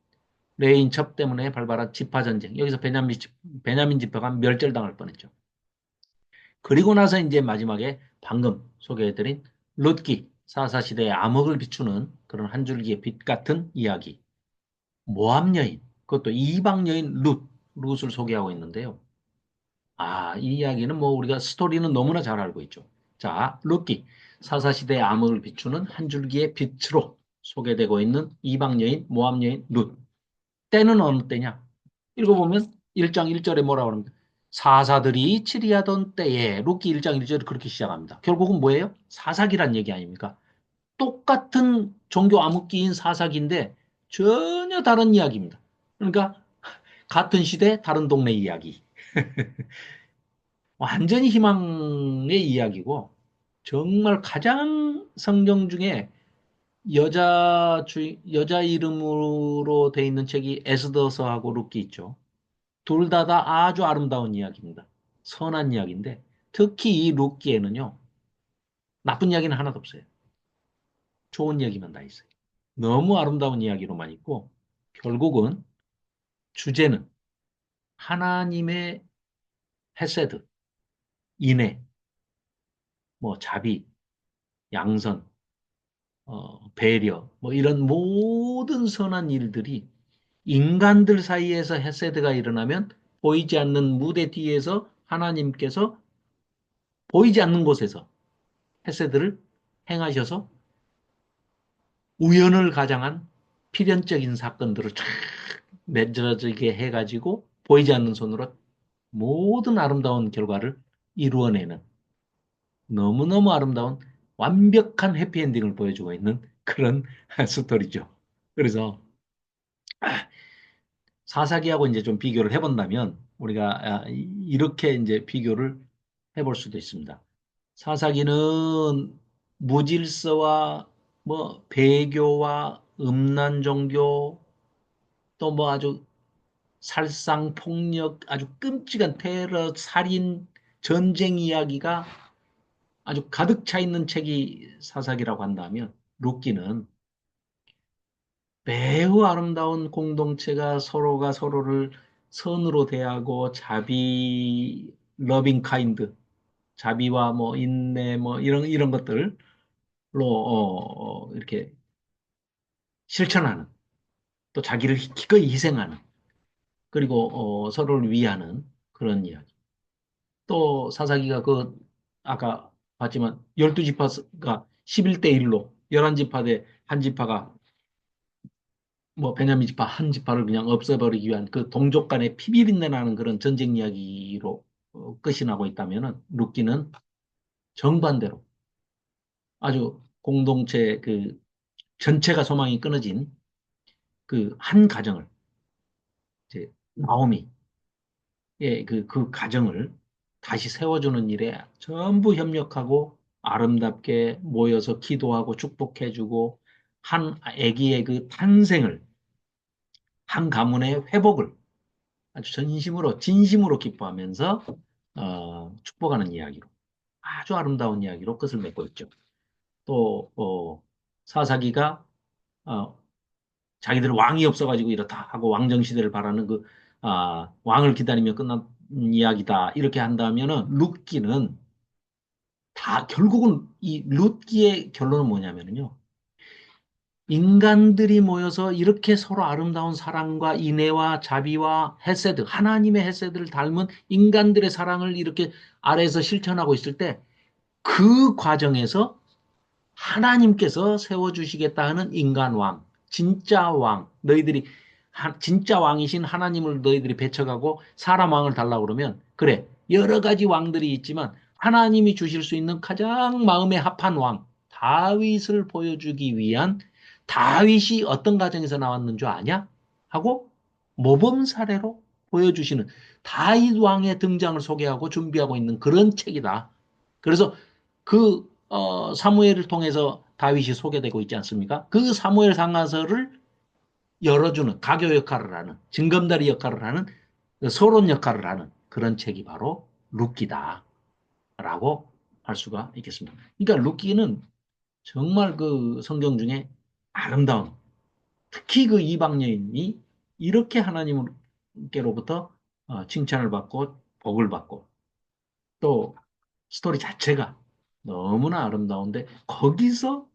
레인 첩 때문에 발발한 지파 전쟁. 여기서 베냐민 지파가 멸절당할 뻔했죠. 그리고 나서 이제 마지막에 방금 소개해드린 룻기 사사시대의 암흑을 비추는 그런 한 줄기의 빛 같은 이야기. 모함 여인, 그것도 이방 여인 룻을 소개하고 있는데요. 이 이야기는 뭐 우리가 스토리는 너무나 잘 알고 있죠. 자, 룻기 사사시대의 암흑을 비추는 한 줄기의 빛으로 소개되고 있는 이방 여인, 모함 여인 룻. 때는 어느 때냐? 읽어보면 1장 1절에 뭐라고 합니까? 사사들이 치리하던 때에 룻기 1장 1절이 그렇게 시작합니다. 결국은 뭐예요? 사사기란 얘기 아닙니까? 똑같은 종교 암흑기인 사사기인데 전혀 다른 이야기입니다. 그러니까 같은 시대 다른 동네 이야기. 완전히 희망의 이야기고 정말 가장 성경 중에 여자 이름으로 돼 있는 책이 에스더서하고 룻기 있죠. 둘 다 아주 아름다운 이야기입니다. 선한 이야기인데 특히 이 룻기에는요. 나쁜 이야기는 하나도 없어요. 좋은 이야기만 다 있어요. 너무 아름다운 이야기로만 있고 결국은 주제는 하나님의 헤세드, 인애, 뭐 자비, 양선, 배려, 뭐 이런 모든 선한 일들이 인간들 사이에서 헤세드가 일어나면 보이지 않는 무대 뒤에서 하나님께서 보이지 않는 곳에서 헤세드를 행하셔서 우연을 가장한 필연적인 사건들을 쫙 맺어지게 해가지고 보이지 않는 손으로 모든 아름다운 결과를 이루어내는 너무너무 아름다운 완벽한 해피엔딩을 보여주고 있는 그런 스토리죠. 그래서 사사기하고 이제 좀 비교를 해본다면 우리가 이렇게 이제 비교를 해볼 수도 있습니다. 사사기는 무질서와 뭐 배교와 음란 종교 또 뭐 아주 살상 폭력 아주 끔찍한 테러 살인 전쟁 이야기가 아주 가득 차 있는 책이 사사기라고 한다면 룻기는 매우 아름다운 공동체가 서로가 서로를 선으로 대하고 자비, 러빙 카인드, 자비와 뭐 인내 뭐 이런 것들로 이렇게 실천하는 또 자기를 기꺼이 희생하는 그리고 서로를 위하는 그런 이야기. 또 사사기가 아까 봤지만 12지파가 11대 1로 11지파 대 한 지파가 뭐 베냐민 지파 한 지파를 그냥 없애버리기 위한 그 동족 간의 피비린내 나는 그런 전쟁 이야기로 끝이 나고 있다면은 룻기는 정반대로 아주 공동체 그 전체가 소망이 끊어진 그 한 가정을 이제 나오미의 그 가정을 다시 세워주는 일에 전부 협력하고 아름답게 모여서 기도하고 축복해주고 한 아기의 그 탄생을 한 가문의 회복을 아주 전심으로 진심으로 기뻐하면서 축복하는 이야기로 아주 아름다운 이야기로 끝을 맺고 있죠. 또 사사기가 어, 자기들 왕이 없어가지고 이렇다 하고 왕정 시대를 바라는 그 왕을 기다리며 끝난 이야기다 이렇게 한다면은 룻기는 다 결국은 이 룻기의 결론은 뭐냐면요. 인간들이 모여서 이렇게 서로 아름다운 사랑과 인애와 자비와 헤세드, 하나님의 헤세드를 닮은 인간들의 사랑을 이렇게 아래에서 실천하고 있을 때 그 과정에서 하나님께서 세워주시겠다 하는 인간 왕, 진짜 왕, 너희들이 진짜 왕이신 하나님을 너희들이 배척하고 사람 왕을 달라고 그러면 그래 여러 가지 왕들이 있지만 하나님이 주실 수 있는 가장 마음에 합한 왕 다윗을 보여주기 위한 다윗이 어떤 가정에서 나왔는 줄 아냐? 하고 모범 사례로 보여주시는 다윗 왕의 등장을 소개하고 준비하고 있는 그런 책이다. 그래서 그 사무엘을 통해서 다윗이 소개되고 있지 않습니까? 그 사무엘 상하서를 열어주는 가교 역할을 하는 징검다리 역할을 하는 서론 역할을 하는 그런 책이 바로 룻기다라고 할 수가 있겠습니다. 그러니까 룻기는 정말 그 성경 중에 아름다운 특히 그 이방 여인이 이렇게 하나님께로부터 칭찬을 받고 복을 받고 또 스토리 자체가 너무나 아름다운데 거기서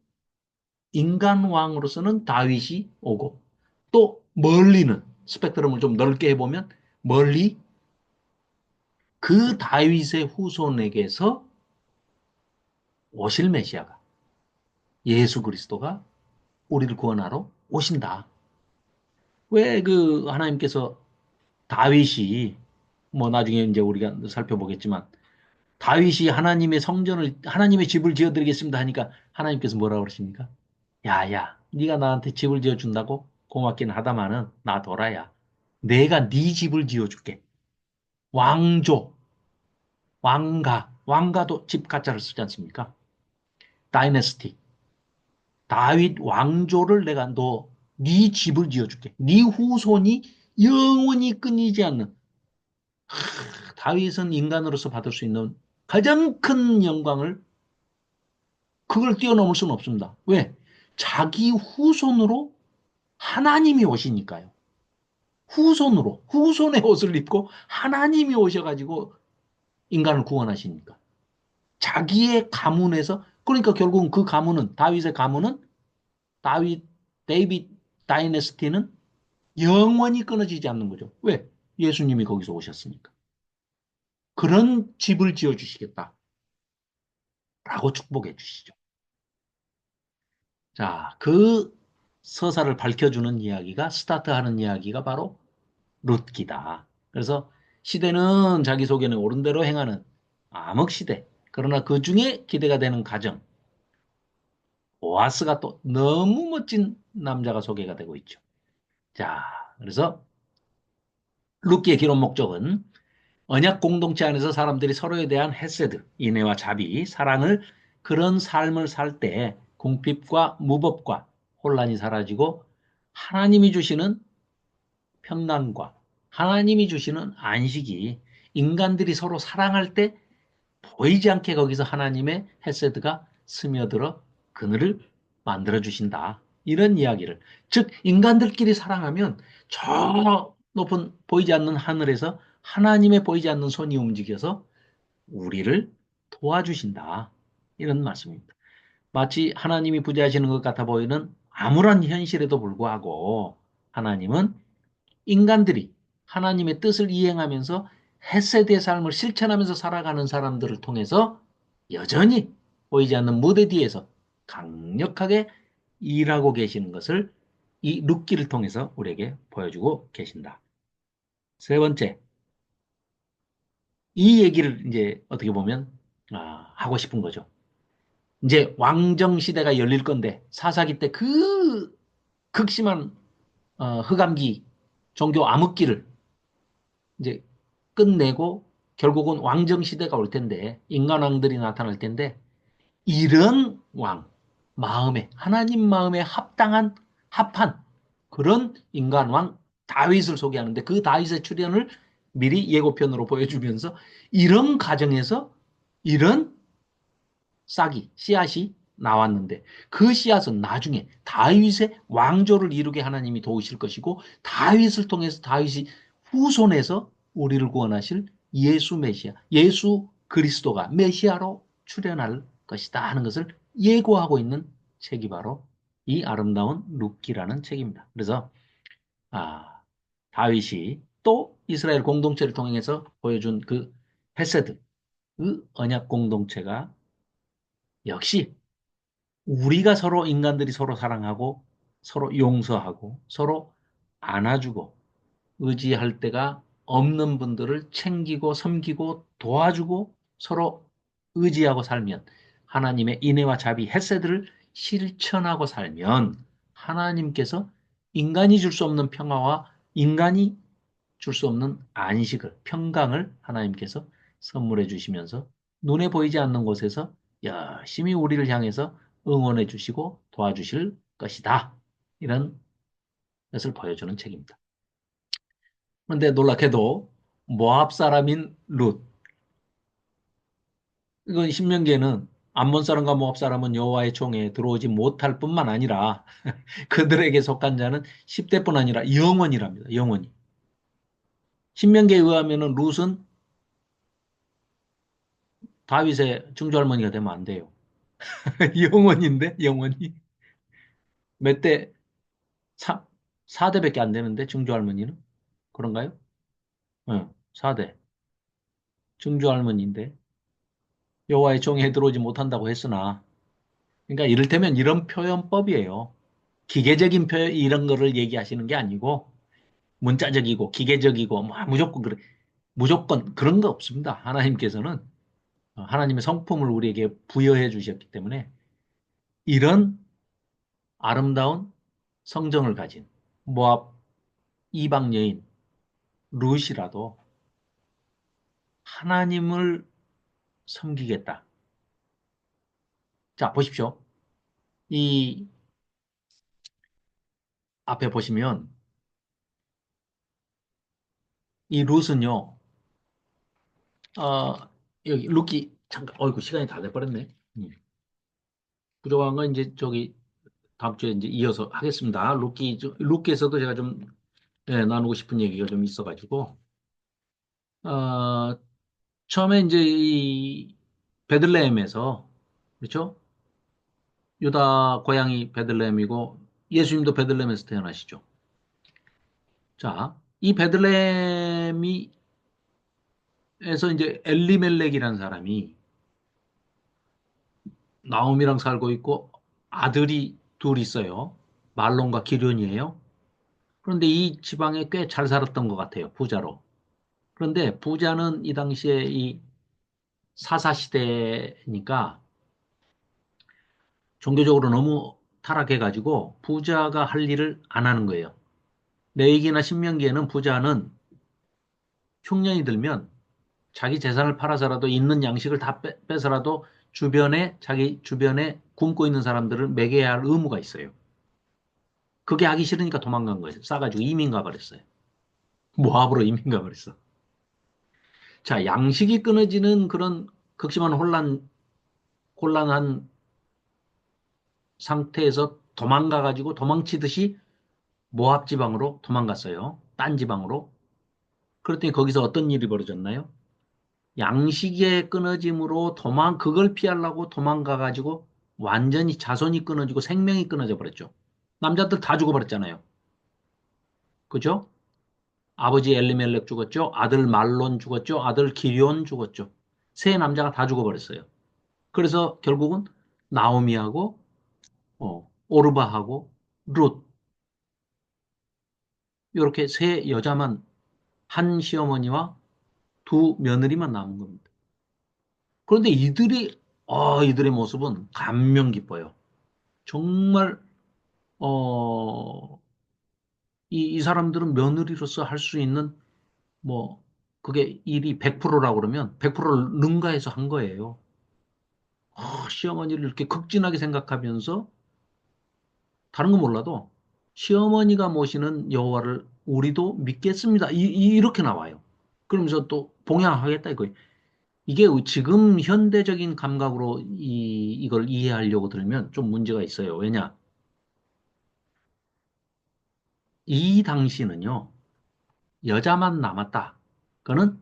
인간 왕으로서는 다윗이 오고 또 멀리는 스펙트럼을 좀 넓게 해보면 멀리 그 다윗의 후손에게서 오실 메시아가 예수 그리스도가 우리를 구원하러 오신다. 왜 그 하나님께서 다윗이 뭐 나중에 이제 우리가 살펴보겠지만 다윗이 하나님의 성전을 하나님의 집을 지어드리겠습니다 하니까 하나님께서 뭐라고 그러십니까? 야야, 네가 나한테 집을 지어준다고 고맙긴 하다마는 나 둬라야. 내가 네 집을 지어줄게. 왕조, 왕가도 집 가짜를 쓰지 않습니까? 다이내스티, 다윗 왕조를 내가 네 집을 지어줄게. 네 후손이 영원히 끊이지 않는 다윗은 인간으로서 받을 수 있는 가장 큰 영광을 그걸 뛰어넘을 수는 없습니다. 왜? 자기 후손으로 하나님이 오시니까요. 후손의 옷을 입고 하나님이 오셔가지고 인간을 구원하시니까. 자기의 가문에서, 그러니까 결국은 그 가문은, 다윗의 가문은, 다윗, 데이빗 다이내스티는 영원히 끊어지지 않는 거죠. 왜? 예수님이 거기서 오셨으니까. 그런 집을 지어주시겠다라고 축복해 주시죠. 자, 그 서사를 밝혀주는 이야기가, 스타트하는 이야기가 바로 룻기다. 그래서 시대는 자기소개는 옳은 대로 행하는 암흑 시대. 그러나 그 중에 기대가 되는 가정. 보아스가 또 너무 멋진 남자가 소개가 되고 있죠. 자, 그래서 룻기의 기록 목적은 언약 공동체 안에서 사람들이 서로에 대한 헤세드, 인애와 자비, 사랑을 그런 삶을 살 때 궁핍과 무법과 혼란이 사라지고 하나님이 주시는 평강과 하나님이 주시는 안식이 인간들이 서로 사랑할 때 보이지 않게 거기서 하나님의 헤세드가 스며들어 그늘을 만들어 주신다. 이런 이야기를. 즉 인간들끼리 사랑하면 저 높은 보이지 않는 하늘에서 하나님의 보이지 않는 손이 움직여서 우리를 도와주신다. 이런 말씀입니다. 마치 하나님이 부재하시는 것 같아 보이는 암울한 현실에도 불구하고 하나님은 인간들이 하나님의 뜻을 이행하면서 헷세대의 삶을 실천하면서 살아가는 사람들을 통해서 여전히 보이지 않는 무대 뒤에서 강력하게 일하고 계시는 것을 이 룻기를 통해서 우리에게 보여주고 계신다. 세 번째, 이 얘기를 이제 어떻게 보면 하고 싶은 거죠. 이제 왕정 시대가 열릴 건데 사사기 때 그 극심한 흑암기 종교 암흑기를 이제 끝내고 결국은 왕정 시대가 올 텐데 인간 왕들이 나타날 텐데 이런 왕 마음에 하나님 마음에 합당한 합한 그런 인간 왕 다윗을 소개하는데 그 다윗의 출현을 미리 예고편으로 보여주면서 이런 가정에서 이런 싹이 씨앗이 나왔는데 그 씨앗은 나중에 다윗의 왕조를 이루게 하나님이 도우실 것이고 다윗을 통해서 다윗이 후손에서 우리를 구원하실 예수 메시아, 예수 그리스도가 메시아로 출현할 것이다 하는 것을 예고하고 있는 책이 바로 이 아름다운 룻기라는 책입니다. 그래서 아, 다윗이 또 이스라엘 공동체를 통해서 보여준 그 헤세드, 그 언약 공동체가 역시 우리가 서로 인간들이 서로 사랑하고 서로 용서하고 서로 안아주고 의지할 때가 없는 분들을 챙기고 섬기고 도와주고 서로 의지하고 살면 하나님의 인애와 자비, 헤세드를 실천하고 살면 하나님께서 인간이 줄 수 없는 평화와 인간이 줄 수 없는 안식을, 평강을 하나님께서 선물해 주시면서 눈에 보이지 않는 곳에서 열심히 우리를 향해서 응원해 주시고 도와주실 것이다. 이런 것을 보여주는 책입니다. 그런데 놀랍게도 모압 사람인 룻, 이건 신명기에는 암몬 사람과 모압 사람은 여호와의 총에 들어오지 못할 뿐만 아니라 그들에게 속한 자는 10대뿐 아니라 영원이랍니다. 영원히. 신명기에 의하면 룻은 다윗의 증조할머니가 되면 안 돼요. 영원인데 영원히. 몇 대? 4대밖에 안 되는데 증조할머니는? 그런가요? 응, 4대. 증조할머니인데 여호와의 종에 들어오지 못한다고 했으나 그러니까 이를테면 이런 표현법이에요. 기계적인 표현 이런 거를 얘기하시는 게 아니고 문자적이고 기계적이고 뭐 무조건 그래 무조건 그런 거 없습니다. 하나님께서는 하나님의 성품을 우리에게 부여해 주셨기 때문에 이런 아름다운 성정을 가진 모압 이방 여인 룻이라도 하나님을 섬기겠다. 자, 보십시오. 이 앞에 보시면 이 룻은요. 어, 여기 룻기 잠깐 어이구 시간이 다 돼버렸네. 부족한 건 이제 저기 다음 주에 이제 이어서 하겠습니다. 룻기에서도 제가 좀 예, 나누고 싶은 얘기가 좀 있어가지고 어, 처음에 이제 이 베들레헴에서 그렇죠? 유다 고향이 베들레헴이고 예수님도 베들레헴에서 태어나시죠. 자, 이 베들레헴이 에서 이제 엘리멜렉이라는 사람이 나옴이랑 살고 있고 아들이 둘 있어요. 말론과 기련이에요. 그런데 이 지방에 꽤 잘 살았던 것 같아요. 부자로. 그런데 부자는 이 당시에 이 사사 시대니까 종교적으로 너무 타락해가지고 부자가 할 일을 안 하는 거예요. 레위기나 신명기에는 부자는 흉년이 들면 자기 재산을 팔아서라도 있는 양식을 다 빼서라도 자기 주변에 굶고 있는 사람들을 먹여야 할 의무가 있어요. 그게 하기 싫으니까 도망간 거예요. 싸가지고 이민 가버렸어요. 모압으로 이민 가버렸어. 자, 양식이 끊어지는 그런 극심한 곤란한 상태에서 도망가가지고 도망치듯이 모압 지방으로 도망갔어요. 딴 지방으로. 그랬더니 거기서 어떤 일이 벌어졌나요? 양식의 끊어짐으로 그걸 피하려고 도망가가지고 완전히 자손이 끊어지고 생명이 끊어져 버렸죠. 남자들 다 죽어버렸잖아요. 그죠? 아버지 엘리멜렉 죽었죠. 아들 말론 죽었죠. 아들 기럨 죽었죠. 세 남자가 다 죽어버렸어요. 그래서 결국은 나오미하고 오르바하고 룻 이렇게 세 여자만 한 시어머니와 두 며느리만 남은 겁니다. 그런데 이들이 이들의 모습은 감명 깊어요. 정말, 어, 이 사람들은 며느리로서 할 수 있는, 뭐, 그게 일이 100%라고 그러면 100%를 능가해서 한 거예요. 시어머니를 이렇게 극진하게 생각하면서 다른 건 몰라도 시어머니가 모시는 여호와를 우리도 믿겠습니다. 이렇게 나와요. 그러면서 또 봉양하겠다 이거예요. 이게 지금 현대적인 감각으로 이걸 이해하려고 들으면 좀 문제가 있어요. 왜냐? 이 당시는요, 여자만 남았다. 그는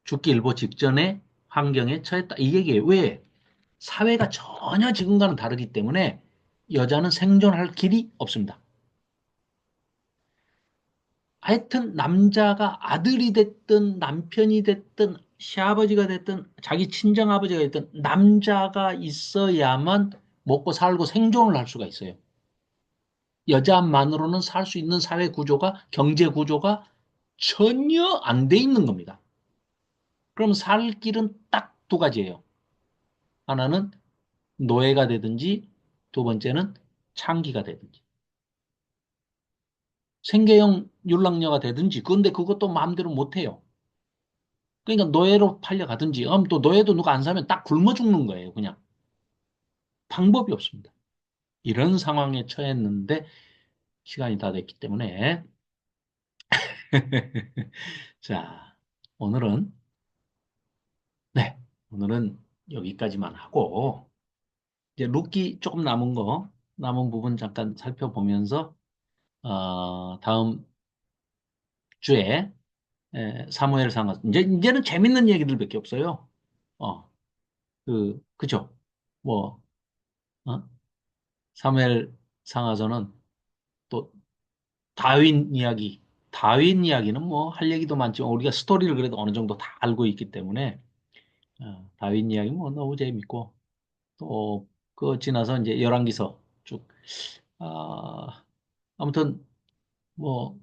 죽기 일보 직전의 환경에 처했다. 이 얘기예요. 왜? 사회가 전혀 지금과는 다르기 때문에 여자는 생존할 길이 없습니다. 하여튼 남자가 아들이 됐든 남편이 됐든 시아버지가 됐든 자기 친정아버지가 됐든 남자가 있어야만 먹고 살고 생존을 할 수가 있어요. 여자만으로는 살 수 있는 사회 구조가 경제 구조가 전혀 안 돼 있는 겁니다. 그럼 살 길은 딱 두 가지예요. 하나는 노예가 되든지 두 번째는 창기가 되든지 생계형 윤락녀가 되든지 그런데 그것도 마음대로 못 해요. 그러니까 노예로 팔려가든지, 또 노예도 누가 안 사면 딱 굶어 죽는 거예요. 그냥. 방법이 없습니다. 이런 상황에 처했는데 시간이 다 됐기 때문에. 자, 오늘은, 네, 오늘은 여기까지만 하고, 이제 룻기 조금 남은 부분 잠깐 살펴보면서, 다음 주에, 사무엘 상하, 이제는 재밌는 얘기들밖에 없어요. 어, 그죠? 뭐, 어? 사무엘 상하서는 또 다윈 이야기는 뭐 할 얘기도 많지만 우리가 스토리를 그래도 어느 정도 다 알고 있기 때문에 다윈 이야기 뭐 너무 재밌고 또 그 지나서 이제 열왕기서 쭉 아무튼 뭐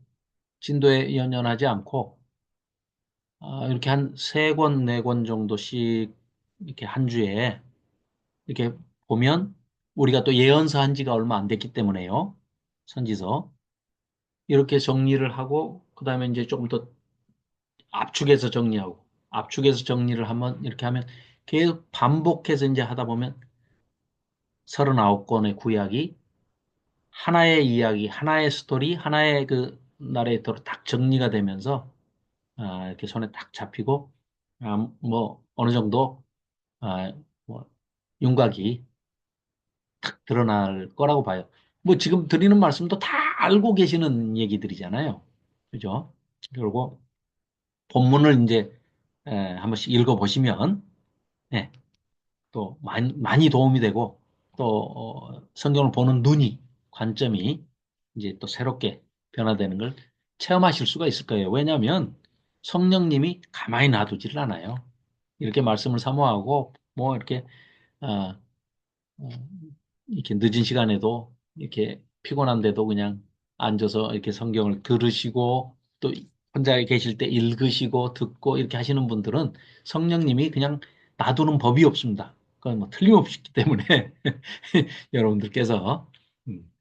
진도에 연연하지 않고 이렇게 한 세 권, 네 권 정도씩 이렇게 한 주에 이렇게 보면 우리가 또 예언서 한 지가 얼마 안 됐기 때문에요. 선지서. 이렇게 정리를 하고 그다음에 이제 조금 더 압축해서 정리하고 압축해서 정리를 하면 이렇게 하면 계속 반복해서 이제 하다 보면 39권의 구약이 하나의 이야기, 하나의 스토리, 하나의 그 나레이터로 딱 정리가 되면서 이렇게 손에 딱 잡히고 뭐 어느 정도 아, 뭐 윤곽이 탁 드러날 거라고 봐요. 뭐 지금 드리는 말씀도 다 알고 계시는 얘기들이잖아요. 그죠? 그리고 본문을 이제 한 번씩 읽어보시면 예, 또 많이 도움이 되고 또 성경을 보는 관점이 이제 또 새롭게 변화되는 걸 체험하실 수가 있을 거예요. 왜냐하면 성령님이 가만히 놔두지를 않아요. 이렇게 말씀을 사모하고 뭐 이렇게 어, 어, 이렇게 늦은 시간에도 이렇게 피곤한데도 그냥 앉아서 이렇게 성경을 들으시고 또 혼자 계실 때 읽으시고 듣고 이렇게 하시는 분들은 성령님이 그냥 놔두는 법이 없습니다. 그건 뭐 틀림없기 때문에 여러분들께서 음,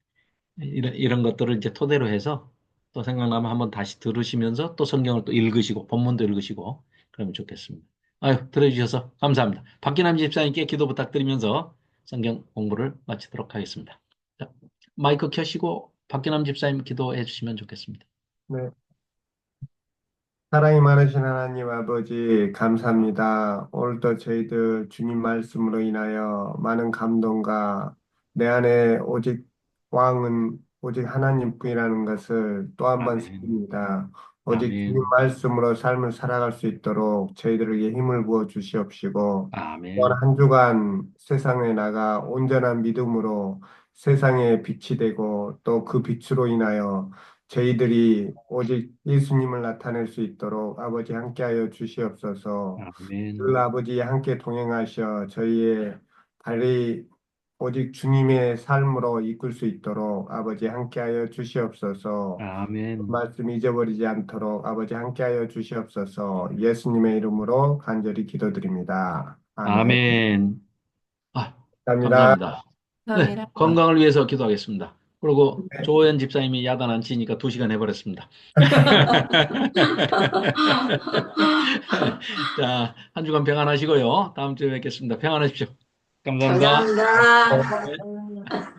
이런 것들을 이제 토대로 해서 또 생각나면 한번 다시 들으시면서 또 성경을 또 읽으시고 본문도 읽으시고 그러면 좋겠습니다. 아유, 들어주셔서 감사합니다. 박기남 집사님께 기도 부탁드리면서 성경 공부를 마치도록 하겠습니다. 자, 마이크 켜시고 박기남 집사님 기도해 주시면 좋겠습니다. 네. 사랑이 많으신 하나님 아버지, 감사합니다. 오늘도 저희들 주님 말씀으로 인하여 많은 감동과 내 안에 오직 왕은 오직 하나님뿐이라는 것을 또 한 번 아멘. 새깁니다. 오직 주님 아멘. 말씀으로 삶을 살아갈 수 있도록 저희들에게 힘을 부어 주시옵시고, 또한 아멘. 한 주간 세상에 나가 온전한 믿음으로 세상에 빛이 되고 또 그 빛으로 인하여 저희들이 오직 예수님을 나타낼 수 있도록 아버지 함께하여 주시옵소서. 늘 아멘. 아버지 함께 동행하셔 저희의 발이 오직 주님의 삶으로 이끌 수 있도록 아버지 함께하여 주시옵소서. 아멘. 말씀 잊어버리지 않도록 아버지 함께하여 주시옵소서. 예수님의 이름으로 간절히 기도드립니다. 아멘. 아멘. 아, 감사합니다. 감사합니다. 네, 감사합니다. 건강을 위해서 기도하겠습니다. 그리고 조호연 집사님이 야단 안 치니까 2시간 해버렸습니다. 자, 한 주간 평안하시고요. 다음 주에 뵙겠습니다. 평안하십시오. 감사합니다. 감사합니다.